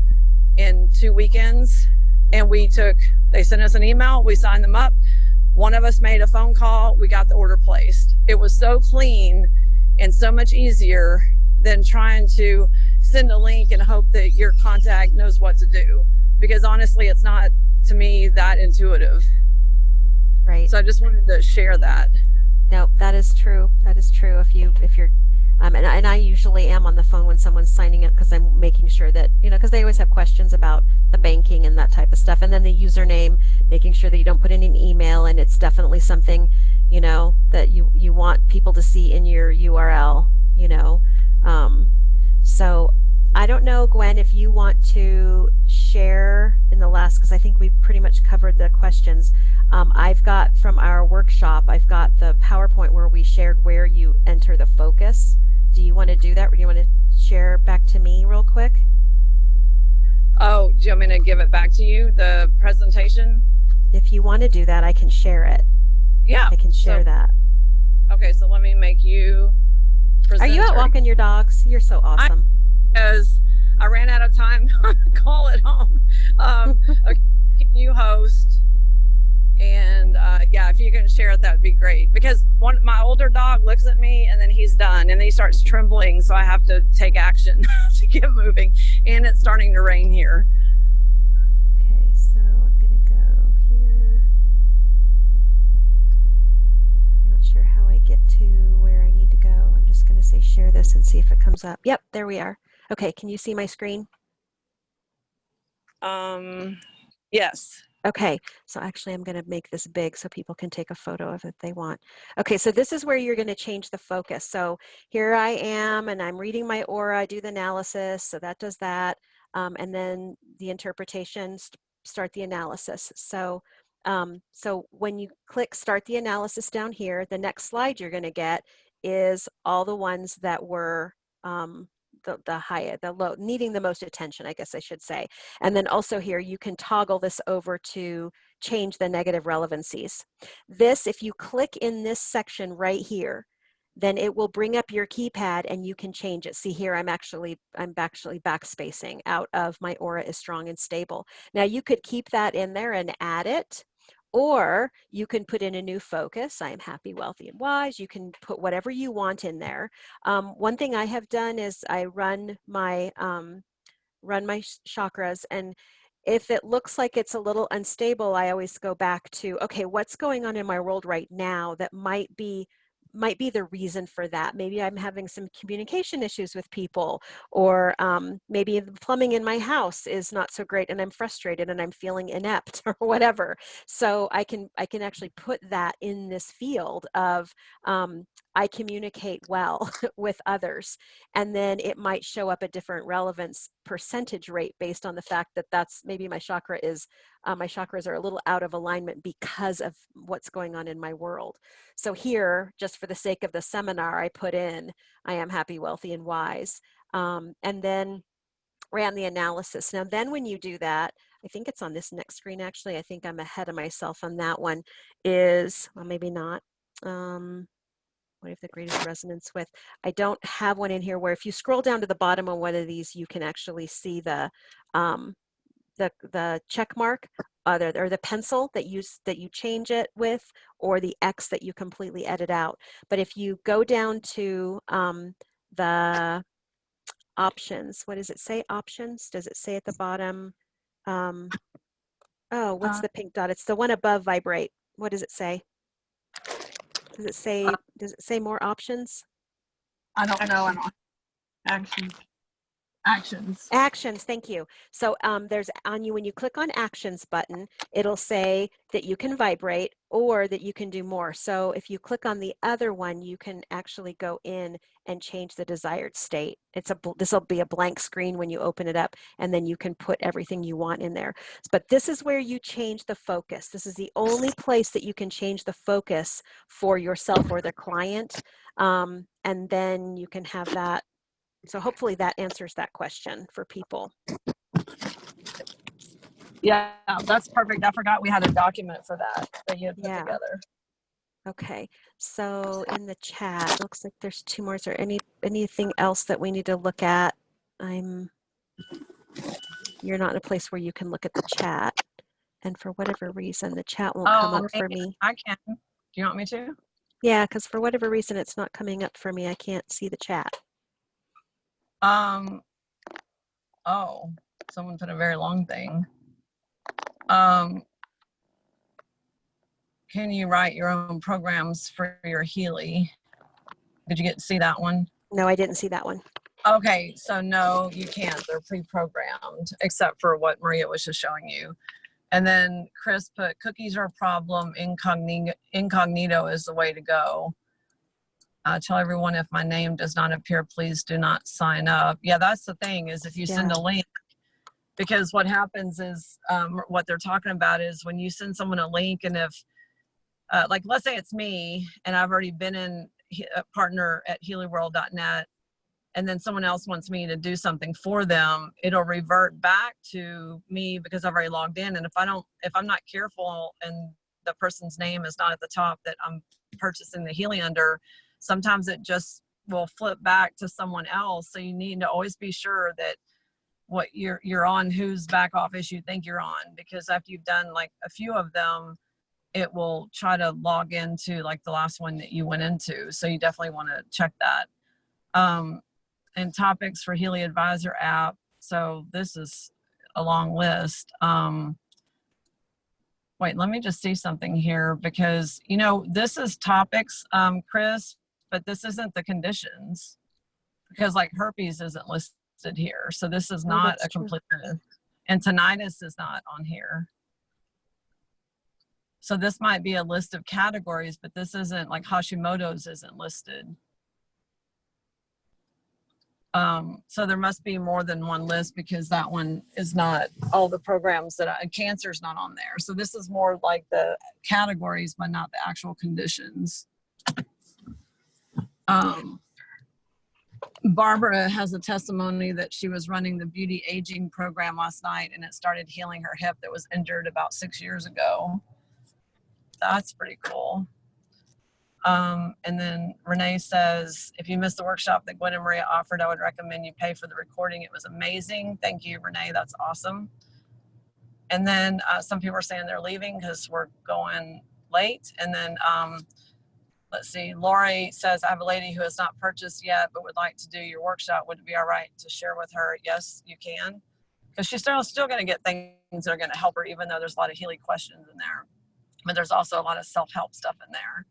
in 2 weekends, and they sent us an email, we signed them up. One of us made a phone call, we got the order placed. It was so clean and so much easier than trying to send a link and hope that your contact knows what to do. Because honestly, it's not, to me, that intuitive. Right. So I just wanted to share that. No, that is true. That is true. If you're, and I usually am on the phone when someone's signing up because I'm making sure that, because they always have questions about the banking and that type of stuff. And then the username, making sure that you don't put in an email, and it's definitely something, that you want people to see in your URL, So I don't know, Gwen, if you want to share in the last, because I think we've pretty much covered the questions. I've got from our workshop, I've got the PowerPoint where we shared where you enter the focus. Do you want to do that? Or do you want to share back to me real quick? Oh, do you want me to give it back to you, the presentation? If you want to do that, I can share it. Yeah. I can share that. Okay, so let me make you presenter. Are you out walking your dogs? You're so awesome. Because I ran out of time on the call at home. Okay, you host. And yeah, if you can share it, that would be great. Because my older dog looks at me and then he's done and then he starts trembling. So I have to take action to get moving. And it's starting to rain here. Okay, so I'm going to go here. I'm not sure how I get to where I need to go. I'm just going to say share this and see if it comes up. Yep, there we are. Okay, can you see my screen? Yes. Okay, so actually I'm going to make this big so people can take a photo of it if they want. Okay, so this is where you're going to change the focus. So here I am and I'm reading my aura, I do the analysis, so that does that. And then the interpretation, start the analysis. So, so when you click start the analysis down here, the next slide you're going to get is all the ones that were the low, needing the most attention, I guess I should say. And then also here, you can toggle this over to change the negative relevancies. This, if you click in this section right here, then it will bring up your keypad and you can change it. See here, I'm actually backspacing out of my aura is strong and stable. Now you could keep that in there and add it, or you can put in a new focus. I am happy, wealthy, and wise. You can put whatever you want in there. One thing I have done is I run my chakras, and if it looks like it's a little unstable, I always go back to, okay, what's going on in my world right now that might be the reason for that. Maybe I'm having some communication issues with people, or maybe the plumbing in my house is not so great and I'm frustrated and I'm feeling inept or whatever. So I can actually put that in this field of I communicate well with others, and then it might show up a different relevance percentage rate based on the fact that that's maybe my chakra is my chakras are a little out of alignment because of what's going on in my world. So here, just for the sake of the seminar, I put in I am happy, wealthy, and wise, and then ran the analysis. Now then when you do that, I think it's on this next screen actually, I think I'm ahead of myself on that one, is, well, maybe not. What have the greatest resonance with? I don't have one in here where if you scroll down to the bottom of one of these, you can actually see the check mark or the pencil that you change it with, or the X that you completely edit out. But if you go down to the options, what does it say? Options? Does it say at the bottom? Oh, what's the pink dot? It's the one above vibrate. What does it say? Does it say more options? I don't know. Actions. Actions. Actions, thank you. So there's on you, when you click on actions button, it'll say that you can vibrate or that you can do more. So if you click on the other one, you can actually go in and change the desired state. This will be a blank screen when you open it up, and then you can put everything you want in there. But this is where you change the focus. This is the only place that you can change the focus for yourself or the client. And then you can have that. So hopefully that answers that question for people. Yeah, that's perfect. I forgot we had a document for that you had put Yeah. together. Okay, so in the chat, looks like there's 2 more. Is there anything else that we need to look at? You're not in a place where you can look at the chat. And for whatever reason, the chat won't come up for me. I can. Do you want me to? Yeah, because for whatever reason, it's not coming up for me. I can't see the chat. Oh, someone put a very long thing. Can you write your own programs for your Healy? Did you get to see that one? No, I didn't see that one. Okay, so no, you can't. They're pre-programmed, except for what Maria was just showing you. And then Chris put, cookies are a problem, incognito is the way to go. Tell everyone, if my name does not appear, please do not sign up. Yeah, that's the thing, is if you send a link, because what happens is, what they're talking about is when you send someone a link, and if, like, let's say it's me, and I've already been in a partner at healyworld.net, and then someone else wants me to do something for them, it'll revert back to me because I've already logged in. And if I'm not careful and the person's name is not at the top that I'm purchasing the Healy under, sometimes it just will flip back to someone else. So you need to always be sure that what you're on, whose back office you think you're on, because after you've done like a few of them, it will try to log into like the last one that you went into. So you definitely want to check that. And topics for Healy Advisor app. So this is a long list. Wait, let me just see something here, because, you know, this is topics, Chris, but this isn't the conditions, because like herpes isn't listed here. So this is not a complete, and tinnitus is not on here. So this might be a list of categories, but this isn't, like Hashimoto's isn't listed. So there must be more than one list, because that one is not all the programs that cancer's not on there. So this is more like the categories, but not the actual conditions. Barbara has a testimony that she was running the beauty aging program last night, and it started healing her hip that was injured about 6 years ago. That's pretty cool. And then Renee says, if you missed the workshop that Gwen and Maria offered, I would recommend you pay for the recording. It was amazing. Thank you, Renee. That's awesome. And then some people are saying they're leaving because we're going late. And then let's see, Lori says, I have a lady who has not purchased yet, but would like to do your workshop. Would it be all right to share with her? Yes, you can. Because she's still going to get things that are going to help her, even though there's a lot of Healy questions in there. But there's also a lot of self-help stuff in there.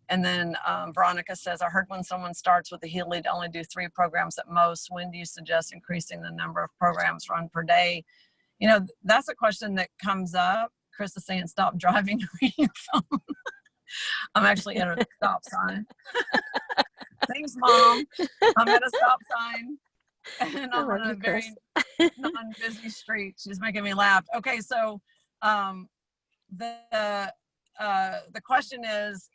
And then Veronica says, I heard when someone starts with the Healy to only do 3 programs at most, when do you suggest increasing the number of programs run per day? You know, that's a question that comes up. Chris is saying, stop driving and reading your phone. I'm actually at a stop sign. Thanks, Mom. I'm at a stop sign. And I'm on a very non-busy street. She's making me laugh. Okay, so the question is,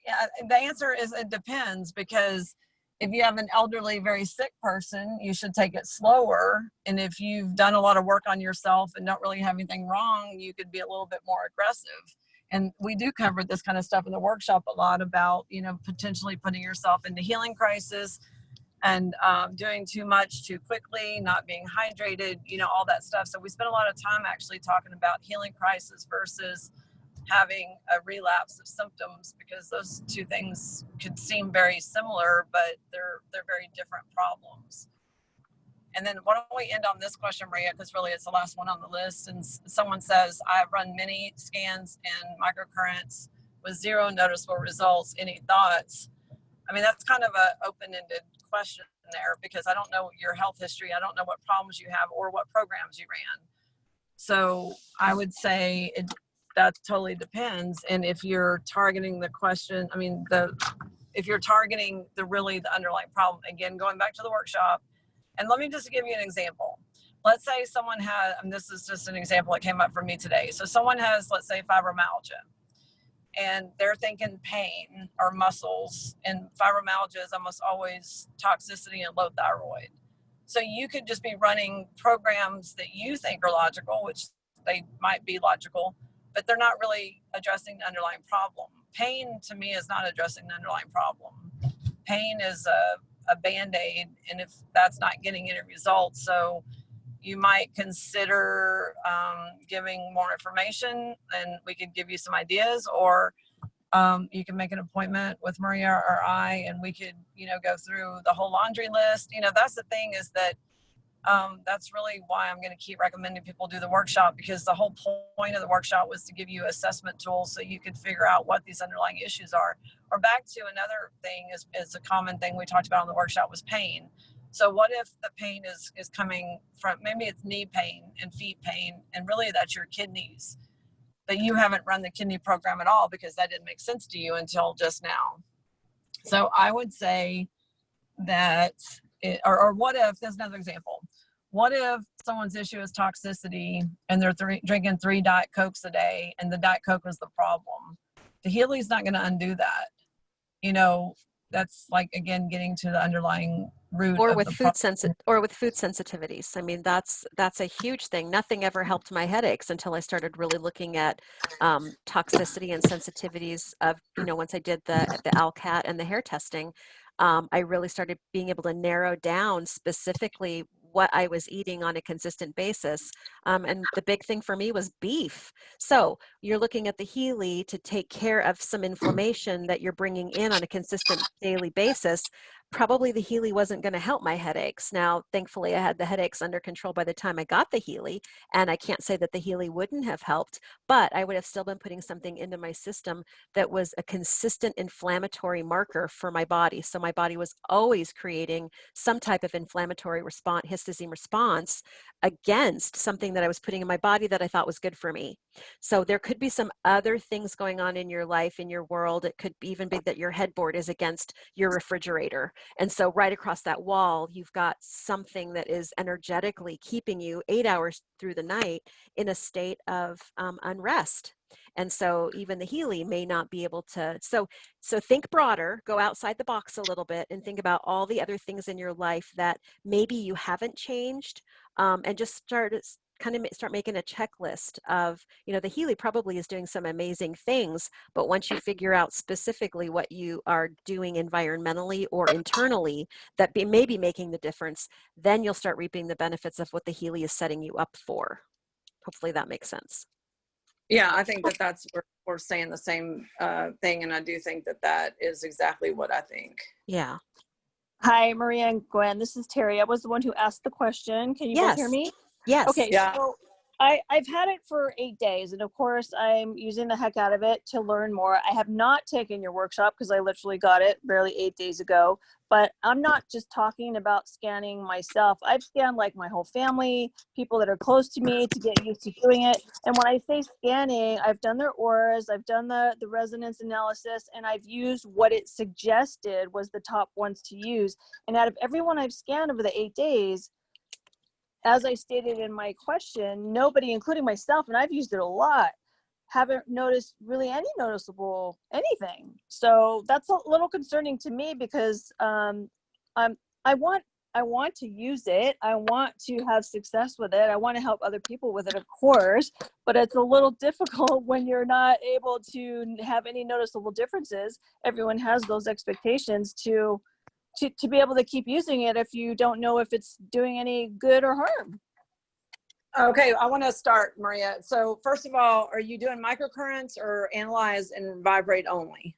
the answer is it depends, because if you have an elderly, very sick person, you should take it slower. And if you've done a lot of work on yourself and don't really have anything wrong, you could be a little bit more aggressive. And we do cover this kind of stuff in the workshop a lot about, you know, potentially putting yourself into healing crisis and doing too much too quickly, not being hydrated, you know, all that stuff. So we spend a lot of time actually talking about healing crisis versus having a relapse of symptoms, because those two things could seem very similar, but they're very different problems. And then why don't we end on this question, Maria, because really it's the last one on the list. And someone says, I've run many scans and microcurrents with 0 noticeable results. Any thoughts? I mean, that's kind of an open-ended question there because I don't know your health history. I don't know what problems you have or what programs you ran. So I would say that totally depends. And if you're targeting the question, if you're targeting the underlying problem, again, going back to the workshop, and let me just give you an example. Let's say someone had, and this is just an example that came up for me today. So someone has, let's say, fibromyalgia, and they're thinking pain or muscles, and fibromyalgia is almost always toxicity and low thyroid. So you could just be running programs that you think are logical, which they might be logical, but they're not really addressing the underlying problem. Pain to me is not addressing the underlying problem. Pain is a Band-Aid, and if that's not getting any results, so you might consider giving more information, and we could give you some ideas, or you can make an appointment with Maria or I, and we could, go through the whole laundry list. That's the thing, is that that's really why I'm going to keep recommending people do the workshop, because the whole point of the workshop was to give you assessment tools so you could figure out what these underlying issues are. Or back to another thing is a common thing we talked about in the workshop was pain. So what if the pain is coming from, maybe it's knee pain and feet pain, and really that's your kidneys, but you haven't run the kidney program at all because that didn't make sense to you until just now. So I would say that, or what if, there's another example. What if someone's issue is toxicity and they're drinking 3 Diet Cokes a day, and the Diet Coke was the problem? The Healy's not going to undo that. That's like, again, getting to the underlying root Or of with the food problem. or with food sensitivities. I mean, that's a huge thing. Nothing ever helped my headaches until I started really looking at toxicity and sensitivities of, once I did the ALCAT and the hair testing, I really started being able to narrow down specifically what I was eating on a consistent basis. And the big thing for me was beef. So you're looking at the Healy to take care of some inflammation that you're bringing in on a consistent daily basis. Probably the Healy wasn't going to help my headaches. Now, thankfully, I had the headaches under control by the time I got the Healy, and I can't say that the Healy wouldn't have helped, but I would have still been putting something into my system that was a consistent inflammatory marker for my body. So my body was always creating some type of inflammatory response, histosine response against something that I was putting in my body that I thought was good for me. So there could be some other things going on in your life, in your world. It could even be that your headboard is against your refrigerator. And so right across that wall, you've got something that is energetically keeping you 8 hours through the night in a state of unrest. And so even the Healy may not be able to, so think broader, go outside the box a little bit and think about all the other things in your life that maybe you haven't changed, and just start making a checklist of, the Healy probably is doing some amazing things, but once you figure out specifically what you are doing environmentally or internally that may be making the difference, then you'll start reaping the benefits of what the Healy is setting you up for. Hopefully that makes sense. Yeah, I think that's we're saying the same thing, and I do think that is exactly what I think. Yeah. Hi, Maria and Gwen. This is Terry. I was the one who asked the question. Can you both hear me? Yes. Okay, Yeah. so I've had it for 8 days, and of course I'm using the heck out of it to learn more. I have not taken your workshop because I literally got it barely 8 days ago, but I'm not just talking about scanning myself. I've scanned like my whole family, people that are close to me, to get used to doing it. And when I say scanning, I've done their auras, I've done the resonance analysis, and I've used what it suggested was the top ones to use. And out of everyone I've scanned over the 8 days, as I stated in my question, nobody, including myself, and I've used it a lot, haven't noticed really any noticeable anything. So that's a little concerning to me because I want to use it. I want to have success with it. I want to help other people with it, of course, but it's a little difficult when you're not able to have any noticeable differences. Everyone has those expectations to be able to keep using it if you don't know if it's doing any good or harm. Okay, I want to start, Maria. So first of all, are you doing microcurrents or analyze and vibrate only?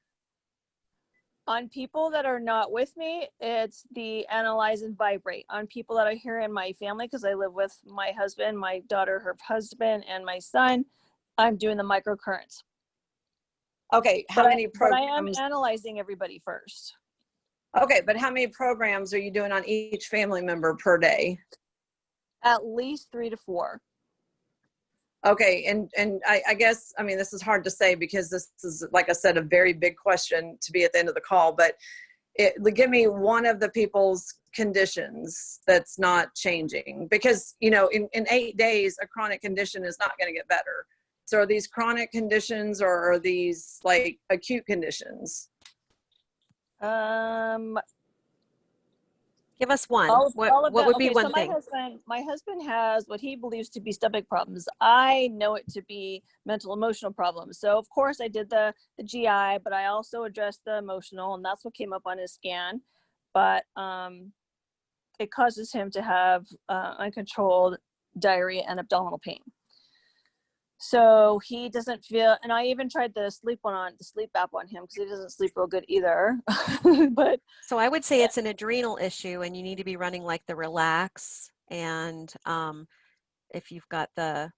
On people that are not with me, it's the analyze and vibrate. On people that are here in my family, because I live with my husband, my daughter, her husband, and my son, I'm doing the microcurrents. Okay, how many programs? But I am analyzing everybody first. Okay, but how many programs are you doing on each family member per day? At least 3 to 4. Okay, and I guess, I mean, this is hard to say because this is, like I said, a very big question to be at the end of the call, but give me one of the people's conditions that's not changing, because, you know, in 8 days, a chronic condition is not going to get better. So are these chronic conditions or are these like acute conditions? Give us one. All of What them. would be Okay, one so thing? my husband has what he believes to be stomach problems. I know it to be mental emotional problems. So of course I did the GI, but I also addressed the emotional, and that's what came up on his scan. But it causes him to have uncontrolled diarrhea and abdominal pain. So he doesn't feel, and I even tried the sleep app on him because he doesn't sleep real good either. But So I would say it's an adrenal issue, and you need to be running like the Relax, and if you've got the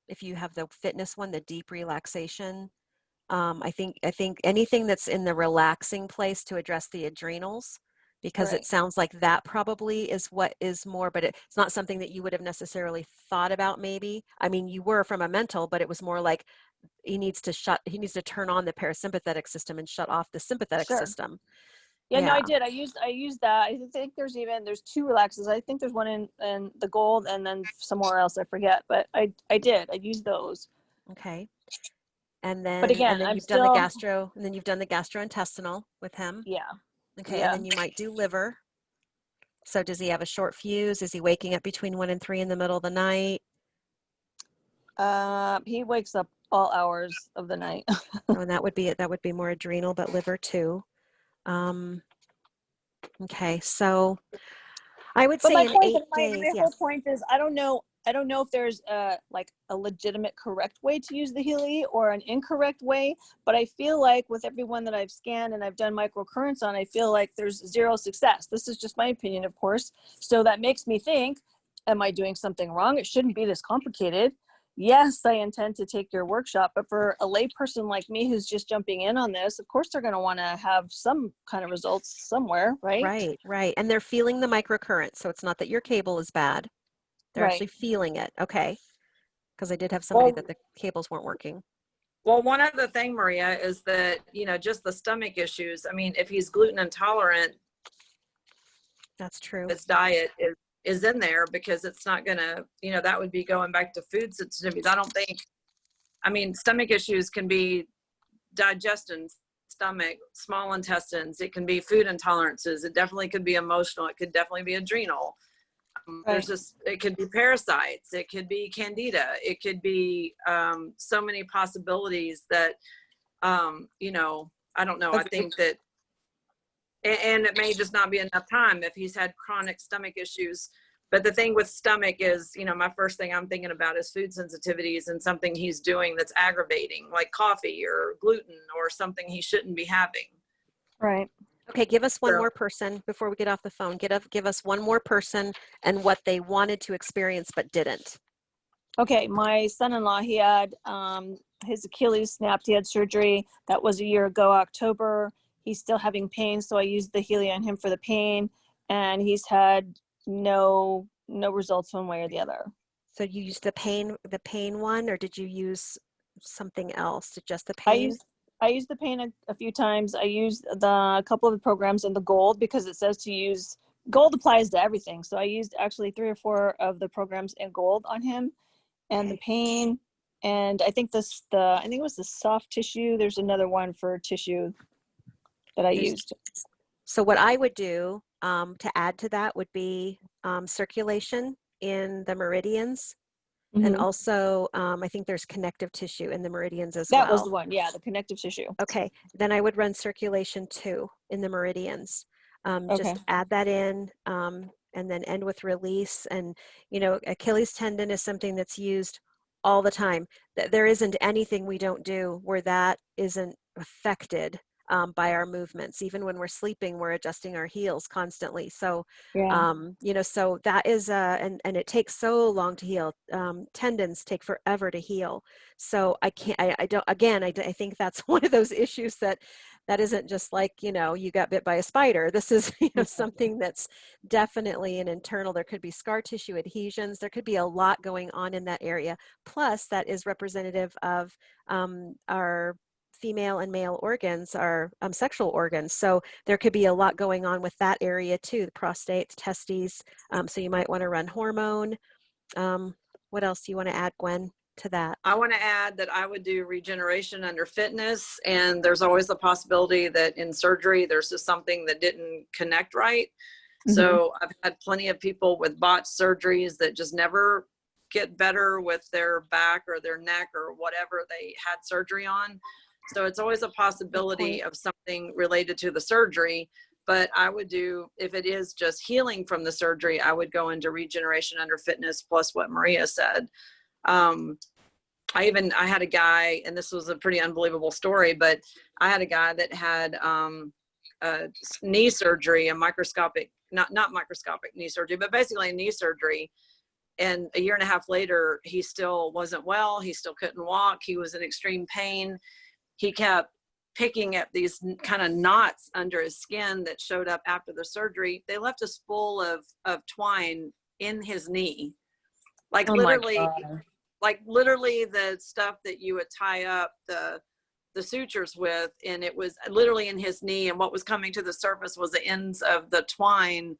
if you have the fitness one, the deep relaxation. I think anything that's in the relaxing place to address the adrenals, because Right. it sounds like that probably is what is more, but it's not something that you would have necessarily thought about maybe. I mean, you were from a mental, but it was more like he needs to turn on the parasympathetic system and shut off the sympathetic Sure. system. Yeah, no, I Yeah. did. I used that. I think there's 2 relaxes. I think there's one in the gold and then somewhere else, I forget. But I used those. Okay. And But again, then I'm you've done the still, gastrointestinal with him. yeah. Okay. And Yeah. then you might do liver. So does he have a short fuse? Is he waking up between 1 and 3 in the middle of the night? He wakes up all hours of the night. Oh, and that would be more adrenal, but liver too. Okay, so I would But say my in point, 8 my days, whole yes. point is, I don't know if there's like a legitimate correct way to use the Healy or an incorrect way, but I feel like with everyone that I've scanned and I've done microcurrents on, I feel like there's 0 success. This is just my opinion, of course. So that makes me think, am I doing something wrong? It shouldn't be this complicated. Yes, I intend to take your workshop, but for a layperson like me who's just jumping in on this, of course they're going to want to have some kind of results somewhere, right? Right. And they're feeling the microcurrent. So it's not that your cable is bad. They're actually Right. feeling it. Okay. Because I did have somebody Well, that the cables weren't working. well, one other thing, Maria, is that, you know, just the stomach issues. I mean, if he's gluten intolerant, That's true. his diet is in there, because it's not gonna, you know, that would be going back to food sensitivities. I mean, stomach issues can be digestion, stomach, small intestines. It can be food intolerances. It definitely could be emotional. It could definitely be adrenal. There's just, it could be parasites. It could be candida. It could be so many possibilities that, you know, I don't know. I think that, and it may just not be enough time if he's had chronic stomach issues. But the thing with stomach is, you know, my first thing I'm thinking about is food sensitivities and something he's doing that's aggravating, like coffee or gluten or something he shouldn't be having. Right. Okay, give us one So- more person before we get off the phone. Give us one more person and what they wanted to experience but didn't. Okay, my son-in-law, he had his Achilles snapped. He had surgery. That was a year ago, October. He's still having pain, so I used the Healy on him for the pain, and he's had no results one way or the other. So you used the pain one, or did you use something else? Just the I pain? used the pain a few times. I used a couple of the programs in the gold because it says to use gold applies to everything. So I used actually 3 or 4 of the programs in gold on him, and the pain, and I think it was the soft tissue. There's another one for tissue that I used. So what I would do to add to that would be circulation in the meridians. And Mhm. also, I think there's connective tissue in the meridians as That well. was the one, yeah, the connective tissue. Okay, then I would run circulation too in the meridians. Okay. Just add that in and then end with release. And, you know, Achilles tendon is something that's used all the time. There isn't anything we don't do where that isn't affected by our movements. Even when we're sleeping, we're adjusting our heels constantly. So, Yeah. you know, so that is, and it takes so long to heal. Tendons take forever to heal. So I can't, I don't, again, I think that's one of those issues that that isn't just like, you know, you got bit by a spider. This is, you know, something that's definitely an internal. There could be scar tissue adhesions. There could be a lot going on in that area. Plus, that is representative of our female and male organs, our sexual organs. So there could be a lot going on with that area too, the prostate, the testes. So you might want to run hormone. What else do you want to add, Gwen, to that? I want to add that I would do regeneration under fitness, and there's always the possibility that in surgery there's just something that didn't connect right. So I've had plenty of people with botched surgeries that just never get better with their back or their neck or whatever they had surgery on. So it's always a possibility of something related to the surgery. But I would do, if it is just healing from the surgery, I would go into regeneration under fitness plus what Maria said. I had a guy, and this was a pretty unbelievable story, but I had a guy that had a knee surgery, a microscopic, not microscopic knee surgery, but basically a knee surgery. And a year and a half later, he still wasn't well. He still couldn't walk. He was in extreme pain. He kept picking at these kind of knots under his skin that showed up after the surgery. They left a spool of twine in his knee. Like literally the stuff that you would tie up the sutures with, and it was literally in his knee, and what was coming to the surface was the ends of the twine,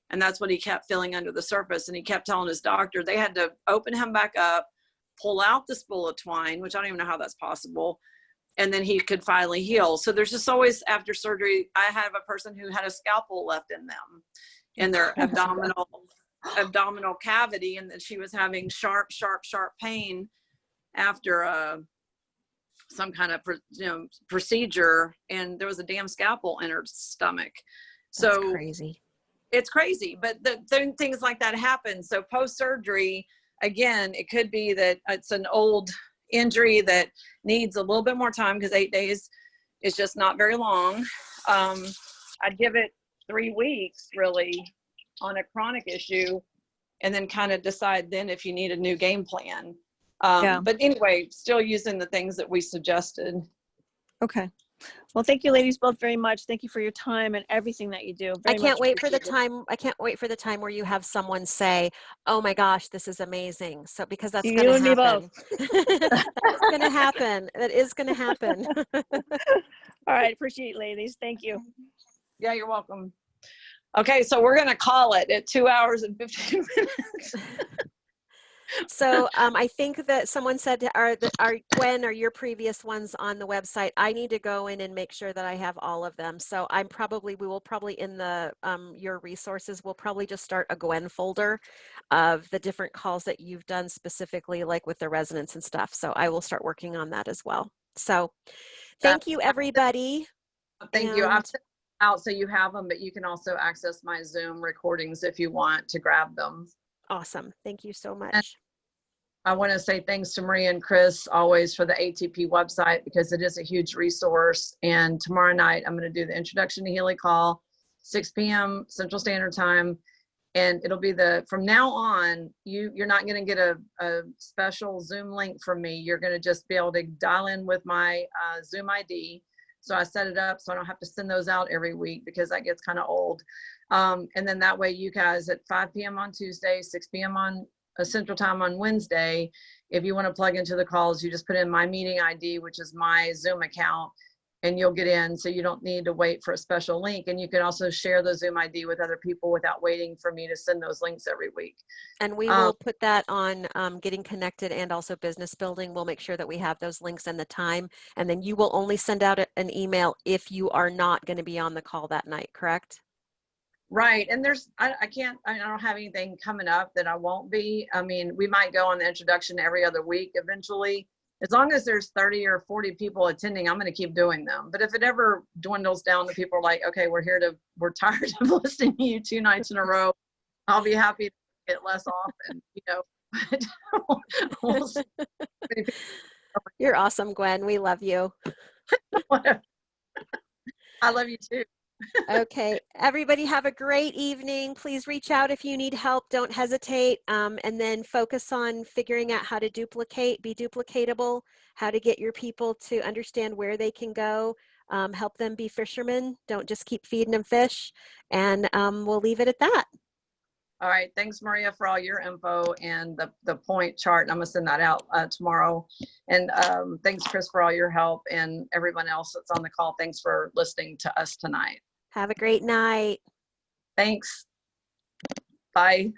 and that's what he kept feeling under the surface. And he kept telling his doctor they had to open him back up, pull out the spool of twine, which I don't even know how that's possible, and then he could finally heal. So there's just always, after surgery, I have a person who had a scalpel left in them, in their abdominal cavity, and that she was having sharp pain after some kind of procedure, and there was a damn scalpel in her stomach. So that's crazy. It's crazy, but things like that happen. So post-surgery, again, it could be that it's an old injury that needs a little bit more time, because 8 days is just not very long. I'd give it 3 weeks really on a chronic issue, and then kind of decide then if you need a new game plan. But anyway, still using the things that we suggested. Okay. Well, thank you ladies both very much. Thank you for your time and everything that you do. I can't wait for the time where you have someone say, "Oh my gosh, this is amazing." So, because that's going to happen. You and me both. It's going to happen. That is going to happen. All right. Appreciate it, ladies. Thank you. Yeah, you're welcome. Okay. So we're going to call it at 2 hours and 15 minutes. So I think that someone said, are Gwen, are your previous ones on the website? I need to go in and make sure that I have all of them. So we will probably in the your resources, we'll probably just start a Gwen folder of the different calls that you've done specifically, like with the residents and stuff. So I will start working on that as well. So thank you, everybody. Thank you. I've sent them out so you have them, but you can also access my Zoom recordings if you want to grab them. Awesome. Thank you so much. And I want to say thanks to Maria and Chris always for the ATP website, because it is a huge resource. And tomorrow night, I'm going to do the Introduction to Healing call, 6 p.m. Central Standard Time. And it'll be from now on, you're not going to get a special Zoom link from me. You're going to just be able to dial in with my Zoom ID. So I set it up so I don't have to send those out every week, because that gets kind of old. And then that way you guys at 5 p.m. on Tuesday, 6 p.m. on Central Time on Wednesday, if you want to plug into the calls, you just put in my meeting ID, which is my Zoom account, and you'll get in. So you don't need to wait for a special link. And you can also share the Zoom ID with other people without waiting for me to send those links every week. And we will put that on Getting Connected and also Business Building. We'll make sure that we have those links and the time. And then you will only send out an email if you are not going to be on the call that night, correct? Right. And I don't have anything coming up that I won't be. I mean, we might go on the introduction every other week eventually. As long as there's 30 or 40 people attending, I'm going to keep doing them. But if it ever dwindles down to people are like, okay, we're tired of listening to you 2 nights in a row, I'll be happy to get less often, We'll see. You're awesome, Gwen. We love you. I love you too. Okay, everybody have a great evening. Please reach out if you need help. Don't hesitate. And then focus on figuring out how to be duplicatable, how to get your people to understand where they can go. help them be fishermen. Don't just keep feeding them fish. And we'll leave it at that. All right, thanks Maria for all your info and the point chart. I'm gonna send that out tomorrow. And thanks Chris for all your help, and everyone else that's on the call. Thanks for listening to us tonight. Have a great night. Thanks. Bye.